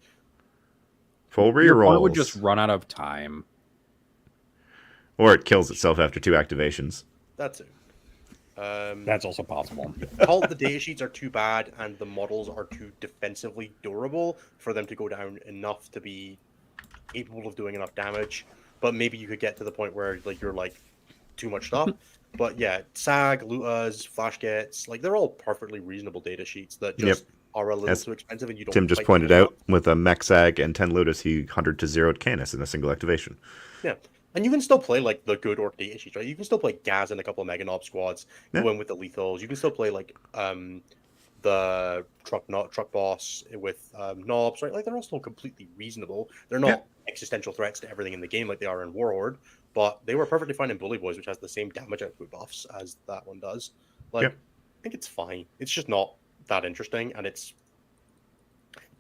Full your opponent rerolls. would just run out of time. Or it kills itself after 2 activations. that's it. That's also possible. All the data sheets are too bad and the models are too defensively durable for them to go down enough to be capable of doing enough damage. But maybe you could get to the point where like you're like too much stuff. But yeah, Sag, Lutas, Flash Gets, like they're all perfectly reasonable data sheets that just are a little As too expensive and you don't. Tim just fight pointed them out, with a Mech Sag and 10 Ludas, he 100 to 0'd Canis in a single activation. Yeah. And you can still play like the good orc data sheets, right? You can still play Gaz in a couple of Mega Knob squads, Yeah. go in with the lethals. You can still play like the truck boss with knobs, right? Like they're all still completely reasonable. They're not existential threats to everything in the game like they are in Warlord, but they were perfectly fine in Bully Boys, which has the same damage output buffs as that one does. Like, Yep. I think it's fine. It's just not that interesting, and it's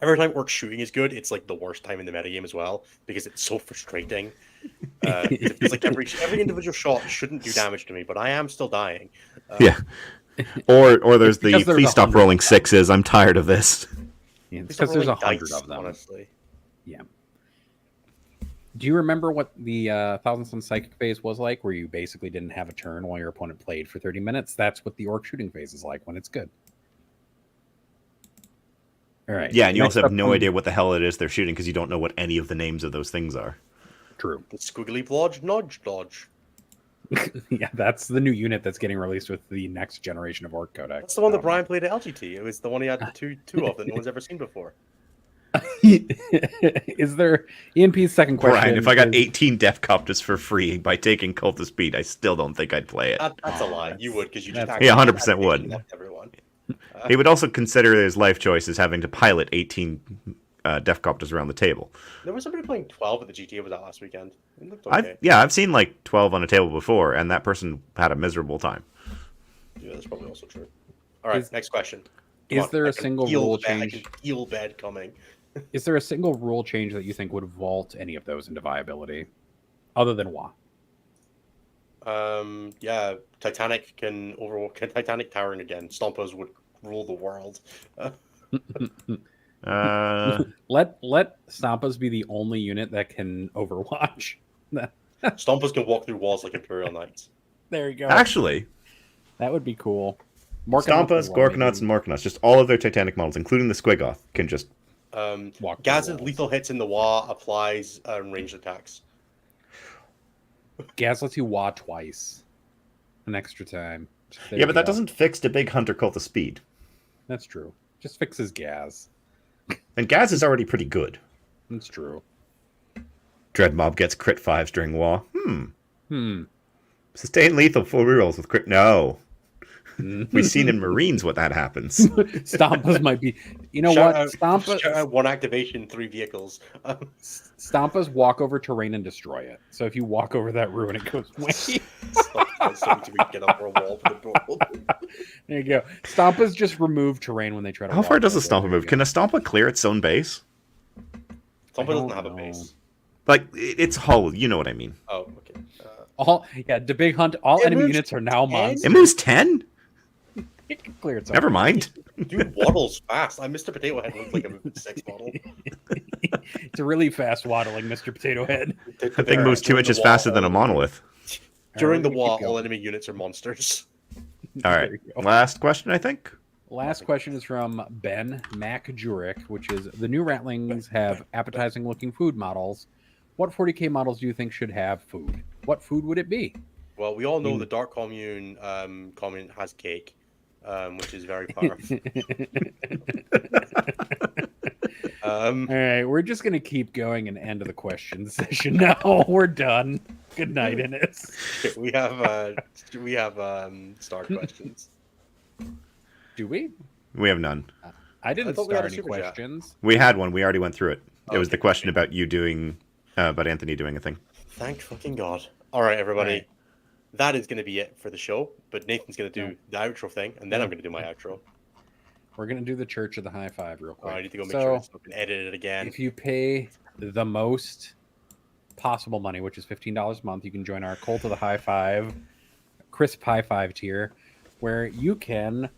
every time orc shooting is good, it's like the worst time in the metagame as well because it's so frustrating. It feels like every individual shot shouldn't do damage to me, but I am still dying. Yeah. Or there's the because there's please stop 100 rolling of them. 6s, I'm tired of this. Yeah, It's because there's rolling 100 dice, of them. honestly. Do you remember what the Thousand Sun Psychic phase was like, where you basically didn't have a turn while your opponent played for 30 minutes? That's what the Orc shooting phase is like when it's good. All right. Yeah, and you Next also have up no from- idea what the hell it is they're shooting because you don't know what any of the names of those things are. True. The squiggly blodge, nudge, dodge. Yeah, that's the new unit that's getting released with the next generation of Orc Codex. That's the one that Brian played at LGT. It was the one he had two of that no one's ever seen before. Is there ENP's second question? Brian, if I got is- 18 Death Copters for free by taking Cultist Speed, I still don't think I'd play it. That's a lie. You would because you just that's- Yeah, actually 100% would. left everyone. He would also consider his life choice as having to pilot 18 Death Copters around the table. There was somebody playing 12 at the GTA was that last weekend. It looked okay. I've seen like 12 on a table before, and that person had a miserable time. Yeah, that's probably also true. All right, next question. Come Is on, there I a can single feel rule the bed- change? I can feel bed coming. Is there a single rule change that you think would vault any of those into viability, other than WA? Yeah, Titanic can Titanic towering again. Stompers would rule the world. Let Stampas be the only unit that can Overwatch. Stompers can walk through walls like Imperial Knights. There you go. Actually, That would be cool. Stompas, Gorkanauts, and Morkanauts, just all of their Titanic models, including the Squigoth, can just... Walk through Gaz's walls. lethal hits in the WA applies ranged attacks. Gaz lets you WA twice. An extra time. There Yeah, you but that go. doesn't fix the big Hunter Cultist Speed. That's true. Just fixes Gaz. And Gaz is already pretty good. That's true. Dread Mob gets crit 5s during WA. Hmm. Sustain lethal full rerolls with crit... No. We've seen in Marines what that happens. Stompas might be. You know Shout what? Shout out one activation, 3 vehicles. Stompas walk over terrain and destroy it. So if you walk over that ruin, it goes away. So we get up for a wall for the door. There you go. Stompas just remove terrain when they try to. How far walk does a over it. Stompa There move? you Can go. a Stompa clear its own base? Stomper don't doesn't have a know. base. Like, it's hull, you know what I mean. Oh, okay. The big hunt. All It enemy moves units are now 10? monsters. It moves 10? It can clear its own. Never mind. Dude waddles fast. Mr. Potato Head looks like a 6 model. It's a really fast waddling, Mr. Potato Head. That thing moves 2 inches faster than a monolith. During the Alright, wall, keep all going. enemy units are monsters. All right. There you go. Last question, I think. Last question is from Ben MacJurek, which is the new Ratlings have appetizing looking food models. What 40k models do you think should have food? What food would it be? Well, we all know the Dark Commune comment has cake, which is very powerful. All right, we're just gonna keep going and end the question session now. We're done. Good night, Innes. Okay, we have star questions. Do we? We have none. I didn't thought we had start a any super chat. questions. We had one. We already went through it. It was Okay, the question okay. about you doing, about Anthony doing a thing. Thank fucking God. All right, everybody. All right. That is going to be it for the show. But Nathan's going to do No. the outro thing, and then No. I'm going to do my outro. We're gonna do the Church of the High Five real Oh, quick. I need to go make so, sure it's fucking edited again. if you pay the most possible money, which is $15 a month, you can join our Cult of the High Five, crisp High Five tier, where you can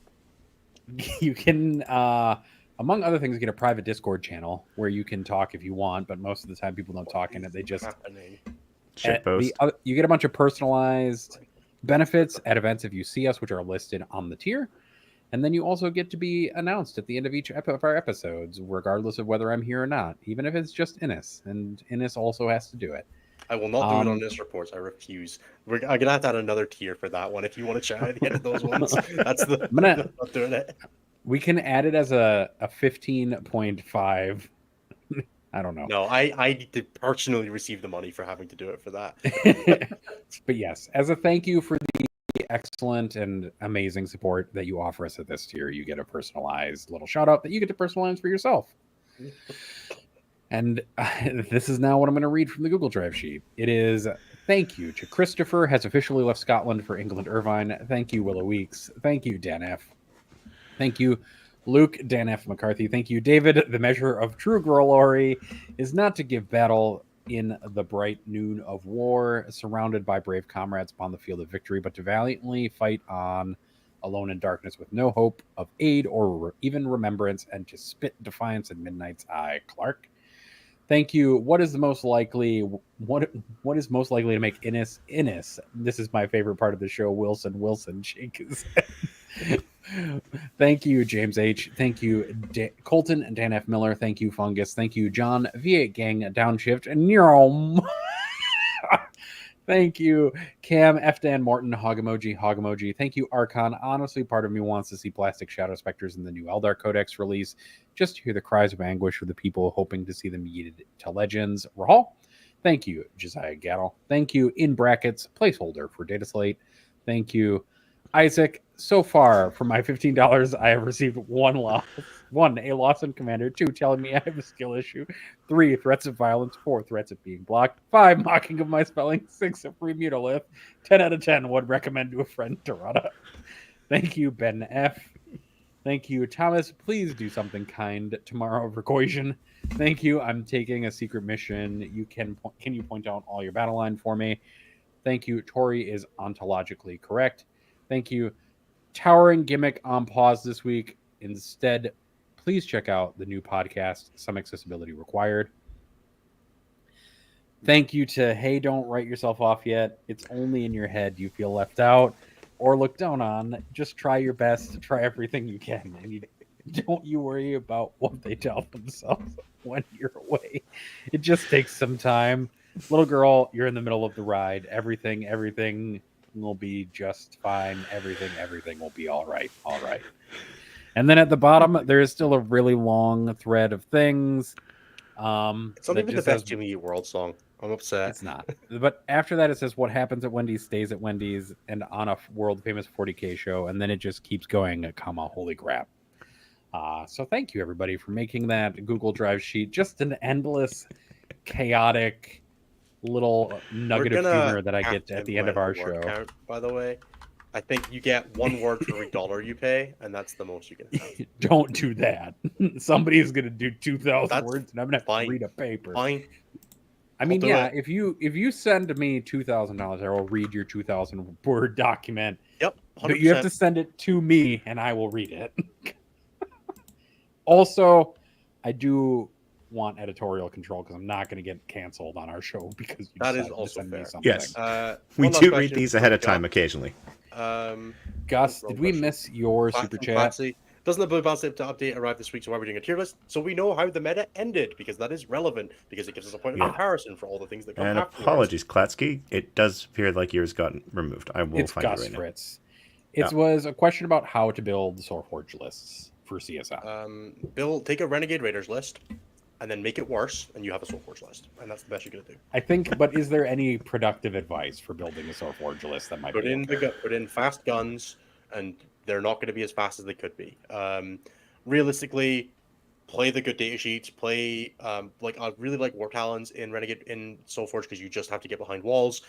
among other things, get a private Discord channel where you can talk if you want, but most of the time people don't talk in it. They just happening. Shitpost. you get a bunch of personalized benefits at events if you see us, which are listed on the tier. And then you also get to be announced at the end of each of our episodes, regardless of whether I'm here or not, even if it's just Innes. And Innes also has to do it. I will not do it on this reports. I refuse. I'm gonna have to add another tier for that one. If you want to chat at the end of those ones, that's the. I'm not doing it. We can add it as a 15.5. I don't know. No, I need to personally receive the money for having to do it for that. But yes, as a thank you for the excellent and amazing support that you offer us at this tier, you get a personalized little shout out that you get to personalize for yourself. And this is now what I'm going to read from the Google Drive sheet. It is, thank you to Christopher, has officially left Scotland for England Irvine. Thank you, Willow Weeks. Thank you, Dan F. Thank you, Luke, Dan F. McCarthy. Thank you, David. The measure of true glory is not to give battle in the bright noon of war, surrounded by brave comrades upon the field of victory, but to valiantly fight on alone in darkness with no hope of aid or even remembrance, and to spit defiance in midnight's eye. Clark. Thank you. What is most likely to make Innes? This is my favorite part of the show. Wilson shake his head. Thank you, James H. Thank you, Colton and Dan F. Miller. Thank you, Fungus. Thank you, John V8 Gang Downshift and Neurom. Thank you, Cam F. Dan Morton, Hog emoji. Thank you, Archon. Honestly, part of me wants to see plastic shadow specters in the new Eldar Codex release, just to hear the cries of anguish for the people hoping to see them yeeted to legends. Rahal. Thank you, Josiah Gattle. Thank you, in brackets, placeholder for Data Slate. Thank you, Isaac. So far, from my $15, I have received one loss. 1, a loss in Commander. 2, telling me I have a skill issue. 3, threats of violence. 4, threats of being blocked. 5, mocking of my spelling. 6, a free mutilith. 10 out of 10 would recommend to a friend, Dorada. Thank you, Ben F. Thank you, Thomas. Please do something kind tomorrow, Recoision. Thank you. I'm taking a secret mission. Can you point out all your battle line for me? Thank you. Tori is ontologically correct. Thank you. Towering gimmick on pause this week. Instead, please check out the new podcast, Some Accessibility Required. Thank you to Hey, don't write yourself off yet. It's only in your head you feel left out or looked down on. Just try your best to try everything you can. And don't you worry about what they tell themselves when you're away. It just takes some time. Little girl, you're in the middle of the ride. Everything will be just fine. Everything will be all right. And then at the bottom, there is still a really long thread of things. It's not even the best Jimmy Eat World song. I'm upset. It's not. But after that, it says what happens at Wendy's stays at Wendy's and on a world famous 40K show. And then it just keeps going, holy crap. So thank you, everybody, for making that Google Drive sheet just an endless, chaotic little nugget of humor that I get at the end of our show. Count, by the way, I think you get one word for every dollar you pay, and that's the most you can have. Don't do that. Somebody is going to do 2,000 words, and I'm going to have to read a paper. Fine. I mean, yeah, if you send me $2,000, I will read your 2,000 word document. Yep. 100%. But you have to send it to me, and I will read it. Also, I do want editorial control because I'm not going to get canceled on our show because you that is decided also to send fair. me something. Yes, we do read these ahead of time occasionally. Gus, did we miss your super chat? Doesn't the Blue Bounce update arrive this week? So why are we doing a tier list? So we know how the meta ended, because that is relevant, because it gives us a point of comparison for all the things that come after. And apologies, Klatsky. It does appear like yours got removed. I will find Gus it right Fritz. It was a question about how to build Sourceforge lists for CSM. Take a Renegade Raiders list, and then make it worse, and you have a Soulforge list, and that's the best you're gonna do. I think, but is there any productive advice for building a Soulforge list that might Put be in okay? put in fast guns, and they're not going to be as fast as they could be. Realistically, play the good data sheets. Play like I really like War Talons in Renegade in Soulforge because you just have to get behind walls.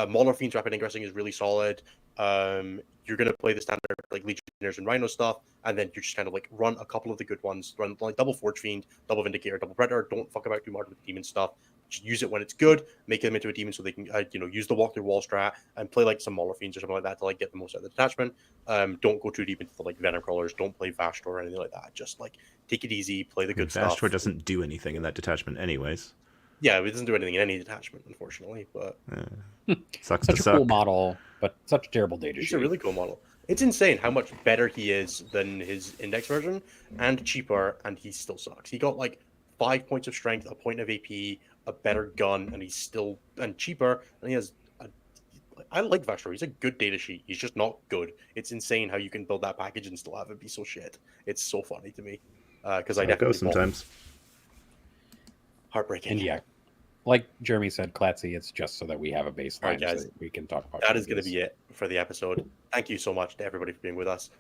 Mauler Fiend's rapid ingressing is really solid. You're gonna play the standard like Legionnaires and Rhino stuff, and then you just kind of like run a couple of the good ones. Run like double Forge Fiend, double Vindicator, double Predator. Don't fuck about too much with the demon stuff. Just use it when it's good. Make them into a demon so they can use the walk through wall strat and play like some Mauler Fiends or something like that to like get the most out of the detachment. Don't go too deep into the like Venom Crawlers. Don't play Vashtor or anything like that. Just like take it easy, play the good stuff. Vashtor doesn't do anything in that detachment, anyways. Yeah, it doesn't do anything in any detachment, unfortunately. But Sucks Such to a suck. cool model, but such a terrible data he's sheet. a really cool model. It's insane how much better he is than his index version, and cheaper, and he still sucks. He got like 5 points of strength, a point of AP, a better gun, and he's still and cheaper. And he has. I like Vashtor. He's a good data sheet. He's just not good. It's insane how you can build that package and still have it be so shit. It's so funny to me because I How it definitely goes sometimes. heartbreaking. And yeah, like Jeremy said, Clatzy, it's just so that we have a baseline Alright, guys. so that we can talk about That is going to changes. be it for the episode. Thank you so much to everybody for being with us.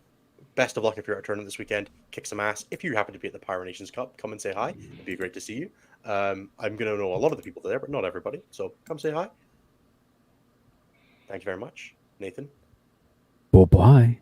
Best of luck if you're at a tournament this weekend. Kick some ass. If you happen to be at the Pariah Nations Cup, come and say hi. It'd be great to see you. I'm going to know a lot of the people there, but not everybody. So come say hi. Thank you very much, Nathan. Bye-bye.